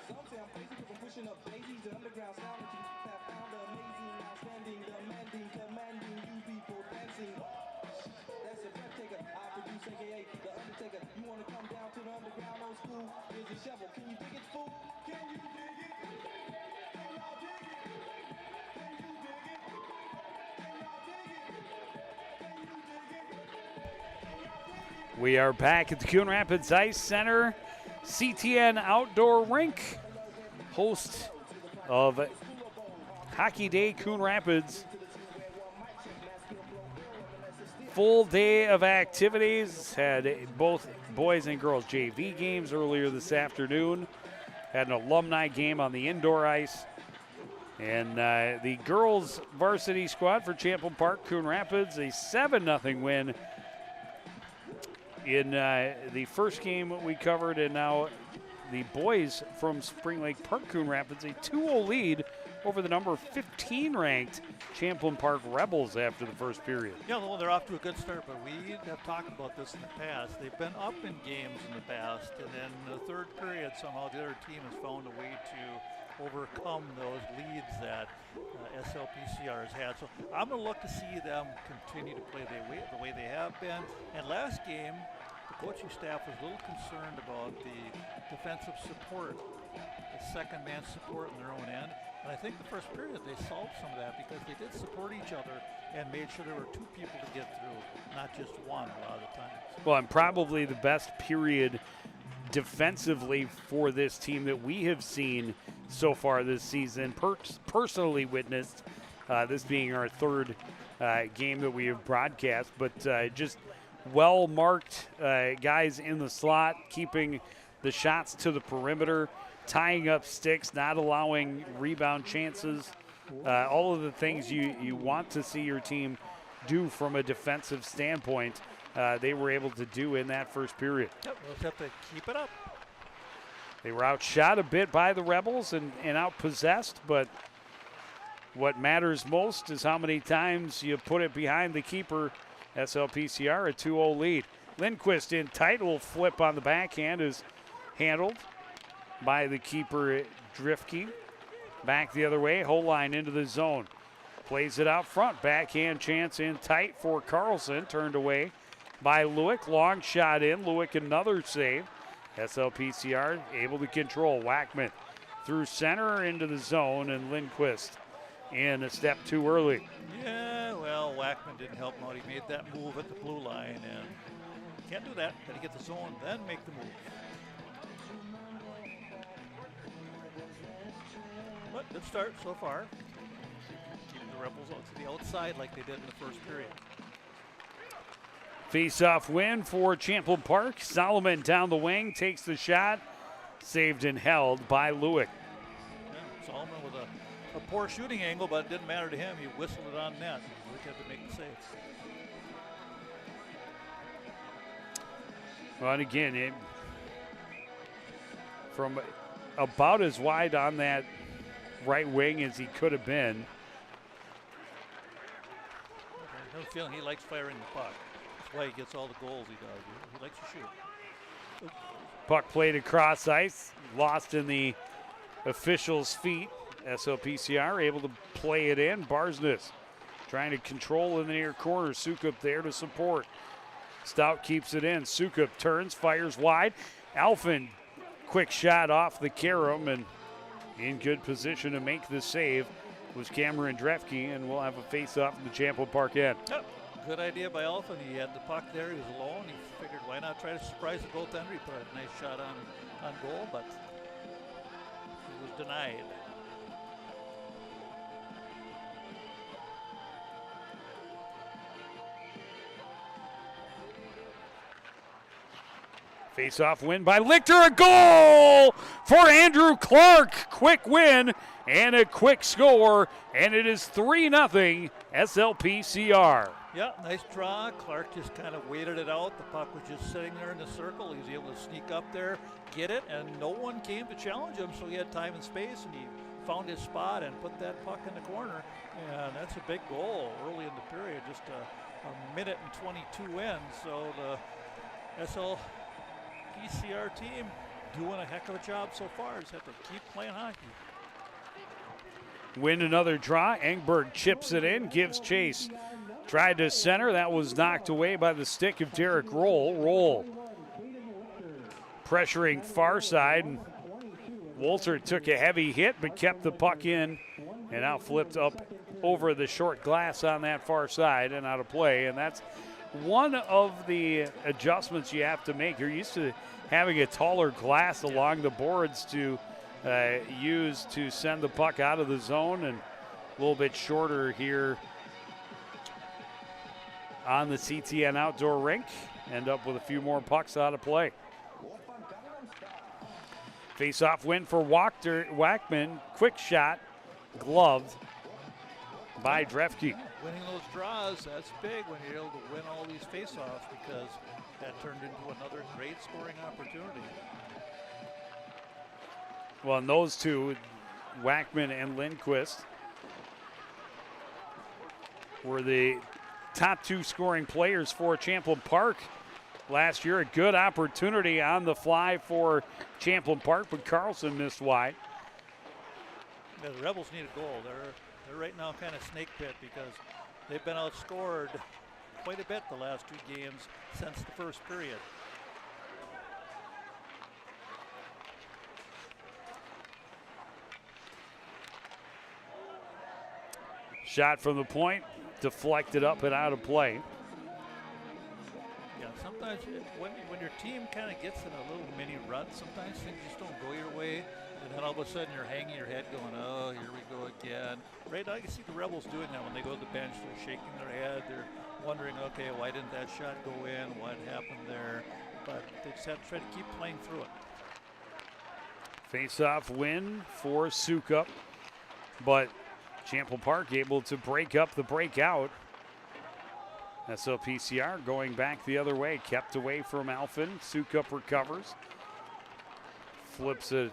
Speaker 4: I'm crazy because I'm pushing up daisies, the underground sound that you have found amazing, outstanding, demanding, commanding, you people dancing. That's a breath taker, I produce aka the Undertaker. You wanna come down to the underground old school? Here's a shovel, can you dig it, fool? Can you dig it? Can y'all dig it? Can you dig it? Can y'all dig it? Can you dig it? Can y'all dig it?
Speaker 1: We are back at the Coon Rapids Ice Center, CTN Outdoor Rink, host of Hockey Day Coon Rapids. Full day of activities. Had both boys and girls JV games earlier this afternoon. Had an alumni game on the indoor ice. And the girls varsity squad for Champlin Park Coon Rapids, a 7-0 win in the first game we covered, and now the boys from Spring Lake Park Coon Rapids, a 2-0 lead over the number 15 ranked Champlin Park Rebels after the first period.
Speaker 2: Yeah, well, they're off to a good start, but we have talked about this in the past. They've been up in games in the past, and then in the third period, somehow the other team has found a way to overcome those leads that SLPCR has had. So I'm going to look to see them continue to play the way they have been. And last game, the coaching staff was a little concerned about the defensive support, the second man support in their own end. And I think the first period they solved some of that because they did support each other and made sure there were two people to get through, not just one a lot of the times.
Speaker 1: Well, and probably the best period defensively for this team that we have seen so far this season, personally witnessed, this being our third game that we have broadcast, but just well-marked guys in the slot, keeping the shots to the perimeter, tying up sticks, not allowing rebound chances, all of the things you want to see your team do from a defensive standpoint, they were able to do in that first period.
Speaker 2: Yep, we'll have to keep it up.
Speaker 1: They were outshot a bit by the Rebels and outpossessed, but what matters most is how many times you put it behind the keeper. SLPCR, a 2-0 lead. Lindquist in tight, will flip on the backhand, is handled by the keeper, Drifke. Back the other way, whole line into the zone. Plays it out front, backhand chance in tight for Carlson, turned away by Lewick. Long shot in, Lewick another save. SLPCR able to control. Wackman through center into the zone, and Lindquist in a step too early.
Speaker 2: Yeah, well, Wackman didn't help him out. He made that move at the blue line, and can't do that. Got to get the zone, then make the move. But good start so far. Keeping the Rebels out to the outside like they did in the first period.
Speaker 1: Face-off win for Champlin Park. Solomon down the wing, takes the shot. Saved and held by Lewick.
Speaker 2: Yeah, Solomon with a poor shooting angle, but it didn't matter to him. He whistled it on net. Lewick had to make the save.
Speaker 1: Well, and again, from about as wide on that right wing as he could have been.
Speaker 2: I have a feeling he likes firing the puck. That's why he gets all the goals he does. He likes to shoot.
Speaker 1: Puck played across ice, lost in the official's feet. SLPCR able to play it in. Barsness trying to control in the near corner. Sukup there to support. Stout keeps it in. Sukup turns, fires wide. Alphen, quick shot off the carom, and in good position to make the save was Cameron Drefke, and we'll have a face-off in the Champlin Park end.
Speaker 2: Yep. Good idea by Alphen. He had the puck there. He was alone. He figured, why not try to surprise the goaltender? He put a nice shot on goal, but he was denied.
Speaker 1: Face-off win by Lichter. A goal for Andrew Clark. Quick win and a quick score, and it is 3-0 SLPCR.
Speaker 2: Yeah, nice draw. Clark just kind of waited it out. The puck was just sitting there in the circle. He was able to sneak up there, get it, and no one came to challenge him, so he had time and space, and he found his spot and put that puck in the corner. And that's a big goal early in the period, just a minute and 22 in. So the SLPCR team doing a heck of a job so far. Just have to keep playing hockey.
Speaker 1: Win another draw. Engberg chips it in, gives chase. Tried to center. That was knocked away by the stick of Derek Roll. Roll pressuring far side. And Wolter took a heavy hit but kept the puck in and out flipped up over the short glass on that far side and out of play. And that's one of the adjustments you have to make. You're used to having a taller glass along the boards to use to send the puck out of the zone, and a little bit shorter here on the CTN outdoor rink. End up with a few more pucks out of play. Face-off win for Wackman. Quick shot, gloved by Drefke.
Speaker 2: Winning those draws, that's big when you're able to win all these face-offs, because that turned into another great scoring opportunity.
Speaker 1: Well, and those two, Wackman and Lindquist, were the top two scoring players for Champlin Park last year. A good opportunity on the fly for Champlin Park, but Carlson missed wide.
Speaker 2: Yeah, the Rebels need a goal. They're right now kind of snake pit because they've been outscored quite a bit the last two games since the first period.
Speaker 1: Shot from the point, deflected up and out of play.
Speaker 2: Yeah, sometimes when your team kind of gets in a little mini rut, sometimes things just don't go your way, and then all of a sudden you're hanging your head going, oh, here we go again. Right now you can see the Rebels doing that when they go to the bench. They're shaking their head. They're wondering, okay, why didn't that shot go in? What happened there? But they just have to try to keep playing through it.
Speaker 1: Face-off win for Sukup, but Champlin Park able to break up the breakout. SLPCR going back the other way, kept away from Alphen. Sukup recovers, flips it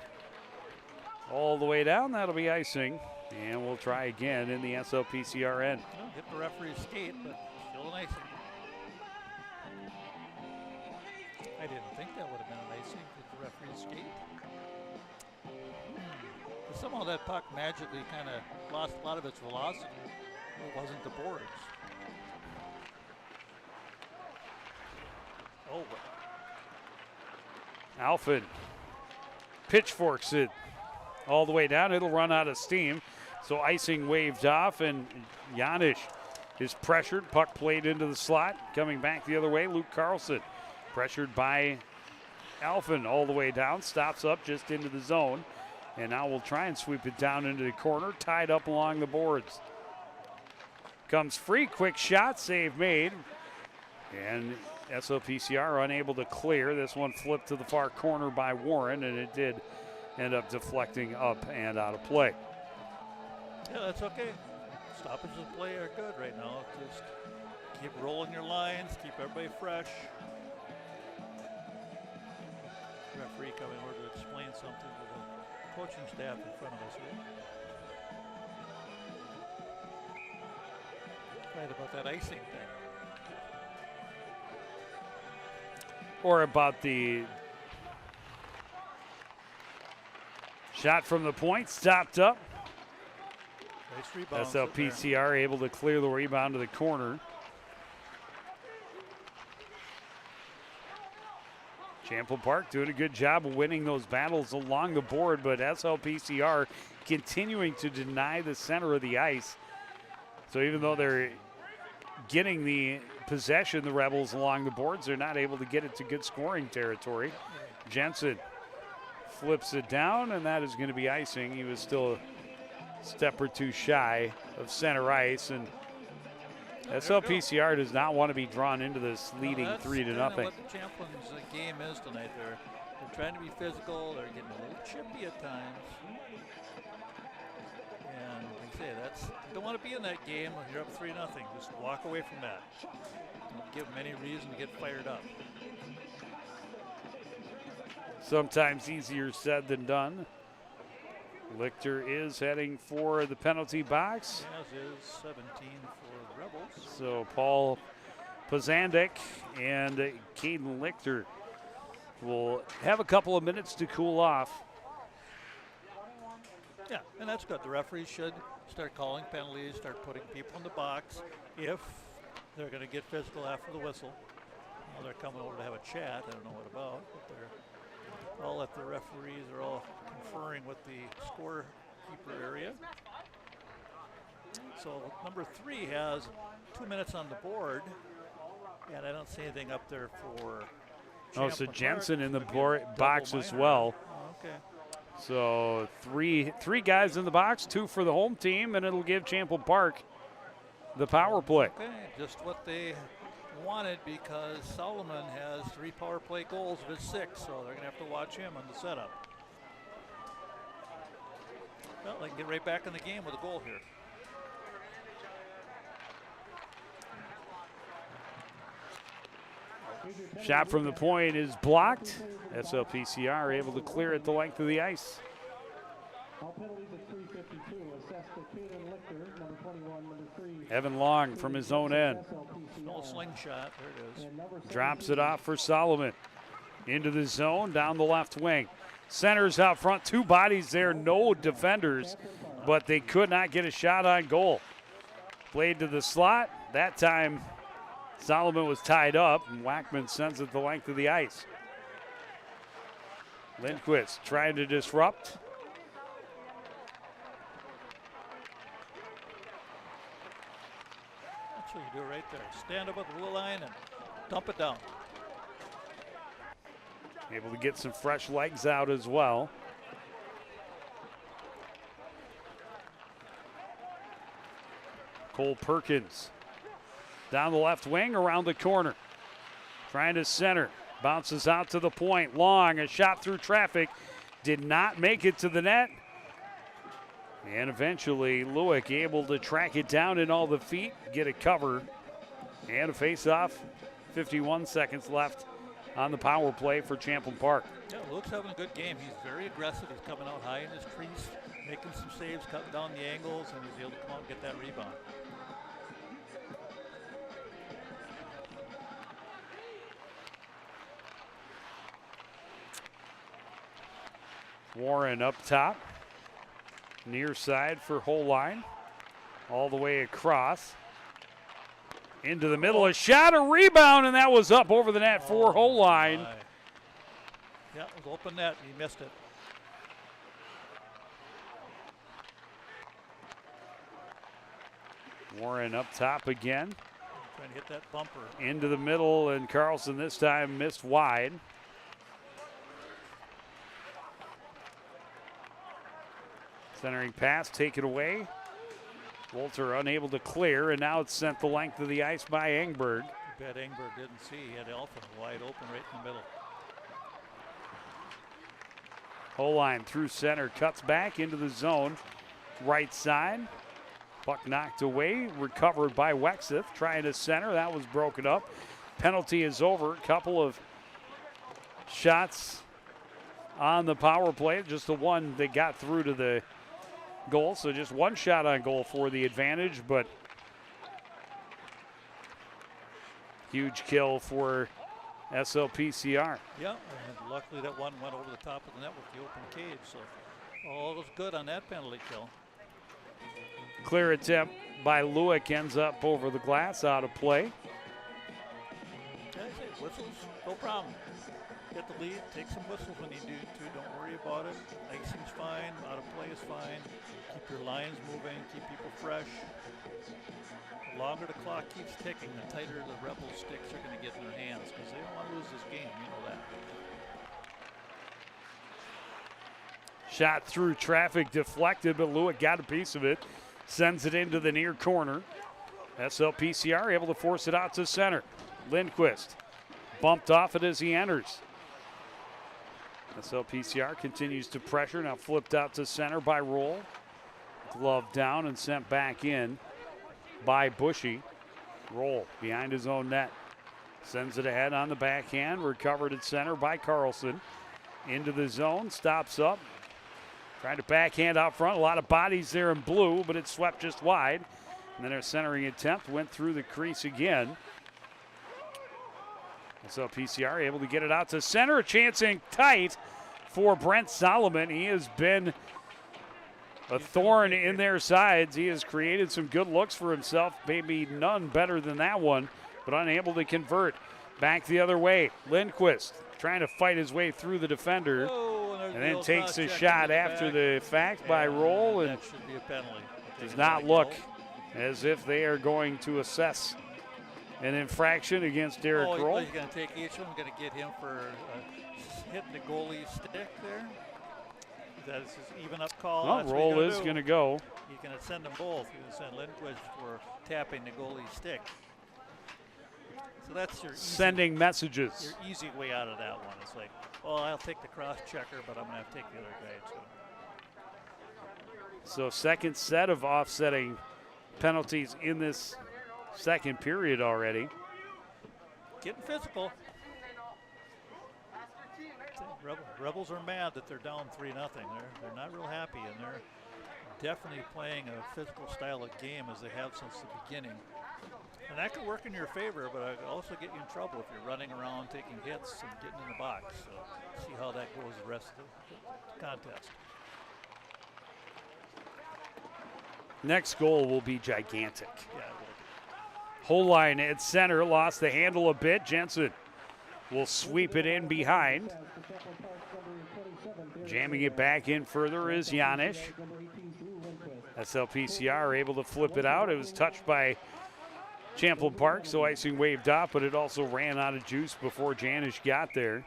Speaker 1: all the way down. That'll be icing, and we'll try again in the SLPCR end.
Speaker 2: Well, hit the referee's skate, but still an icing. I didn't think that would have been an icing, hit the referee's skate. But somehow that puck magically kind of lost a lot of its velocity. It wasn't the boards. Oh,
Speaker 1: Alphen pitchforks it all the way down. It'll run out of steam. So icing waved off, and Janisch is pressured. Puck played into the slot. Coming back the other way, Luke Carlson pressured by Alphen all the way down. Stops up just into the zone. And now we'll try and sweep it down into the corner, tied up along the boards. Comes free, quick shot, save made. And SLPCR unable to clear. This one flipped to the far corner by Warren, and it did end up deflecting up and out of play.
Speaker 2: Yeah, that's okay. Stoppages of play are good right now. Just keep rolling your lines, keep everybody fresh. Referee coming over to explain something to the coaching staff in front of us here. Right about that icing thing.
Speaker 1: Or about the shot from the point, stopped up.
Speaker 2: Nice rebound.
Speaker 1: SLPCR able to clear the rebound to the corner. Champlin Park doing a good job of winning those battles along the board, but SLPCR continuing to deny the center of the ice. So even though they're getting the possession, the Rebels along the boards, they're not able to get it to good scoring territory. Jensen flips it down, and that is going to be icing. He was still a step or two shy of center ice, and SLPCR does not want to be drawn into this leading 3-0.
Speaker 2: That's what the Champlin's game is tonight. They're trying to be physical. They're getting a little chippy at times. And like I say, you don't want to be in that game when you're up 3-0. Just walk away from that. Don't give them any reason to get fired up.
Speaker 1: Sometimes easier said than done. Lichter is heading for the penalty box.
Speaker 2: As is 17 for the Rebels.
Speaker 1: So Paul Pazandik and Caden Lichter will have a couple of minutes to cool off.
Speaker 2: Yeah, and that's good. The referees should start calling penalties, start putting people in the box if they're going to get physical after the whistle. Well, they're coming over to have a chat. I don't know what about, but they're all at the referees are all conferring with the scorekeeper area. So number 3 has 2 minutes on the board, and I don't see anything up there for
Speaker 1: Oh, so
Speaker 2: Champlin
Speaker 1: Jensen
Speaker 2: Park.
Speaker 1: in the
Speaker 2: It's gonna be a
Speaker 1: box
Speaker 2: double
Speaker 1: as
Speaker 2: minor.
Speaker 1: well.
Speaker 2: Oh, okay.
Speaker 1: So three guys in the box, 2 for the home team, and it'll give Champlin Park the power play.
Speaker 2: Okay, just what they wanted, because Solomon has 3 power play goals of his 6, so they're going to have to watch him on the setup. Well, they can get right back in the game with a goal here.
Speaker 1: Shot from the point is blocked. SLPCR able to clear it the length of the ice.
Speaker 3: All penalties at 3:52. Assessed to Caden Lichter, number 21, number 3.
Speaker 1: Evan Long from his own end.
Speaker 2: No slingshot. There it is.
Speaker 3: And number
Speaker 1: Drops it off for Solomon. Into the zone, down the left wing. Centers out front, 2 bodies there, no defenders, but they could not get a shot on goal. Played to the slot. That time, Solomon was tied up, and Wackman sends it the length of the ice. Lindquist trying to disrupt.
Speaker 2: That's what you do right there. Stand up at the blue line and dump it down.
Speaker 1: Able to get some fresh legs out as well. Cole Perkins down the left wing, around the corner. Trying to center. Bounces out to the point. Long, a shot through traffic. Did not make it to the net. And eventually, Lewick able to track it down in all the feet, get a cover, and a face-off. 51 seconds left on the power play for Champlin Park.
Speaker 2: Yeah, Luke's having a good game. He's very aggressive. He's coming out high in his crease, making some saves, cutting down the angles, and he's able to come out and get that rebound.
Speaker 1: Warren up top. Near side for Holine. All the way across. Into the middle, a shot, a rebound, and that was up over the net for Holine.
Speaker 2: Yeah, it was open net. He missed it.
Speaker 1: Warren up top again.
Speaker 2: Trying to hit that bumper.
Speaker 1: Into the middle, and Carlson this time missed wide. Centering pass taken away. Walter unable to clear, and now it's sent the length of the ice by Engberg.
Speaker 2: bad Engberg didn't see. He had Alpha wide open right in the middle.
Speaker 1: Holine through center, cuts back into the zone. Right side. Puck knocked away, recovered by Wexeth. Trying to center, that was broken up. Penalty is over. Couple of shots on the power play. Just the one that got through to the goal. So just one shot on goal for the advantage, but huge kill for SLPCR.
Speaker 2: Yeah, and luckily that one went over the top of the net with the open cage. So all was good on that penalty kill.
Speaker 1: Clear attempt by Lewick ends up over the glass, out of play.
Speaker 2: Yeah, I say whistles, no problem. Get the lead, take some whistles when you do too. Don't worry about it. Icing's fine, out of play is fine. Keep your lines moving, keep people fresh. The longer the clock keeps ticking, the tighter the Rebels sticks are going to get in their hands because they don't want to lose this game, you know that.
Speaker 1: Shot through traffic, deflected, but Lewick got a piece of it. Sends it into the near corner. SLPCR able to force it out to center. Lindquist bumped off it as he enters. SLPCR continues to pressure, now flipped out to center by Roll. Glove down and sent back in by Bushy. Roll behind his own net. Sends it ahead on the backhand, recovered at center by Carlson. Into the zone, stops up. Trying to backhand out front. A lot of bodies there in blue, but it swept just wide. And then a centering attempt went through the crease again. So PCR able to get it out to center. A chance in tight for Brent Solomon. He has been a thorn in their sides. He has created some good looks for himself. Maybe none better than that one, but unable to convert. Back the other way. Lindquist trying to fight his way through the defender. And then takes a shot after the fact by Roll, and
Speaker 2: that should be a penalty.
Speaker 1: does not look as if they are going to assess an infraction against Derek Roll.
Speaker 2: He's going to take each one, going to get him for hitting the goalie stick there. That is his even up call.
Speaker 1: Well, Roll is going to go.
Speaker 2: He's going to send them both. He's going to send Lindquist for tapping the goalie stick. So that's your
Speaker 1: sending messages.
Speaker 2: Your easy way out of that one. It's like, well, I'll take the cross checker, but I'm going to have to take the other guy too.
Speaker 1: So second set of offsetting penalties in this second period already.
Speaker 2: Getting physical. Rebels are mad that they're down 3-0. They're not real happy, and they're definitely playing a physical style of game as they have since the beginning. And that could work in your favor, but it could also get you in trouble if you're running around, taking hits, and getting in the box. So see how that goes the rest of the contest.
Speaker 1: Next goal will be gigantic.
Speaker 2: Yeah, it
Speaker 1: Holine at center, lost the handle a bit. Jensen will sweep it in behind. Jamming it back in further is Janish. SLPCR able to flip it out. It was touched by Champlin Park, so icing waved off, but it also ran out of juice before Janish got there.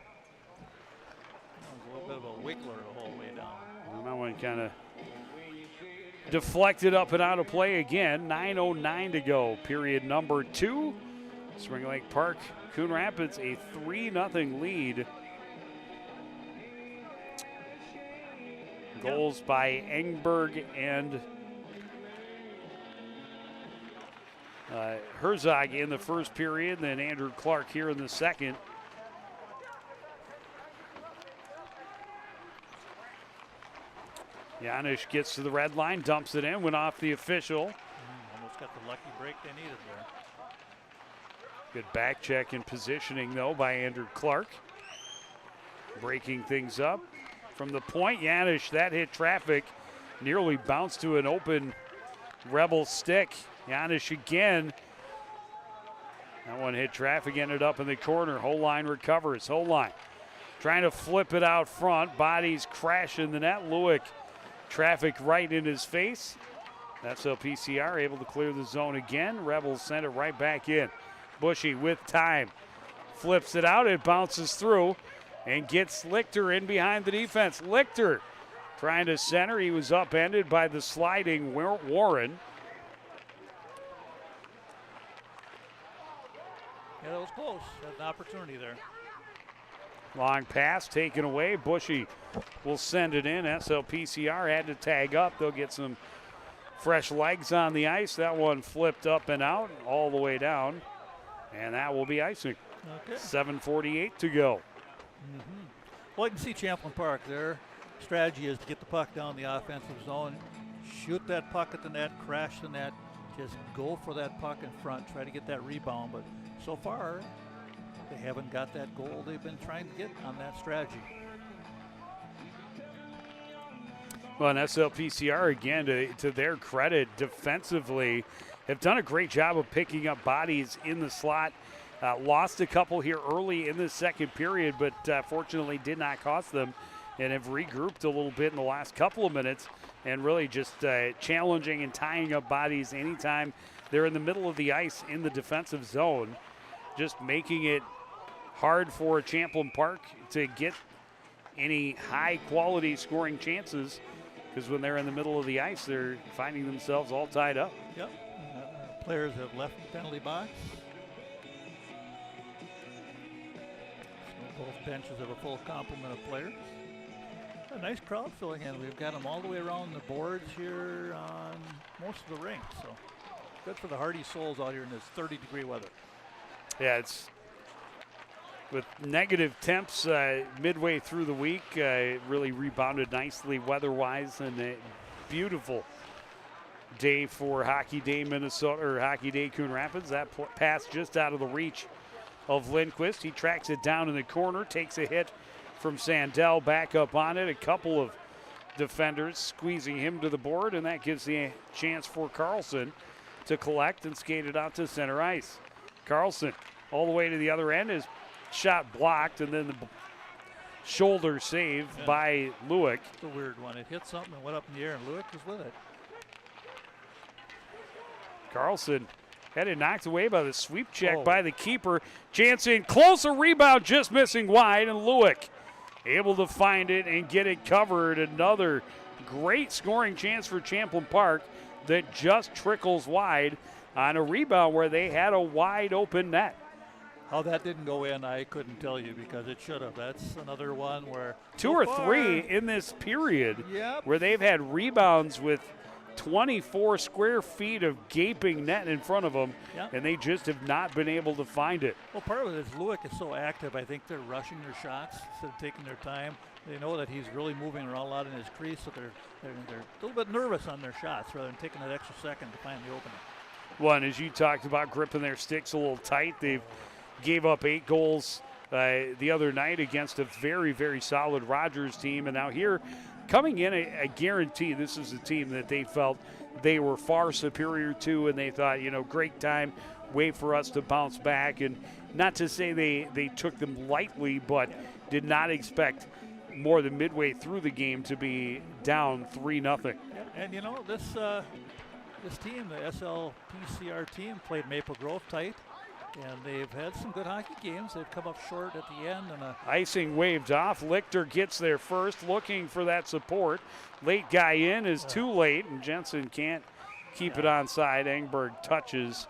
Speaker 2: was a little bit of a wiggler the whole way down.
Speaker 1: And that one kind of deflected up and out of play again. 9:09 to go, period number 2. Spring Lake Park, Coon Rapids, a 3-0 lead. Goals by Engberg and Herzog in the first period, then Andrew Clark here in the second. Janish gets to the red line, dumps it in, went off the official.
Speaker 2: Almost got the lucky break they needed there.
Speaker 1: Good back check and positioning, though, by Andrew Clark. Breaking things up. From the point, Janish, that hit traffic. Nearly bounced to an open Rebel stick. Janish again. That one hit traffic, ended up in the corner. Holine recovers. Holine trying to flip it out front. Bodies crash in the net. Lewick, traffic right in his face. That's PCR able to clear the zone again. Rebels send it right back in. Bushy with time. Flips it out. It bounces through and gets Lichter in behind the defense. Lichter trying to center. He was upended by the sliding Warren.
Speaker 2: Yeah, that was close. Had an opportunity there.
Speaker 1: Long pass taken away. Bushy will send it in. SLPCR had to tag up. They'll get some fresh legs on the ice. That one flipped up and out all the way down. And that will be icing.
Speaker 2: Okay.
Speaker 1: 7:48 to go.
Speaker 2: Well, you can see Champlin Park. Their strategy is to get the puck down the offensive zone, shoot that puck at the net, crash the net, just go for that puck in front, try to get that rebound. But so far, they haven't got that goal they've been trying to get on that strategy.
Speaker 1: Well, and SLPCR, again, to their credit, defensively, have done a great job of picking up bodies in the slot. Lost a couple here early in the second period, but fortunately did not cost them, and have regrouped a little bit in the last couple of minutes, and really just challenging and tying up bodies anytime they're in the middle of the ice in the defensive zone, just making it hard for Champlin Park to get any high-quality scoring chances, because when they're in the middle of the ice, they're finding themselves all tied up.
Speaker 2: Yep. Players have left the penalty box. So both benches have a full complement of players. A nice crowd filling in. We've got them all the way around the boards here on most of the rink. So good for the hardy souls out here in this 30-degree weather.
Speaker 1: Yeah, it's with negative temps midway through the week. It really rebounded nicely weather-wise, and a beautiful day for Hockey Day Minnesota, or Hockey Day Coon Rapids. That pass just out of the reach of Lindquist. He tracks it down in the corner, takes a hit from Sandell, back up on it. A couple of defenders squeezing him to the board, and that gives the chance for Carlson to collect and skate it out to center ice. Carlson all the way to the other end, is shot blocked, and then the shoulder save by Lewick.
Speaker 2: It's a weird one. It hit something and went up in the air, and Lewick was with it.
Speaker 1: Carlson had it knocked away by the sweep check by the keeper. Jansen, closer rebound, just missing wide, and Lewick able to find it and get it covered. Another great scoring chance for Champlin Park that just trickles wide on a rebound where they had a wide open net.
Speaker 2: How that didn't go in, I couldn't tell you, because it should have. That's another one where
Speaker 1: two or three in this period
Speaker 2: Yep.
Speaker 1: where they've had rebounds with 24 square feet of gaping net in front of them, and they just have not been able to find it.
Speaker 2: Well, part of it is Lewick is so active. I think they're rushing their shots instead of taking their time. They know that he's really moving around a lot in his crease, so they're a little bit nervous on their shots rather than taking that extra second to find the opening.
Speaker 1: One, as you talked about, gripping their sticks a little tight. They've gave up 8 goals the other night against a very, very solid Rogers team, and now here coming in, I guarantee this is a team that they felt they were far superior to, and they thought, great time, wait for us to bounce back. And not to say they took them lightly, but did not expect more than midway through the game to be down 3-0.
Speaker 2: And this team, the SLPCR team, played Maple Grove tight, and they've had some good hockey games. They've come up short at the end. And
Speaker 1: icing waved off. Lichter gets there first, looking for that support. Late guy in is too late, and Jensen can't keep it onside. Engberg touches,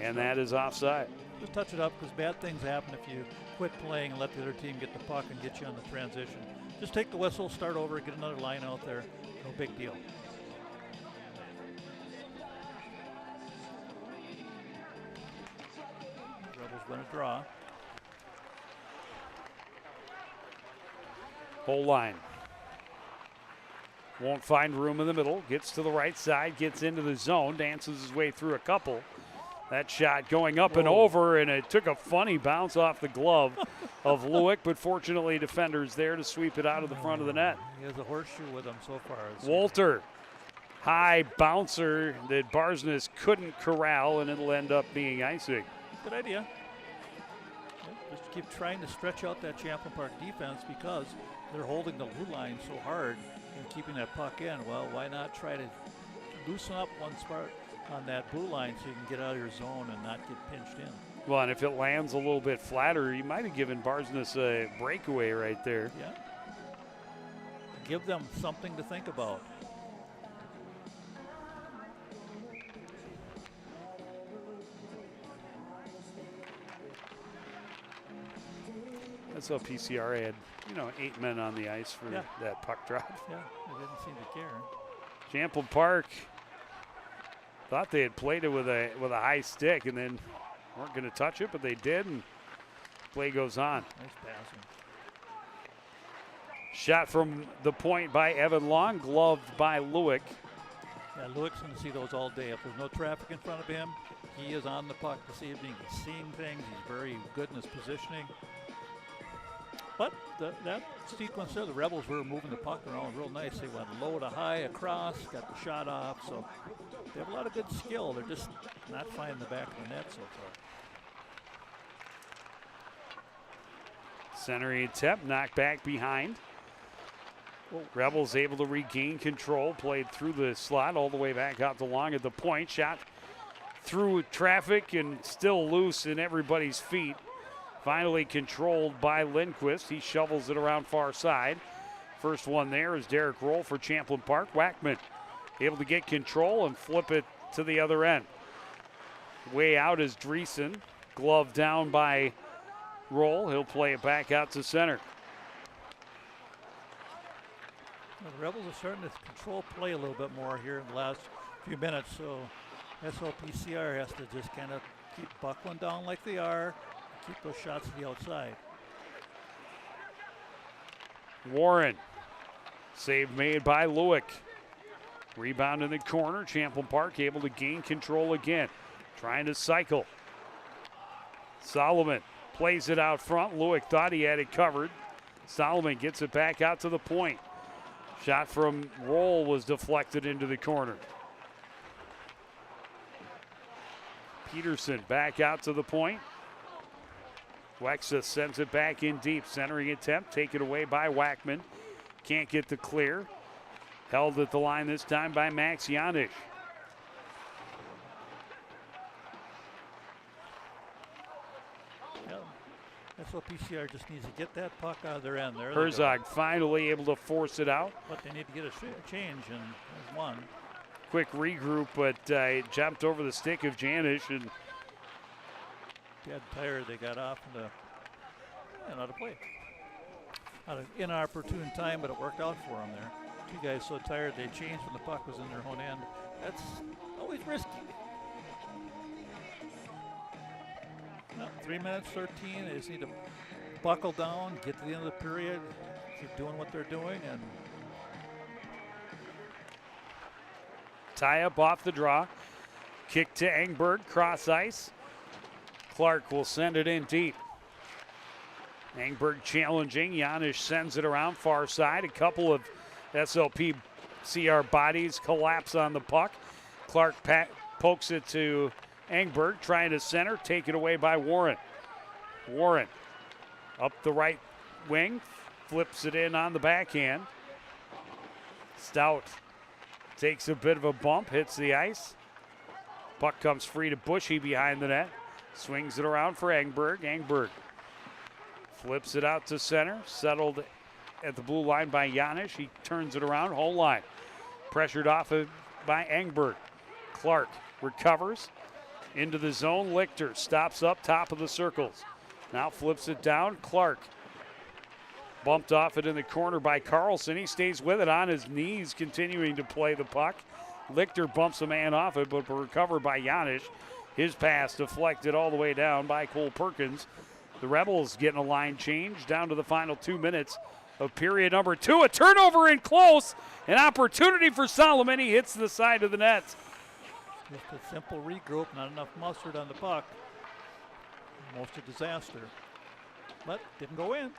Speaker 1: and that is offside.
Speaker 2: Just touch it up, because bad things happen if you quit playing and let the other team get the puck and get you on the transition. Just take the whistle, start over, get another line out there. No big deal. Rebels going to draw.
Speaker 1: Whole line. Won't find room in the middle. Gets to the right side, gets into the zone, dances his way through a couple. That shot going up and over, and it took a funny bounce off the glove of Lewick, but fortunately defenders there to sweep it out of the front of the net.
Speaker 2: He has a horseshoe with him so far.
Speaker 1: Walter, high bouncer that Barsness couldn't corral, and it'll end up being icing.
Speaker 2: Good idea. Just keep trying to stretch out that Champlin Park defense, because they're holding the blue line so hard and keeping that puck in. Well, why not try to loosen up one spot on that blue line so you can get out of your zone and not get pinched in.
Speaker 1: Well, and if it lands a little bit flatter, you might have given Barsness a breakaway right there.
Speaker 2: Yeah. Give them something to think about.
Speaker 1: SLPCR had, 8 men on the ice for
Speaker 2: Yeah.
Speaker 1: that puck drop.
Speaker 2: Yeah, they didn't seem to care.
Speaker 1: Champlin Park thought they had played it with a high stick and then weren't going to touch it, but they did, and play goes on.
Speaker 2: Nice passing.
Speaker 1: Shot from the point by Evan Long, gloved by Lewick.
Speaker 2: Yeah, Lewick's going to see those all day. If there's no traffic in front of him, he is on the puck this evening. He's seeing things. He's very good in his positioning. But that sequence there, the Rebels were moving the puck around real nice. They went low to high across, got the shot off. So they have a lot of good skill. They're just not finding the back of the net so far.
Speaker 1: Centering attempt, knocked back behind. Rebels able to regain control, played through the slot all the way back out to Long at the point. Shot through traffic and still loose in everybody's feet. Finally controlled by Lindquist. He shovels it around far side. First one there is Derek Roll for Champlin Park. Wackman able to get control and flip it to the other end. Way out is Dreesen, gloved down by Roll. He'll play it back out to center.
Speaker 2: Well, the Rebels are starting to control play a little bit more here in the last few minutes, so SLPCR has to just kind of keep buckling down like they are, keep those shots to the outside.
Speaker 1: Warren, save made by Lewick. Rebound in the corner. Champlin Park able to gain control again. Trying to cycle. Solomon plays it out front. Lewick thought he had it covered. Solomon gets it back out to the point. Shot from Roll was deflected into the corner. Peterson back out to the point. Wexa sends it back in deep. Centering attempt taken away by Wackman. Can't get the clear. Held at the line this time by Max Janisch.
Speaker 2: SLPCR just needs to get that puck out of their end. There
Speaker 1: Herzog finally able to force it out.
Speaker 2: But they need to get a change, and there's one.
Speaker 1: Quick regroup, but it jumped over the stick of Janisch and
Speaker 2: Dead tired, they got off and out of play. Out of inopportune time, but it worked out for them there. Two guys so tired they changed when the puck was in their own end. That's always risky. No, 3 minutes 13. They just need to buckle down, get to the end of the period, keep doing what they're doing, and
Speaker 1: tie up off the draw. Kick to Engberg, cross ice. Clark will send it in deep. Engberg challenging. Janisch sends it around far side. A couple of SLPCR bodies collapse on the puck. Clark pokes it to Engberg, trying to center, taken away by Warren. Warren up the right wing, flips it in on the backhand. Stout takes a bit of a bump, hits the ice. Puck comes free to Bushy behind the net. Swings it around for Engberg. Engberg flips it out to center. Settled at the blue line by Janisch. He turns it around, whole line. Pressured off by Engberg. Clark recovers into the zone. Lichter stops up top of the circles. Now flips it down. Clark bumped off it in the corner by Carlson. He stays with it on his knees, continuing to play the puck. Lichter bumps a man off it, but recovered by Janisch. His pass deflected all the way down by Cole Perkins. The Rebels getting a line change down to the final 2 minutes of period number 2. A turnover in close. An opportunity for Solomon. He hits the side of the net.
Speaker 2: just a simple regroup, not enough mustard on the puck. Almost a disaster, but didn't go in.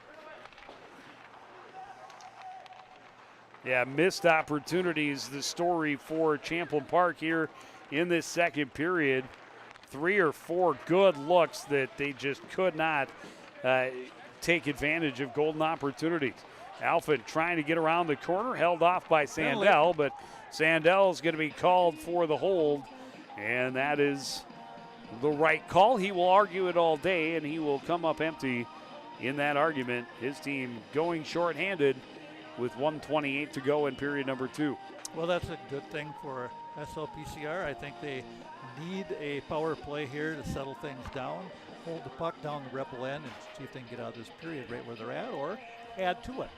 Speaker 1: Yeah, missed opportunities, the story for Champlin Park here in this second period. 3 or 4 good looks that they just could not take advantage of golden opportunities. Alford trying to get around the corner, held off by Sandell, but Sandell is going to be called for the hold, and that is the right call. He will argue it all day, and he will come up empty in that argument. His team going shorthanded with 1:28 to go in period number 2.
Speaker 2: Well, that's a good thing for SLPCR, I think they need a power play here to settle things down, hold the puck down the Rebel end, and see if they can get out of this period right where they're at, or add to it.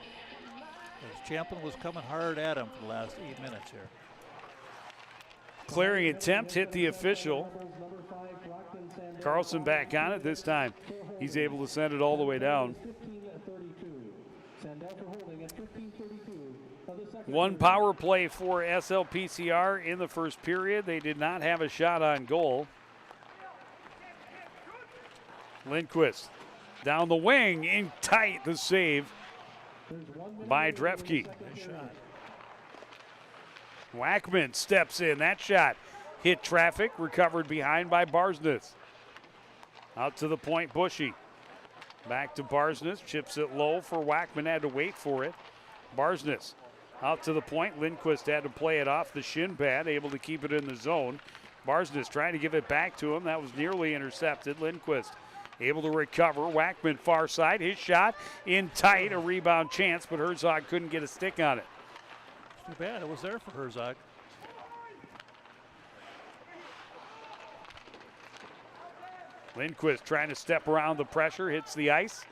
Speaker 2: As Champlin was coming hard at him for the last 8 minutes here.
Speaker 1: Clearing attempt hit the official. Carlson back on it this time. He's able to send it all the way down. One power play for SLPCR in the first period. They did not have a shot on goal. Lindquist down the wing, in tight, the save by Drefke.
Speaker 2: Good shot.
Speaker 1: Wackman steps in. That shot hit traffic, recovered behind by Barsness. Out to the point, Bushy. Back to Barsness, chips it low for Wackman, had to wait for it. Barsness out to the point. Lindquist had to play it off the shin pad, able to keep it in the zone. Barsness trying to give it back to him. That was nearly intercepted. Lindquist able to recover. Wackman far side. His shot in tight. A rebound chance, but Herzog couldn't get a stick on it.
Speaker 2: Too bad. It was there for Herzog.
Speaker 1: Lindquist trying to step around the pressure. Hits the ice.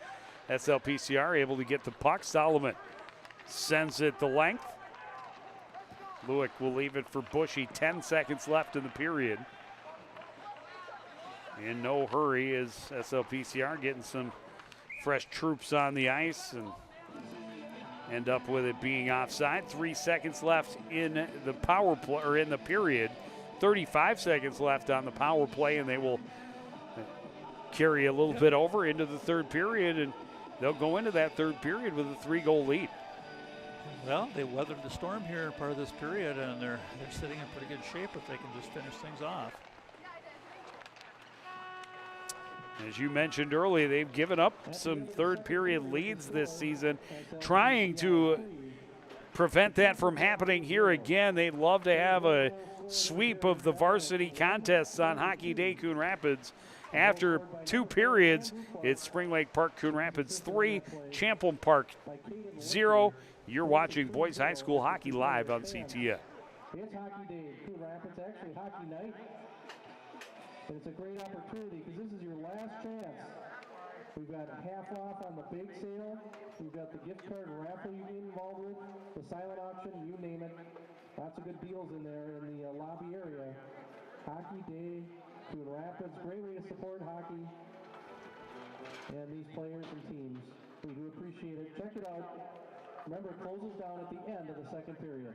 Speaker 1: SLPCR able to get the puck. Solomon sends it the length. Lewick will leave it for Bushy. 10 seconds left in the period. In no hurry is SLPCR getting some fresh troops on the ice and end up with it being offside. 3 seconds left in the power play, or in the period. 35 seconds left on the power play, and they will carry a little bit over into the third period, and they'll go into that third period with a 3-goal lead.
Speaker 2: Well, they weathered the storm here in part of this period, and they're sitting in pretty good shape if they can just finish things off.
Speaker 1: As you mentioned earlier, they've given up some third period leads this season, trying to prevent that from happening here again. They'd love to have a sweep of the varsity contests on Hockey Day Coon Rapids. After 2 periods, it's Spring Lake Park Coon Rapids 3, Champlin Park 0. You're watching Boys High School Hockey live on CTN.
Speaker 3: It's Hockey Day in Coon Rapids, actually Hockey Night. And it's a great opportunity because this is your last chance. We've got half off on the big sale. We've got the gift card raffle you get involved with, the silent auction, you name it. Lots of good deals in there in the lobby area. Hockey Day, Coon Rapids, great way to support hockey and these players and teams. We do appreciate it. Check it out. Remember, it closes down at the end of the second period.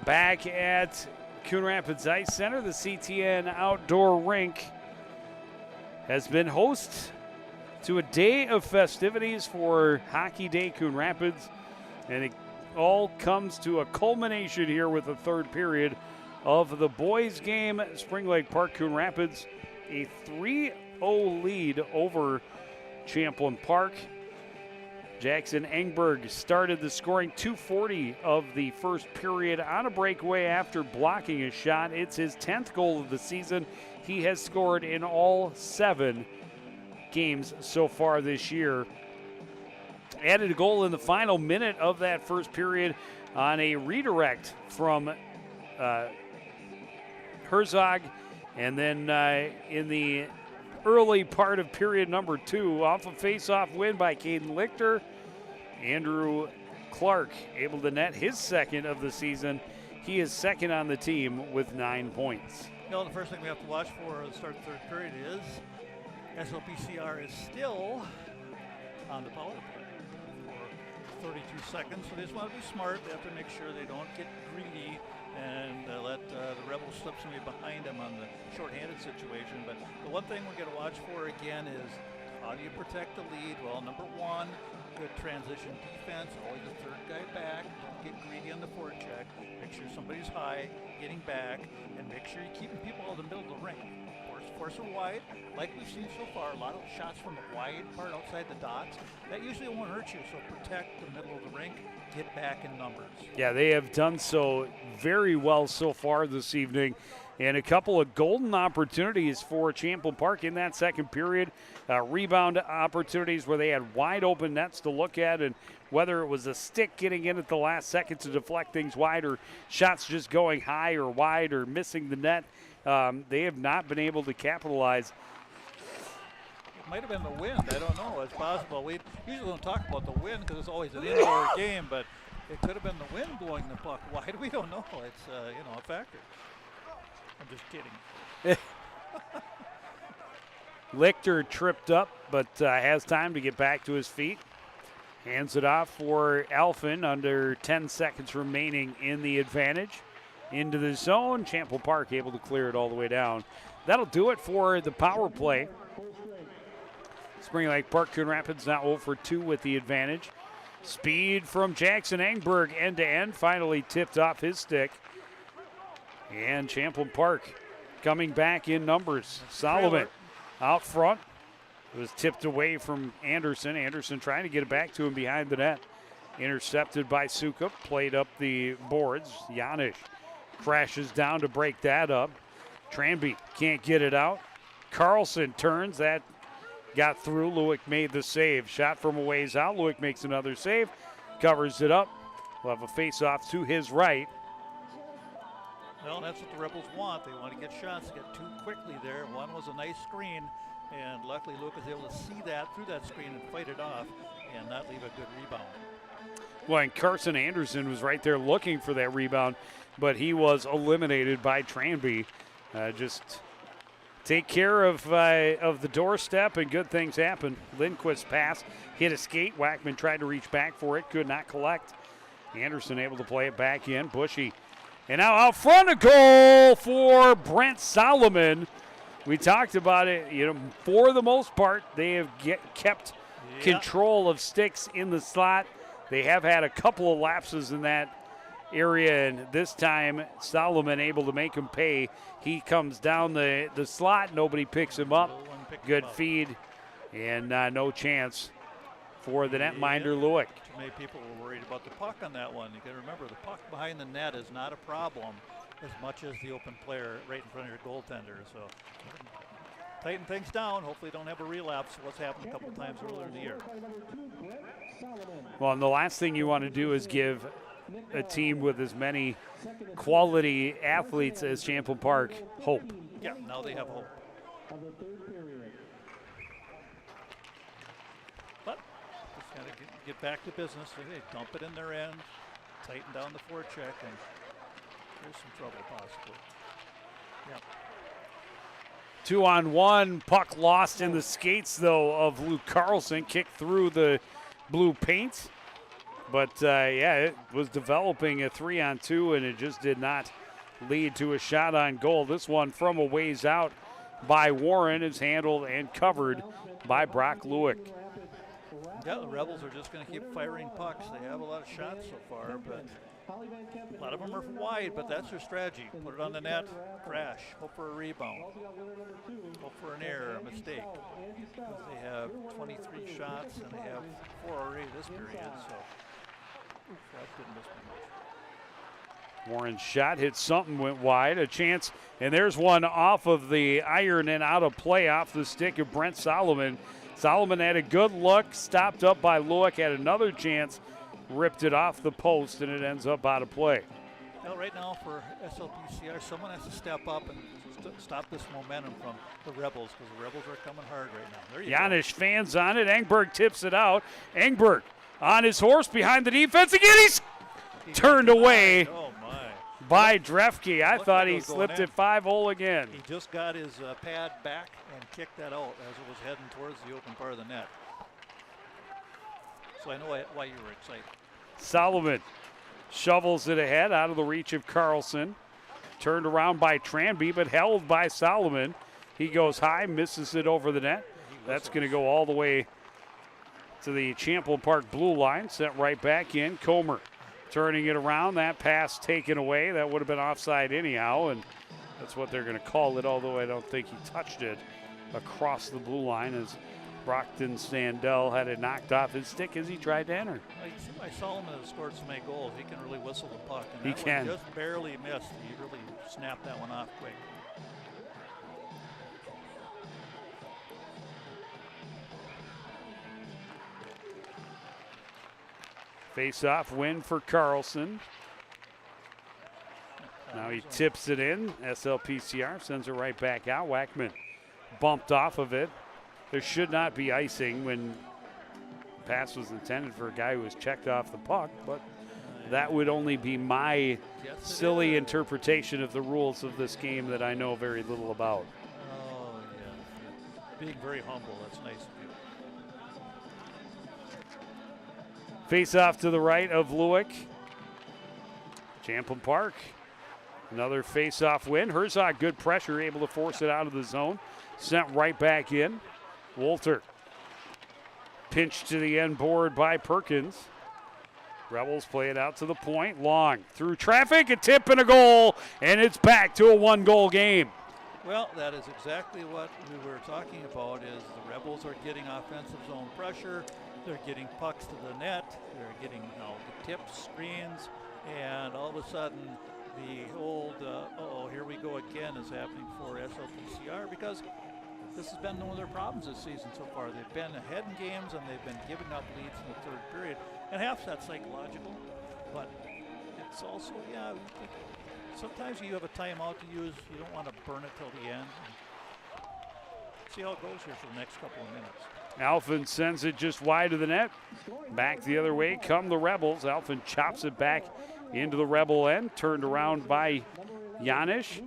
Speaker 1: Back at Coon Rapids Ice Center, the CTN Outdoor Rink has been host to a day of festivities for Hockey Day Coon Rapids, and it all comes to a culmination here with the third period of the boys game. Spring Lake Park Coon Rapids a 3-0 lead over Champlin Park. Jackson Engberg started the scoring 2:40 of the first period on a breakaway after blocking a shot. It's his 10th goal of the season. He has scored in all 7 games so far this year. Added a goal in the final minute of that first period on a redirect from Herzog. And then in the early part of period number 2, off a face-off win by Caden Lichter, Andrew Clark able to net his second of the season. He is second on the team with 9 points.
Speaker 2: The first thing we have to watch for the start of the third period is SLPCR is still on the power play for 32 seconds. So they just want to be smart. They have to make sure they don't get greedy and let the Rebels slip somebody behind them on the shorthanded situation. But the one thing we're going to watch for again is how do you protect the lead? Well, number 1, good transition defense. Always the third guy back. Don't get greedy on the forecheck. Make sure somebody's high, getting back, and make sure you're keeping people out of the middle of the ring. Force her wide, like we've seen so far. A lot of shots from the wide part outside the dots. That usually won't hurt you. So protect the middle of the rink. Get back in numbers. Yeah,
Speaker 1: they have done so very well so far this evening. And a couple of golden opportunities for Champlin Park in that second period. Rebound opportunities where they had wide open nets to look at, and whether it was a stick getting in at the last second to deflect things wide or shots just going high or wide or missing the net, they have not been able to capitalize.
Speaker 2: It might have been the wind. I don't know. It's possible. We usually don't talk about the wind because it's always an indoor game, but it could have been the wind blowing the puck wide. We don't know. It's a factor. I'm just kidding.
Speaker 1: Lichter tripped up, but has time to get back to his feet. Hands it off for Alphen under 10 seconds remaining in the advantage. Into the zone. Champlin Park able to clear it all the way down. That'll do it for the power play. Spring Lake Park Coon Rapids now 0 for 2 with the advantage. Speed from Jackson Engberg end to end. Finally tipped off his stick. And Champlin Park coming back in numbers. Solomon out front. It was tipped away from Anderson. Anderson trying to get it back to him behind the net. Intercepted by Sukup. Played up the boards. Janisch crashes down to break that up. Tranby can't get it out. Carlson turns. That got through. Lewick made the save. Shot from a ways out. Lewick makes another save. Covers it up. We'll have a face-off to his right.
Speaker 2: Well, that's what the Rebels want. They want to get shots, get 2 quickly there. One was a nice screen, and luckily Luke was able to see that through that screen and fight it off and not leave a good rebound.
Speaker 1: Well, and Carson Anderson was right there looking for that rebound, but he was eliminated by Tranby. Just take care of the doorstep, and good things happen. Lindquist's pass hit a skate. Wackman tried to reach back for it, could not collect. Anderson able to play it back in. Bushy. And now out front, a goal for Brent Solomon. We talked about it. For the most part, they have kept control of sticks in the slot. They have had a couple of lapses in that area, and this time Solomon able to make him pay. He comes down the slot. Nobody picks him up. Good feed, and no chance for the netminder, Lewick.
Speaker 2: Too many people were worried about the puck on that one. You got to remember, the puck behind the net is not a problem as much as the open player right in front of your goaltender. So tighten things down. Hopefully don't have a relapse of what's happened a couple times earlier in the year.
Speaker 1: Well, and the last thing you want to do is give a team with as many quality athletes as Champlin Park hope.
Speaker 2: Yeah, now they have hope. But just got to get back to business. They dump it in their end, tighten down the forecheck, and there's some trouble possibly. Yep.
Speaker 1: 2-on-1, puck lost in the skates, though, of Luke Carlson. Kicked through the blue paint. But yeah, it was developing a 3-on-2, and it just did not lead to a shot on goal. This one from a ways out by Warren is handled and covered by Brock Lewick.
Speaker 2: Yeah, the Rebels are just going to keep firing pucks. They have a lot of shots so far, but a lot of them are wide, but that's their strategy. Put it on the net, crash, hope for a rebound, hope for an error, a mistake. They have 23 shots, and they have 4 already this period, so that didn't miss me much.
Speaker 1: Warren's shot hit something, went wide, a chance, and there's one off of the iron and out of play off the stick of Brent Solomon. Solomon had a good look, stopped up by Lewick, had another chance, ripped it off the post, and it ends up out of play.
Speaker 2: Well, right now for SLPCR, someone has to step up and stop this momentum from the Rebels, because the Rebels are coming hard right now. There you go.
Speaker 1: Janisch fans on it. Engberg tips it out. Engberg on his horse behind the defense again. He's turned away by Drefke. I thought he slipped it 5-0 again.
Speaker 2: He just got his pad back and kicked that out as it was heading towards the open part of the net. So I know why you were excited.
Speaker 1: Solomon shovels it ahead out of the reach of Carlson. Turned around by Tranby, but held by Solomon. He goes high, misses it over the net. That's going to go all the way to the Champlin Park blue line. Sent right back in. Comer turning it around. That pass taken away. That would have been offside anyhow, and that's what they're going to call it, although I don't think he touched it across the blue line as Brockton Sandell had it knocked off his stick as he tried to enter.
Speaker 2: I Solomon has scored so many goals. He can really whistle the puck. And
Speaker 1: he can.
Speaker 2: One just barely missed. He really snapped that one off quick.
Speaker 1: Face-off win for Carlson. Now he tips it in. SLPCR sends it right back out. Wackman bumped off of it. There should not be icing when the pass was intended for a guy who was checked off the puck, but that would only be my silly interpretation of the rules of this game that I know very little about.
Speaker 2: Oh, yeah. Being very humble. That's nice of you.
Speaker 1: Face off to the right of Lewick. Champlin Park. Another face-off win. Herzog, good pressure, able to force it out of the zone. Sent right back in. Wolter. Pinched to the end board by Perkins. Rebels play it out to the point. Long through traffic, a tip and a goal, and it's back to a one-goal game.
Speaker 2: Well, that is exactly what we were talking about, is the Rebels are getting offensive zone pressure. They're getting pucks to the net. They're getting the tips, screens, and all of a sudden the old, here we go again is happening for SLPCR, because this has been one of their problems this season so far. They've been ahead in games and they've been giving up leads in the third period. And half that's psychological, but it's also, sometimes you have a timeout to use. You don't want to burn it till the end. See how it goes here for the next couple of minutes.
Speaker 1: Alphen sends it just wide of the net. Back the other way come the Rebels. Alphen chops it back into the Rebel end. Turned around by Janisch.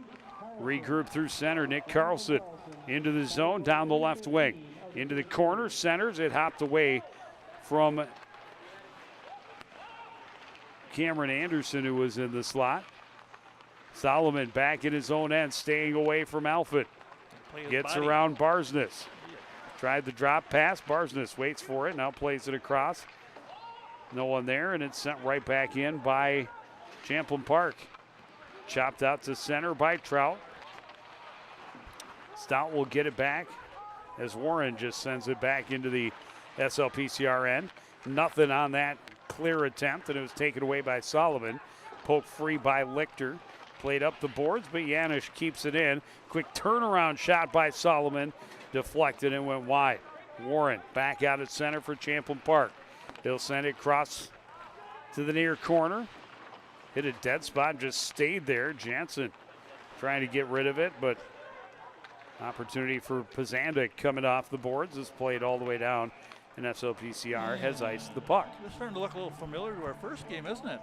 Speaker 1: Regroup through center. Nick Carlson into the zone, down the left wing. Into the corner, centers. It hopped away from Cameron Anderson, who was in the slot. Solomon back in his own end, staying away from Alphen. Gets around Barsness. Tried the drop pass. Barsness waits for it, now plays it across. No one there, and it's sent right back in by Champlin Park. Chopped out to center by Trout. Stout will get it back as Warren just sends it back into the SLPCR end. Nothing on that clear attempt, and it was taken away by Solomon. Poked free by Lichter. Played up the boards, but Janisch keeps it in. Quick turnaround shot by Solomon. Deflected and went wide. Warren back out at center for Champlin Park. He'll send it across to the near corner. Hit a dead spot, just stayed there. Jansen trying to get rid of it, but opportunity for Pazandic coming off the boards. Is played all the way down, and SLPCR has iced the puck.
Speaker 2: This is starting to look a little familiar to our first game, isn't it?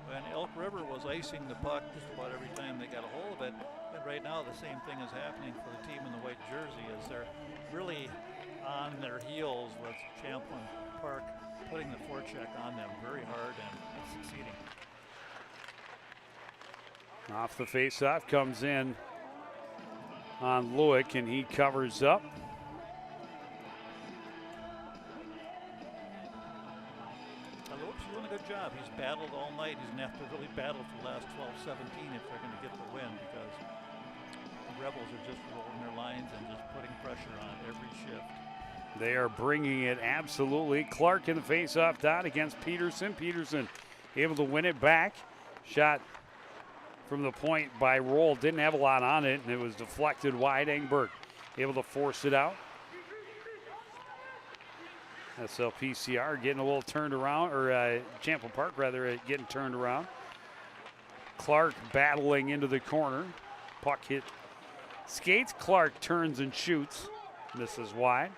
Speaker 2: When Elk River was icing the puck just about every time they got a hold of it. And right now the same thing is happening for the team in the white jersey, as they're really on their heels with Champlin Park putting the forecheck on them very hard and succeeding.
Speaker 1: Off the face-off comes in on Lewick, and he covers up.
Speaker 2: Lewick's doing a good job. He's battled all night. He's going to have to really battle for the last 12-17 if they're going to get the win, because the Rebels are just rolling their lines and just putting pressure on every shift.
Speaker 1: They are bringing it absolutely. Clark in the face-off dot against Peterson. Peterson able to win it back. Shot from the point by Roll. Didn't have a lot on it, and it was deflected wide. Engberg able to force it out. SLPCR getting a little turned around, or Champlin Park rather, getting turned around. Clark battling into the corner. Puck hit skates. Clark turns and shoots. Misses wide.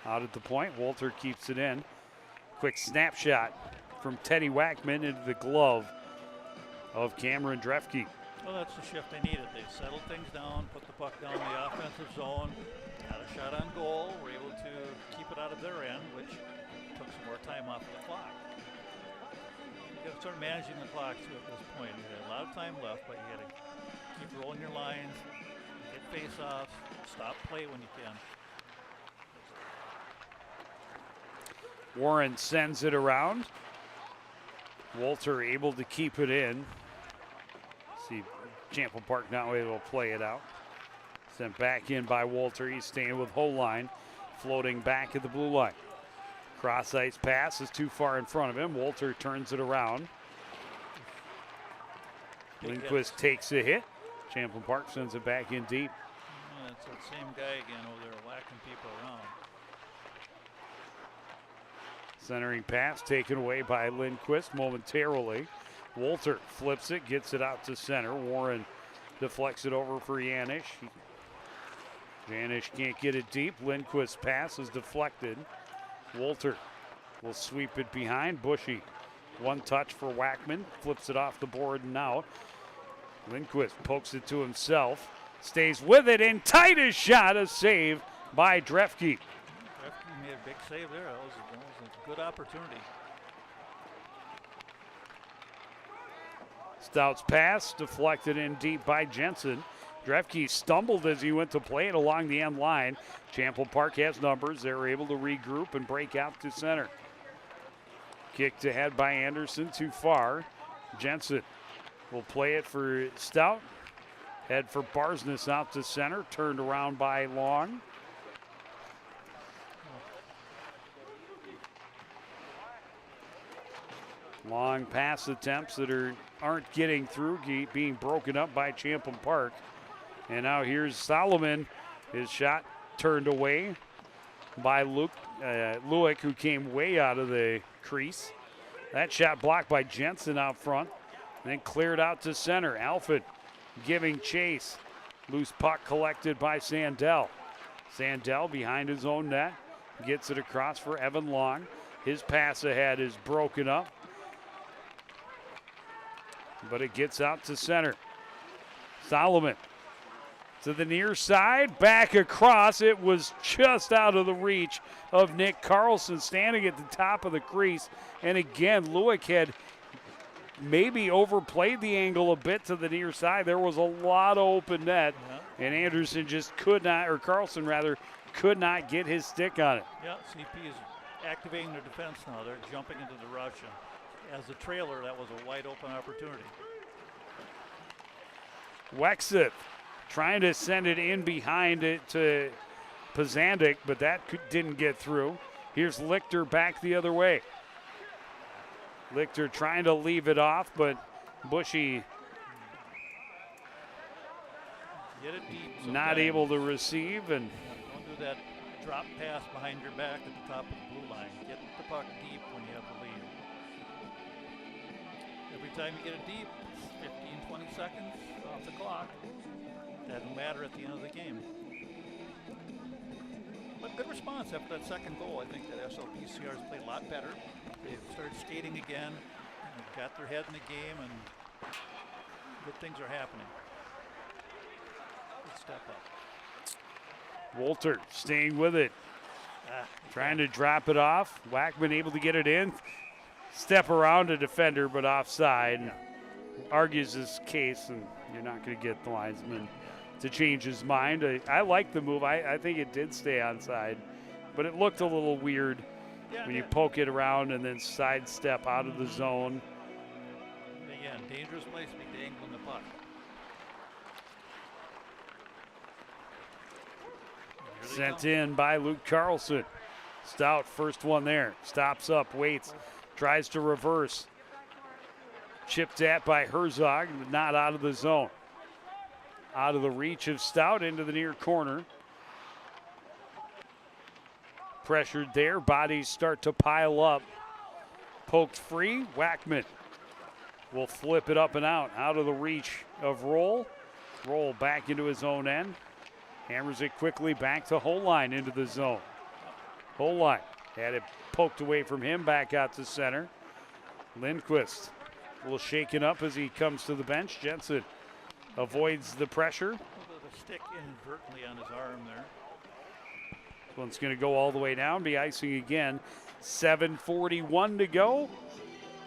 Speaker 1: Out at the point. Walter keeps it in. Quick snapshot from Teddy Wackman into the glove of Cameron Drefke.
Speaker 2: Well, that's the shift they needed. They settled things down, put the puck down in the offensive zone, got a shot on goal, were able to keep it out of their end, which took some more time off the clock. You got to start managing the clock too at this point. You had a lot of time left, but you got to keep rolling your lines, get face-offs, stop play when you can.
Speaker 1: Warren sends it around. Walter able to keep it in. See Champlin Park not able to play it out. Sent back in by Walter. He's staying with Holine, floating back at the blue line. Cross ice pass is too far in front of him. Walter turns it around. Lindquist takes a hit. Champlin Park sends it back in deep.
Speaker 2: Yeah, it's that same guy again over there whacking people around.
Speaker 1: Centering pass taken away by Lindquist momentarily. Walter flips it, gets it out to center. Warren deflects it over for Janish. Janish can't get it deep. Lindquist's pass is deflected. Walter will sweep it behind. Bushy. One touch for Wackman. Flips it off the board and out. Lindquist pokes it to himself. Stays with it, and tightest shot, a save by Drefke.
Speaker 2: Drefke made a big save there. That was a good opportunity.
Speaker 1: Stout's pass deflected in deep by Jensen. Drefke stumbled as he went to play it along the end line. Champlin Park has numbers. They were able to regroup and break out to center. Kicked ahead by Anderson, too far. Jensen will play it for Stout. Head for Barsness out to center. Turned around by Long. Long pass attempts that aren't getting through, being broken up by Champlin Park. And now here's Solomon. His shot turned away by Lewick, who came way out of the crease. That shot blocked by Jensen out front. And then cleared out to center. Alford giving chase. Loose puck collected by Sandell. Sandell behind his own net. Gets it across for Evan Long. His pass ahead is broken up, but it gets out to center. Solomon to the near side, back across. It was just out of the reach of Nick Carlson, standing at the top of the crease. And again, Lewick had maybe overplayed the angle a bit to the near side. There was a lot of open net, and Anderson just could not, or Carlson rather, could not get his stick on it.
Speaker 2: Yeah, CP is activating their defense now. They're jumping into the rush. And as a trailer, that was a wide open opportunity.
Speaker 1: Wexit trying to send it in behind it to Pazandik, but that didn't get through. Here's Lichter back the other way. Lichter trying to leave it off, but Bushy
Speaker 2: Get it deep
Speaker 1: not able to receive. And
Speaker 2: don't do that drop pass behind your back at the top of the blue line. Get the puck deep when you have the lead. Every time you get it deep, 15, 20 seconds off the clock. Doesn't matter at the end of the game. But good response after that second goal. I think that SLPCR has played a lot better. They've started skating again, and got their head in the game, and good things are happening. Good step up.
Speaker 1: Walter staying with it. Trying to drop it off. Wackman able to get it in. Step around a defender, but offside. Argues his case, and you're not going to get the linesman to change his mind. I like the move. I think it did stay onside, but it looked a little weird when you poke it around and then sidestep out of the zone.
Speaker 2: Again, dangerous place to be dangling the puck.
Speaker 1: Sent in by Luke Carlson. Stout, first one there. Stops up, waits, tries to reverse. Chipped at by Herzog, not out of the zone. Out of the reach of Stout into the near corner. Pressured there, bodies start to pile up. Poked free, Wackman will flip it up and out of the reach of Roll. Roll back into his own end. Hammers it quickly back to Holine into the zone. Holine had it poked away from him, back out to center. Lindquist a little shaken up as he comes to the bench. Jensen avoids the pressure.
Speaker 2: A little bit of a stick inadvertently on his arm there.
Speaker 1: This one's going to go all the way down, be icing again. 7:41 to go.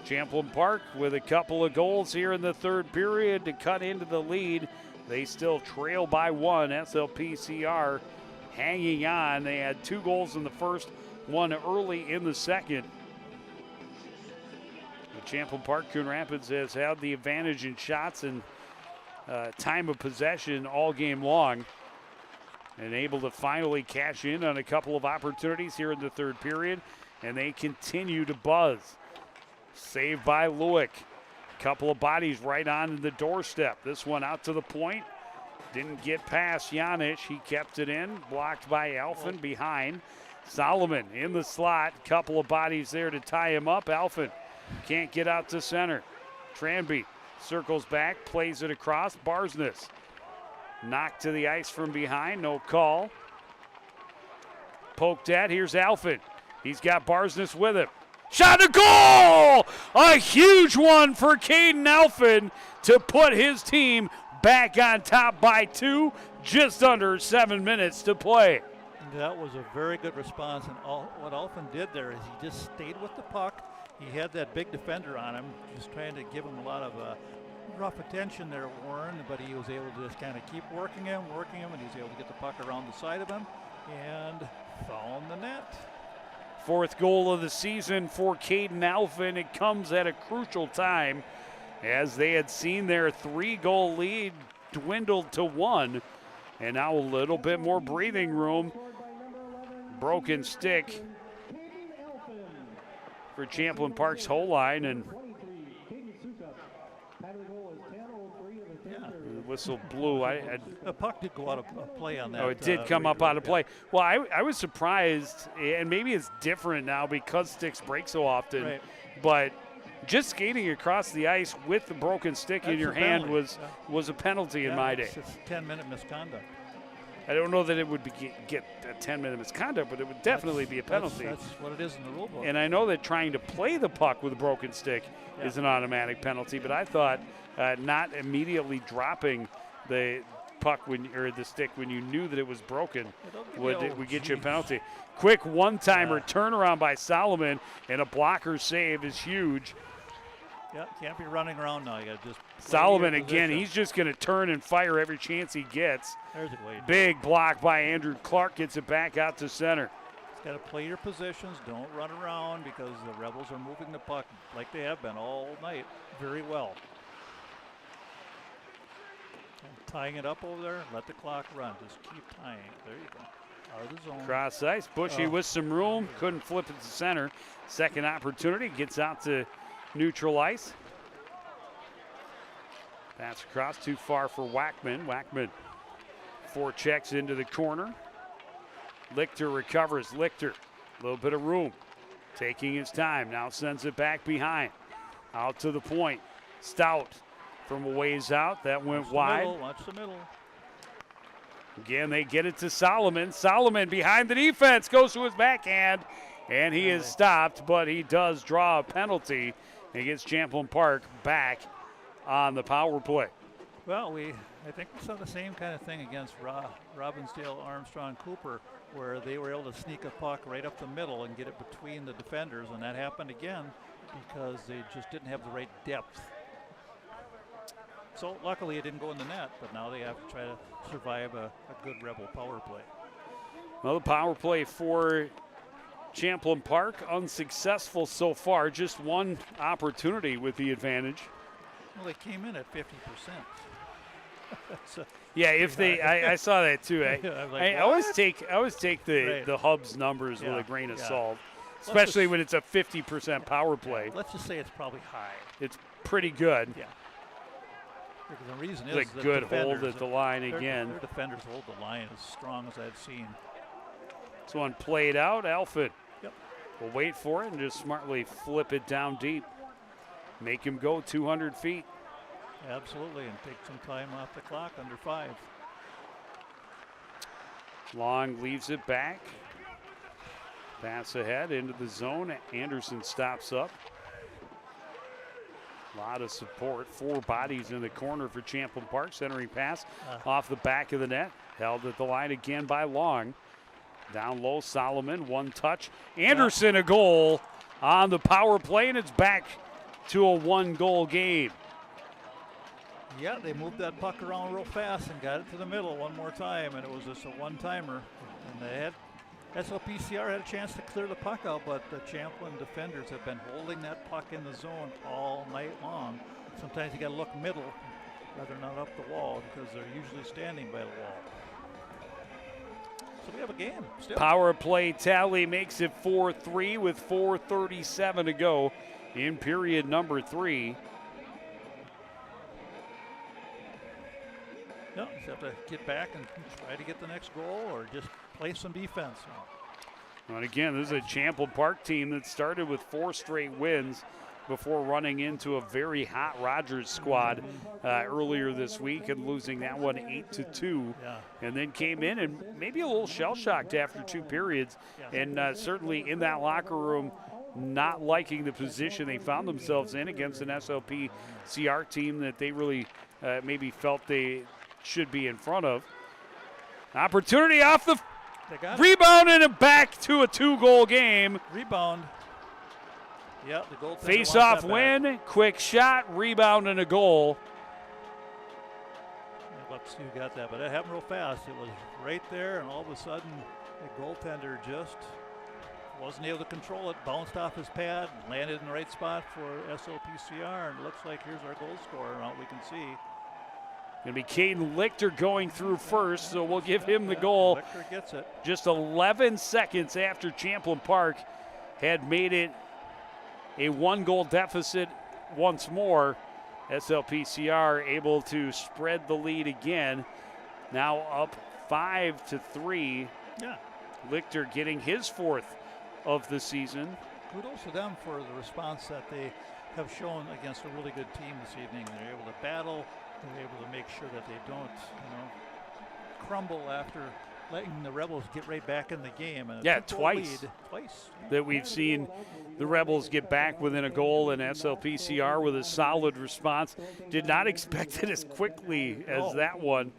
Speaker 1: Champlin Park with a couple of goals here in the third period to cut into the lead. They still trail by one. SLPCR hanging on. They had 2 goals in the first, one early in the second. The Champlin Park Coon Rapids has had the advantage in shots and time of possession all game long, and able to finally cash in on a couple of opportunities here in the third period, and they continue to buzz. Saved by Lewick. Couple of bodies right on the doorstep. This one out to the point. Didn't get past Janich. He kept it in. Blocked by Alphen behind. Solomon in the slot. Couple of bodies there to tie him up. Alphen can't get out to center. Tranby circles back, plays it across. Barsness knocked to the ice from behind. No call. Poked at. Here's Alphen. He's got Barsness with him. Shot, a goal! A huge one for Caden Alphen to put his team back on top by 2, just under 7 minutes to play.
Speaker 2: That was a very good response, and what Alphen did there is he just stayed with the puck. He had that big defender on him, just trying to give him a lot of rough attention there, Warren, but he was able to just kind of keep working him, and he was able to get the puck around the side of him and found the net.
Speaker 1: 4th goal of the season for Caden Alphen. It comes at a crucial time as they had seen their 3-goal lead dwindled to 1, and now a little bit more breathing room. Broken stick for Champlin Park's Holine, and the whistle blew.
Speaker 2: The puck did go out of play on that.
Speaker 1: Oh, it did come up out of play. Well, I was surprised, and maybe it's different now because sticks break so often,
Speaker 2: right.
Speaker 1: But just skating across the ice with the broken stick in your hand was a penalty in my day.
Speaker 2: It's 10-minute misconduct.
Speaker 1: I don't know that it would get a 10-minute misconduct, but it would definitely be a penalty.
Speaker 2: That's what it is in the rule book.
Speaker 1: And I know that trying to play the puck with a broken stick is an automatic penalty, but I thought not immediately dropping the puck or the stick when you knew that it was broken would get you a penalty. Quick one-timer turnaround by Solomon, and a blocker save is huge.
Speaker 2: Yeah, can't be running around now. You got to just.
Speaker 1: Solomon again. He's just going to turn and fire every chance he gets.
Speaker 2: There's a way.
Speaker 1: Big block by Andrew Clark, gets it back out to center.
Speaker 2: Got to play your positions. Don't run around because the Rebels are moving the puck like they have been all night very well. And tying it up over there. Let the clock run. Just keep tying. There you go. Out of the zone.
Speaker 1: Cross ice. Bushy with some room. Couldn't flip it to center. Second opportunity. Gets out to neutral ice. Pass across too far for Wackman. Wackman forechecks into the corner. Lichter recovers. Lichter, a little bit of room. Taking his time. Now sends it back behind. Out to the point. Stout from a ways out. That went wide.
Speaker 2: Watch the middle.
Speaker 1: Again, they get it to Solomon. Solomon behind the defense. Goes to his backhand. And he is stopped, but he does draw a penalty. He gets Champlin Park back on the power play.
Speaker 2: Well, I think we saw the same kind of thing against Robbinsdale, Armstrong, Cooper, where they were able to sneak a puck right up the middle and get it between the defenders, and that happened again because they just didn't have the right depth. So luckily it didn't go in the net, but now they have to try to survive a good Rebel power play.
Speaker 1: Well, the power play for Champlin Park unsuccessful so far. Just one opportunity with the advantage.
Speaker 2: Well, they came in at 50%.
Speaker 1: Yeah, if they, I saw that too. I always take the Hubs numbers with a grain of salt, especially when it's a 50% power play.
Speaker 2: Yeah, let's just say it's probably high.
Speaker 1: It's pretty good.
Speaker 2: Yeah. Because the reason
Speaker 1: is a good hold at the line again.
Speaker 2: Their defenders hold the line as strong as I've seen.
Speaker 1: This one played out. Alfred
Speaker 2: Yep.
Speaker 1: will wait for it and just smartly flip it down deep. Make him go 200 feet.
Speaker 2: Absolutely, and take some time off the clock, under 5.
Speaker 1: Long leaves it back. Pass ahead into the zone. Anderson stops up. A lot of support. 4 bodies in the corner for Champlin Park. Centering pass off the back of the net. Held at the line again by Long. Down low, Solomon, 1 touch. Anderson a goal on the power play, and it's back to a 1-goal game.
Speaker 2: Yeah, they moved that puck around real fast and got it to the middle one more time, and it was just a one-timer. And they had SLPCR had a chance to clear the puck out, but the Champlin defenders have been holding that puck in the zone all night long. Sometimes you got to look middle rather than up the wall because they're usually standing by the wall. So we have a game still.
Speaker 1: Power play tally makes it 4-3 with 4:37 to go in period number 3.
Speaker 2: No, you just have to get back and try to get the next goal or just play some defense.
Speaker 1: And again, this is a Champlin Park team that started with 4 straight wins before running into a very hot Rogers squad earlier this week and losing that one 8-2.
Speaker 2: Yeah.
Speaker 1: And then came in and maybe a little shell-shocked after 2 periods. And certainly in that locker room, not liking the position they found themselves in against an SLP CR team that they really maybe felt they should be in front of. Opportunity off the rebound and it back to a 2-goal game.
Speaker 2: Rebound. Yeah, the goaltender
Speaker 1: Face-off win, quick shot, rebound, and a goal.
Speaker 2: Let's see who got that, but that happened real fast. It was right there, and all of a sudden, the goaltender just wasn't able to control it, bounced off his pad, landed in the right spot for SLPCR, and it looks like here's our goal scorer out we can see.
Speaker 1: Going to be Caden Lichter going through first, so we'll give him the goal.
Speaker 2: Lichter gets it.
Speaker 1: Just 11 seconds after Champlin Park had made it a 1-goal deficit once more. SLPCR able to spread the lead again. Now up 5-3.
Speaker 2: Yeah.
Speaker 1: Lichter getting his 4th of the season.
Speaker 2: Kudos to them for the response that they have shown against a really good team this evening. They're able to battle. They're able to make sure that they don't, crumble after letting the Rebels get right back in the game. And
Speaker 1: twice that we've seen the Rebels get back within a goal, and SLPCR with a solid response. Did not expect it as quickly as that one.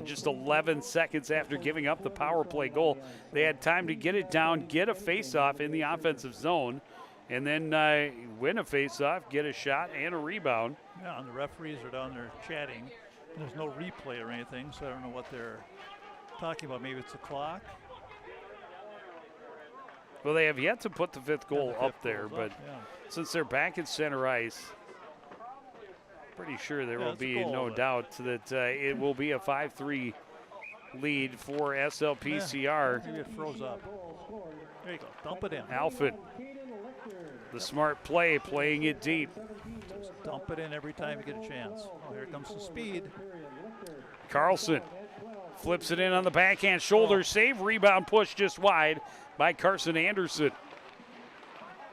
Speaker 1: Just 11 seconds after giving up the power play goal. They had time to get it down, get a face-off in the offensive zone, and then win a face-off, get a shot and a rebound.
Speaker 2: Yeah, and the referees are down there chatting. There's no replay or anything, so I don't know what they're talking about. Maybe it's the clock.
Speaker 1: Well, they have yet to put the 5th goal up there, but since they're back at center ice, pretty sure there will be no doubt that it will be a 5-3 lead for SLPCR.
Speaker 2: Maybe it froze up. There you go. Dump it in.
Speaker 1: Alfred, the smart play, playing it deep.
Speaker 2: Just dump it in every time you get a chance. Oh, here comes the speed.
Speaker 1: Carlson flips it in on the backhand shoulder save. Rebound push just wide by Carson Anderson.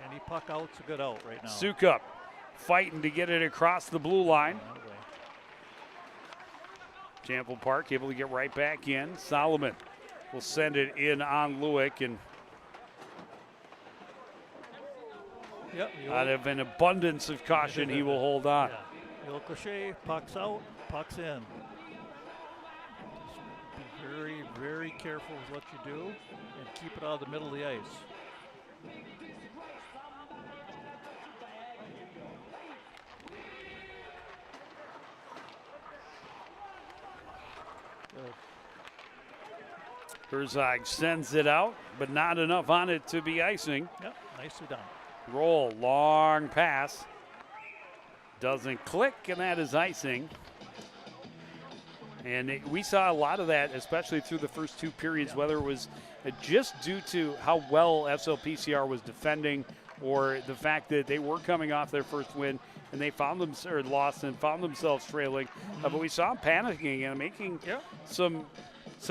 Speaker 2: Any puck out's a good out right now.
Speaker 1: Sukup fighting to get it across the blue line. Champlin Park able to get right back in. Solomon will send it in on Lewick, and out of an abundance of caution, he will hold on.
Speaker 2: little cliche, puck's out, puck's in. Just be very, very careful with what you do and keep it out of the middle of the ice.
Speaker 1: Herzog sends it out, but not enough on it to be icing.
Speaker 2: Yep, nicely done.
Speaker 1: Roll, long pass. Doesn't click, and that is icing. And we saw a lot of that, especially through the first two periods, whether it was just due to how well SLPCR was defending or the fact that they were coming off their first win and they found them or lost and found themselves trailing. But we saw them panicking and making some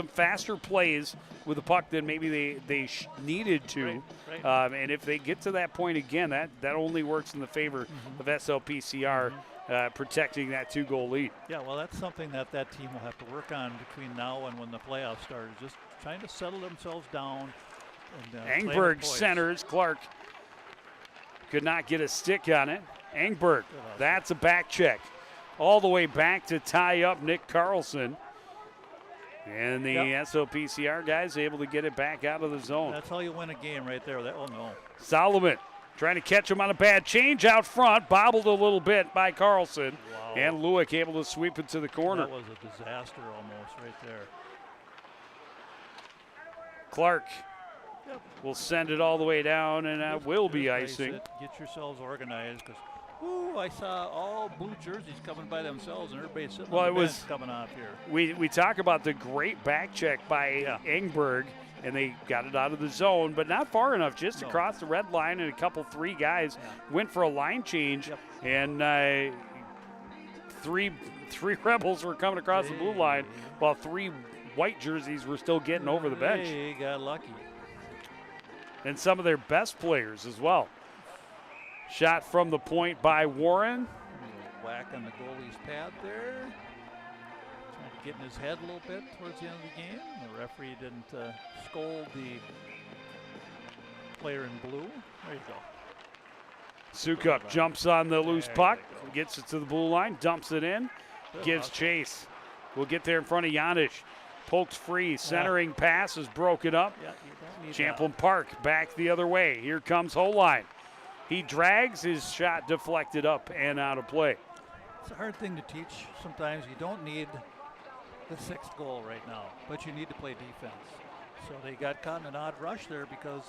Speaker 1: faster plays with the puck than maybe they needed to.
Speaker 2: Right.
Speaker 1: And if they get to that point again, that only works in the favor of SLPCR. Protecting that 2-goal lead.
Speaker 2: Yeah, well, that's something that team will have to work on between now and when the playoffs start. Just trying to settle themselves down. And,
Speaker 1: Engberg centers. Clark could not get a stick on it. Engberg, that's a back check. All the way back to tie up Nick Carlson. And the SLPCR guys able to get it back out of the zone.
Speaker 2: That's how you win a game right there. Oh, no.
Speaker 1: Solomon trying to catch him on a bad change out front. Bobbled a little bit by Carlson.
Speaker 2: Wow.
Speaker 1: And Lewick able to sweep it to the corner.
Speaker 2: That was a disaster almost right there.
Speaker 1: Clark will send it all the way down, and that will be icing.
Speaker 2: Get yourselves organized, because I saw all blue jerseys coming by themselves, and everybody sitting on the bench coming off here.
Speaker 1: We talk about the great back check by Engberg, and they got it out of the zone, but not far enough, just across the red line, and three guys went for a line change, and three Rebels were coming across the blue line, while three white jerseys were still getting over the bench.
Speaker 2: They got lucky.
Speaker 1: And some of their best players as well. Shot from the point by Warren.
Speaker 2: Whack on the goalie's pad there. Trying to get in his head a little bit towards the end of the game. The referee didn't scold the player in blue. There you go.
Speaker 1: Sukup jumps on the loose puck, gets it to the blue line, dumps it in, gives chase. We'll get there in front of Janish. Poked free, centering pass is broken up. Champlin Park back the other way. Here comes Holine. He drags, his shot deflected up and out of play.
Speaker 2: It's a hard thing to teach sometimes. You don't need the sixth goal right now, but you need to play defense. So they got caught in an odd rush there because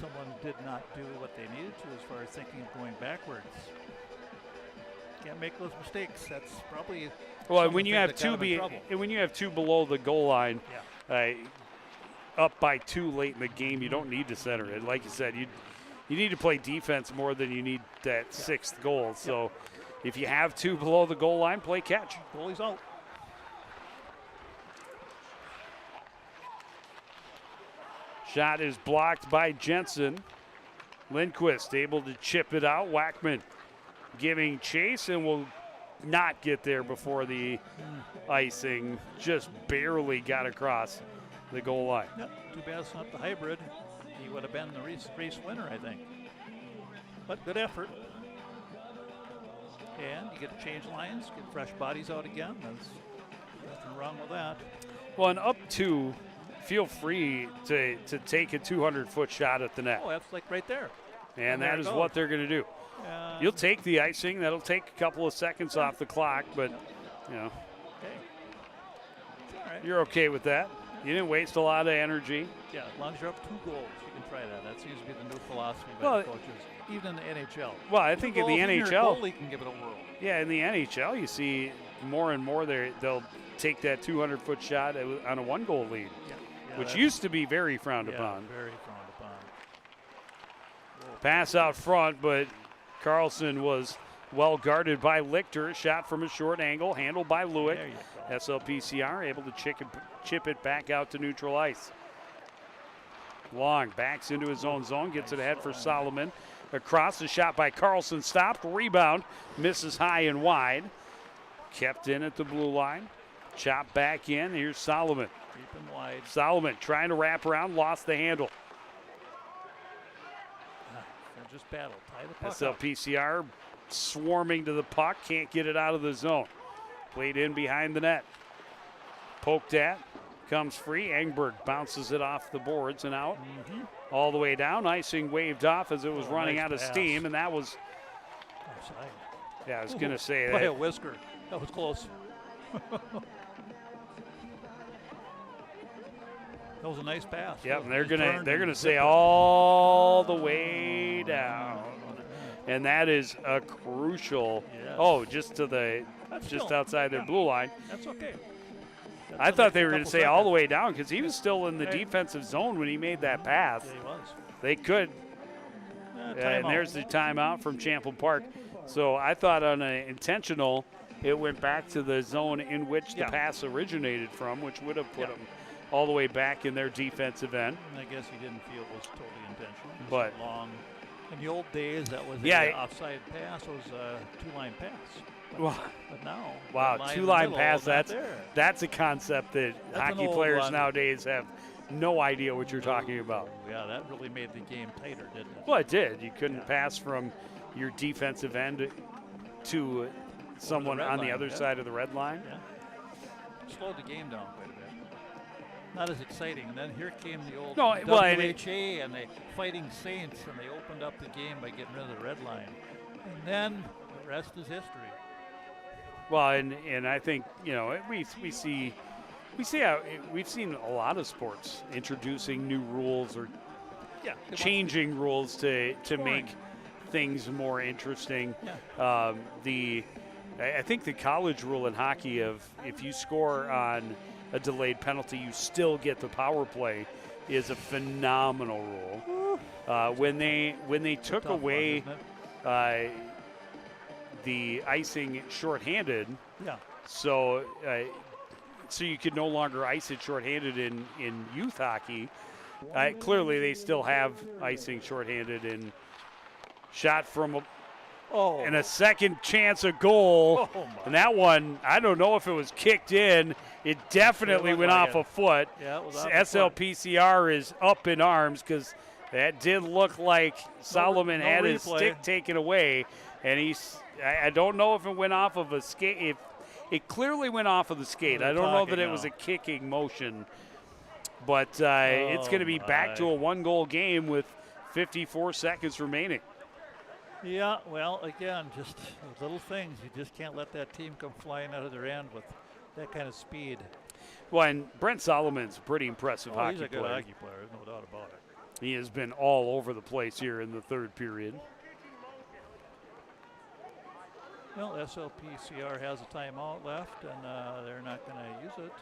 Speaker 2: someone did not do what they needed to as far as thinking of going backwards. Can't make those mistakes. That's probably
Speaker 1: when you have two below the goal line, up by 2 late in the game, you don't need to center it. Like you said, you need to play defense more than you need that sixth goal. So if you have 2 below the goal line, play catch.
Speaker 2: Goalie's out.
Speaker 1: Shot is blocked by Jensen. Lindquist able to chip it out. Wackman giving chase and will not get there before the icing. Just barely got across the goal line.
Speaker 2: Yep. Too bad it's not the hybrid. He would have been the race winner, I think. But good effort. And you get to change lines, get fresh bodies out again. There's nothing wrong with that.
Speaker 1: Well, and up 2, feel free to take a 200-foot shot at the net.
Speaker 2: Oh, that's like right there.
Speaker 1: And that is what they're going to do. You'll take the icing. That'll take a couple of seconds off the clock, but,
Speaker 2: Okay. All right.
Speaker 1: You're okay with that. You didn't waste a lot of energy.
Speaker 2: Yeah, as long as you're up 2 goals, you can try that. That seems to be the new philosophy by the coaches, even in the NHL.
Speaker 1: Well, I think in the NHL,
Speaker 2: your goalie can give it a whirl.
Speaker 1: Yeah, in the NHL, you see more and more they'll take that 200-foot shot on a 1-goal lead, which used to be very frowned upon.
Speaker 2: Very frowned upon.
Speaker 1: Pass out front, but Carlson was well guarded by Lichter. Shot from a short angle, handled by Lewick. SLPCR able to chip it back out to neutral ice. Long backs into his own zone, gets it ahead for Solomon. Across, the shot by Carlson stopped. Rebound, misses high and wide. Kept in at the blue line. Chop back in. Here's Solomon.
Speaker 2: Deep and wide.
Speaker 1: Solomon trying to wrap around, lost the handle.
Speaker 2: Just battle. Tie the puck
Speaker 1: SLPCR swarming to the puck, can't get it out of the zone. Played in behind the net. Poked at, comes free. Engberg bounces it off the boards and out. All the way down. Icing waved off as it was running
Speaker 2: nice
Speaker 1: out of
Speaker 2: pass.
Speaker 1: steam, and that was,
Speaker 2: Offside.
Speaker 1: yeah, I was going to say
Speaker 2: By a
Speaker 1: that.
Speaker 2: whisker. That was close. That was a nice pass.
Speaker 1: Yep, and
Speaker 2: He turned
Speaker 1: they're
Speaker 2: and
Speaker 1: gonna
Speaker 2: zipped
Speaker 1: say
Speaker 2: it.
Speaker 1: all the way down, and that is a crucial.
Speaker 2: Yes.
Speaker 1: Oh, just to the
Speaker 2: That's
Speaker 1: just
Speaker 2: still-
Speaker 1: outside their blue line.
Speaker 2: That's okay. That
Speaker 1: I
Speaker 2: was
Speaker 1: thought
Speaker 2: like
Speaker 1: they
Speaker 2: a
Speaker 1: were going to
Speaker 2: couple
Speaker 1: say all the
Speaker 2: seconds.
Speaker 1: way down because he was still in the
Speaker 2: Right.
Speaker 1: defensive zone when he made that pass.
Speaker 2: Yeah, he was.
Speaker 1: They could, and
Speaker 2: Timeout.
Speaker 1: there's the timeout from Champlin Park. So I thought on an intentional, it went back to the zone in which the
Speaker 2: Yeah.
Speaker 1: pass originated from, which would have put
Speaker 2: Yeah.
Speaker 1: them all the way back in their defensive end.
Speaker 2: And I guess he didn't feel it was totally intentional. It was
Speaker 1: But-
Speaker 2: a long. In the old days, that was
Speaker 1: Yeah,
Speaker 2: an offside pass. It was a two-line pass.
Speaker 1: Well,
Speaker 2: But now,
Speaker 1: wow,
Speaker 2: that line in the
Speaker 1: two-line
Speaker 2: middle,
Speaker 1: pass,
Speaker 2: not there.
Speaker 1: that's a concept that
Speaker 2: That's an
Speaker 1: hockey
Speaker 2: old
Speaker 1: players
Speaker 2: one.
Speaker 1: nowadays have no idea what you're talking about.
Speaker 2: Yeah, that really made the game tighter, didn't it?
Speaker 1: Well, it did. You couldn't pass from your defensive end to someone
Speaker 2: red
Speaker 1: on the
Speaker 2: line,
Speaker 1: other
Speaker 2: yeah.
Speaker 1: side of the red line.
Speaker 2: Yeah. Slowed the game down quite a bit. Not as exciting. And then here came the old
Speaker 1: No, well, and
Speaker 2: WHA and the Fighting Saints, and they opened up the game by getting rid of the red line. And then the rest is history.
Speaker 1: Well, and I think we see how we've seen a lot of sports introducing new rules or
Speaker 2: Yeah.
Speaker 1: changing rules to
Speaker 2: Scoring.
Speaker 1: make things more interesting.
Speaker 2: Yeah.
Speaker 1: I think the college rule in hockey of if you score on a delayed penalty, you still get the power play is a phenomenal rule. When they took
Speaker 2: Tough one,
Speaker 1: away
Speaker 2: isn't it?
Speaker 1: the icing shorthanded,
Speaker 2: Yeah.
Speaker 1: so you could no longer ice it shorthanded in youth hockey. Clearly, they still have icing shorthanded in shot from and a second chance of goal.
Speaker 2: Oh, my.
Speaker 1: And that one, I don't know if it was kicked in. It definitely
Speaker 2: looked
Speaker 1: went
Speaker 2: like
Speaker 1: off
Speaker 2: it.
Speaker 1: a foot.
Speaker 2: Yeah, it was off the foot.
Speaker 1: SLPCR is up in arms because that did look like Solomon
Speaker 2: no
Speaker 1: had his
Speaker 2: replay.
Speaker 1: stick taken away. And I don't know if it went off of a skate. If it clearly went off of the skate.
Speaker 2: We're
Speaker 1: I don't know that
Speaker 2: talking
Speaker 1: it was
Speaker 2: now.
Speaker 1: a kicking motion. But it's going to be back to a one-goal game with 54 seconds remaining.
Speaker 2: Yeah, well, again, just little things. You just can't let that team come flying out of their end with that kind of speed.
Speaker 1: Well, and Brent Solomon's a pretty impressive hockey
Speaker 2: He's a good
Speaker 1: player.
Speaker 2: hockey player, there's no doubt about it.
Speaker 1: He has been all over the place here in the third period.
Speaker 2: Well, SLPCR has a timeout left, and they're not going to use it.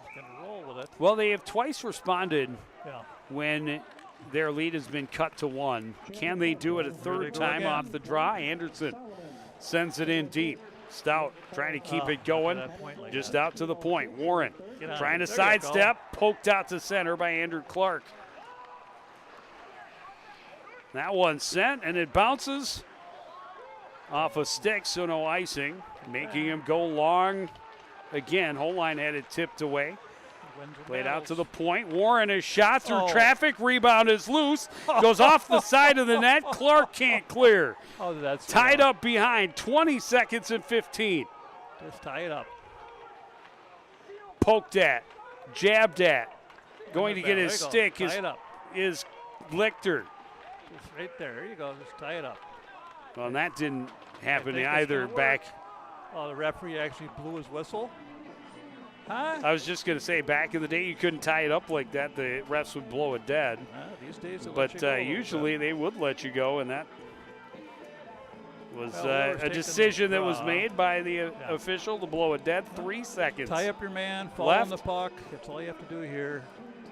Speaker 2: Just going to roll with it.
Speaker 1: Well, they have twice responded
Speaker 2: Yeah.
Speaker 1: when their lead has been cut to one. Can they do it a
Speaker 2: Here
Speaker 1: third
Speaker 2: they go
Speaker 1: time
Speaker 2: again.
Speaker 1: off the draw? Anderson sends it in deep. Stout trying to keep it going,
Speaker 2: that point like
Speaker 1: just
Speaker 2: that.
Speaker 1: out to the point. Warren
Speaker 2: Get on
Speaker 1: trying
Speaker 2: it.
Speaker 1: to
Speaker 2: There you go.
Speaker 1: sidestep, poked out to center by Andrew Clark. That one sent, and it bounces off a stick, so no icing, making him go long again. Whole line had it tipped away.
Speaker 2: Wins the
Speaker 1: Played out to
Speaker 2: battles.
Speaker 1: the point. Warren is shot through
Speaker 2: Oh.
Speaker 1: traffic. Rebound is loose. Goes off the side of the net. Clark can't clear.
Speaker 2: Oh, that's
Speaker 1: Tied up behind. 20 seconds and 15.
Speaker 2: Just tie it up.
Speaker 1: Poked at. Jabbed at. Going to get
Speaker 2: There
Speaker 1: his
Speaker 2: you go.
Speaker 1: stick
Speaker 2: Tie it up.
Speaker 1: is Lichter.
Speaker 2: Just right there. There you go. Just tie it up.
Speaker 1: Well, and that didn't happen
Speaker 2: think it's
Speaker 1: either
Speaker 2: gonna work.
Speaker 1: back.
Speaker 2: Oh, the referee actually blew his whistle. Huh?
Speaker 1: I was just going to say, back in the day, you couldn't tie it up like that. The refs would blow it dead.
Speaker 2: These days, they'll let
Speaker 1: But
Speaker 2: you go a little
Speaker 1: usually
Speaker 2: bit.
Speaker 1: they would let you go, and that was
Speaker 2: Well, whoever's
Speaker 1: a
Speaker 2: taking
Speaker 1: decision
Speaker 2: the
Speaker 1: that was
Speaker 2: draw.
Speaker 1: made by the official to blow it dead. 3 seconds.
Speaker 2: tie up your man, fall
Speaker 1: left.
Speaker 2: on the puck. That's all you have to do here.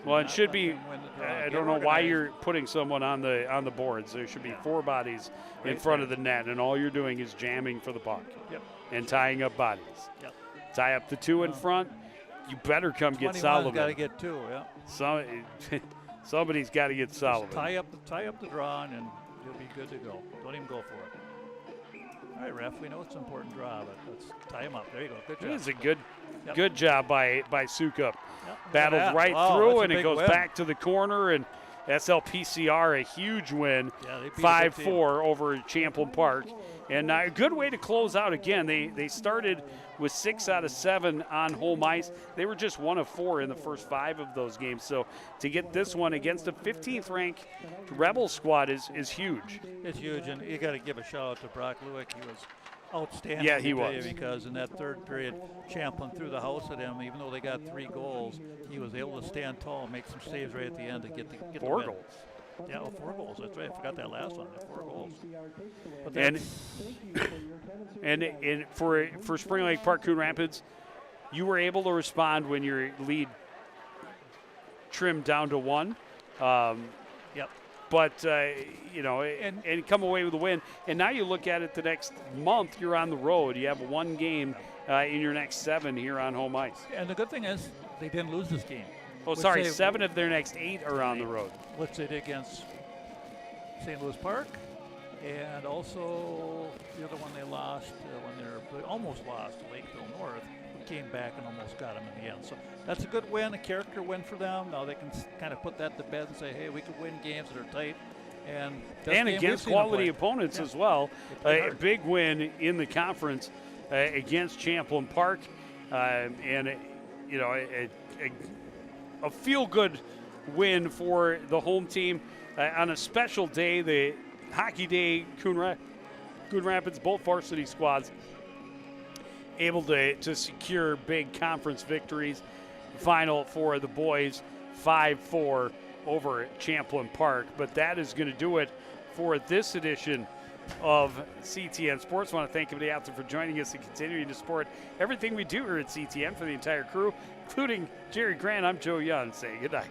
Speaker 1: Well, it
Speaker 2: Not
Speaker 1: should
Speaker 2: let
Speaker 1: be.
Speaker 2: them win the draw.
Speaker 1: I
Speaker 2: Get
Speaker 1: don't know why
Speaker 2: organized.
Speaker 1: you're putting someone on the boards. There should be 4 bodies in
Speaker 2: Right
Speaker 1: front
Speaker 2: there.
Speaker 1: of the net, and all you're doing is jamming for the puck
Speaker 2: Yep.
Speaker 1: and tying up bodies.
Speaker 2: Yep.
Speaker 1: Tie up the 2 in
Speaker 2: Well,
Speaker 1: front. You better come get
Speaker 2: 21's
Speaker 1: Solomon.
Speaker 2: got to get 2. Yeah.
Speaker 1: Somebody's got to get
Speaker 2: Just
Speaker 1: Solomon.
Speaker 2: tie up the draw, and you'll be good to go. Don't even go for it. All right, ref. We know it's an important draw, but let's tie him up. There you go. Good
Speaker 1: It
Speaker 2: job.
Speaker 1: was a good,
Speaker 2: Yep.
Speaker 1: good job by Sukup.
Speaker 2: Yep, look at
Speaker 1: Battled
Speaker 2: that.
Speaker 1: right
Speaker 2: Wow,
Speaker 1: through,
Speaker 2: that's a
Speaker 1: and it
Speaker 2: big
Speaker 1: goes
Speaker 2: win.
Speaker 1: back to the corner, and SLPCR, a huge win,
Speaker 2: Yeah, they beat a good
Speaker 1: 5-4 over Champlin Park. And a good way to close out again. They started with 6 out of 7 on home ice. They were just 1 of 4 in the first 5 of those games. So to get this one against a 15th ranked Rebel squad is huge.
Speaker 2: It's huge, and you got to give a shout out to Brock Lewick. He was outstanding.
Speaker 1: Yeah, he
Speaker 2: today
Speaker 1: was.
Speaker 2: Because in that third period, Champlin threw the house at him. Even though they got 3 goals, he was able to stand tall and make some saves right at the end to get the
Speaker 1: 4
Speaker 2: win.
Speaker 1: goals.
Speaker 2: Yeah, 4 goals. That's right. I forgot that last one. 4 goals. But
Speaker 1: And
Speaker 2: that's,
Speaker 1: and for Spring Lake Park Coon Rapids, you were able to respond when your lead trimmed down to 1.
Speaker 2: yep.
Speaker 1: But, and come away with a win. And now you look at it the next month, you're on the road. You have 1 game in your next 7 here on home ice.
Speaker 2: And the good thing is they didn't lose this game.
Speaker 1: Oh,
Speaker 2: Which
Speaker 1: sorry,
Speaker 2: they-
Speaker 1: 7 of their next 8 are on the road.
Speaker 2: Which they did against St. Louis Park, and also the other one they lost they almost lost to Lakeville North. We came back and almost got them in the end. So that's a good win, a character win for them. Now they can kind of put that to bed and say, hey, we could win games that are tight. And
Speaker 1: Against quality opponents as well.
Speaker 2: They
Speaker 1: A
Speaker 2: hard.
Speaker 1: big win in the conference against Champlin Park. A feel-good win for the home team on a special day, the Hockey Day Coon Rapids, both varsity squads able to secure big conference victories. Final for the boys, 5-4 over Champlin Park. But that is going to do it for this edition of CTN Sports. I want to thank everybody out there for joining us and continuing to support everything we do here at CTN. For the entire crew, including Jerry Grant, I'm Joe Young, saying good night.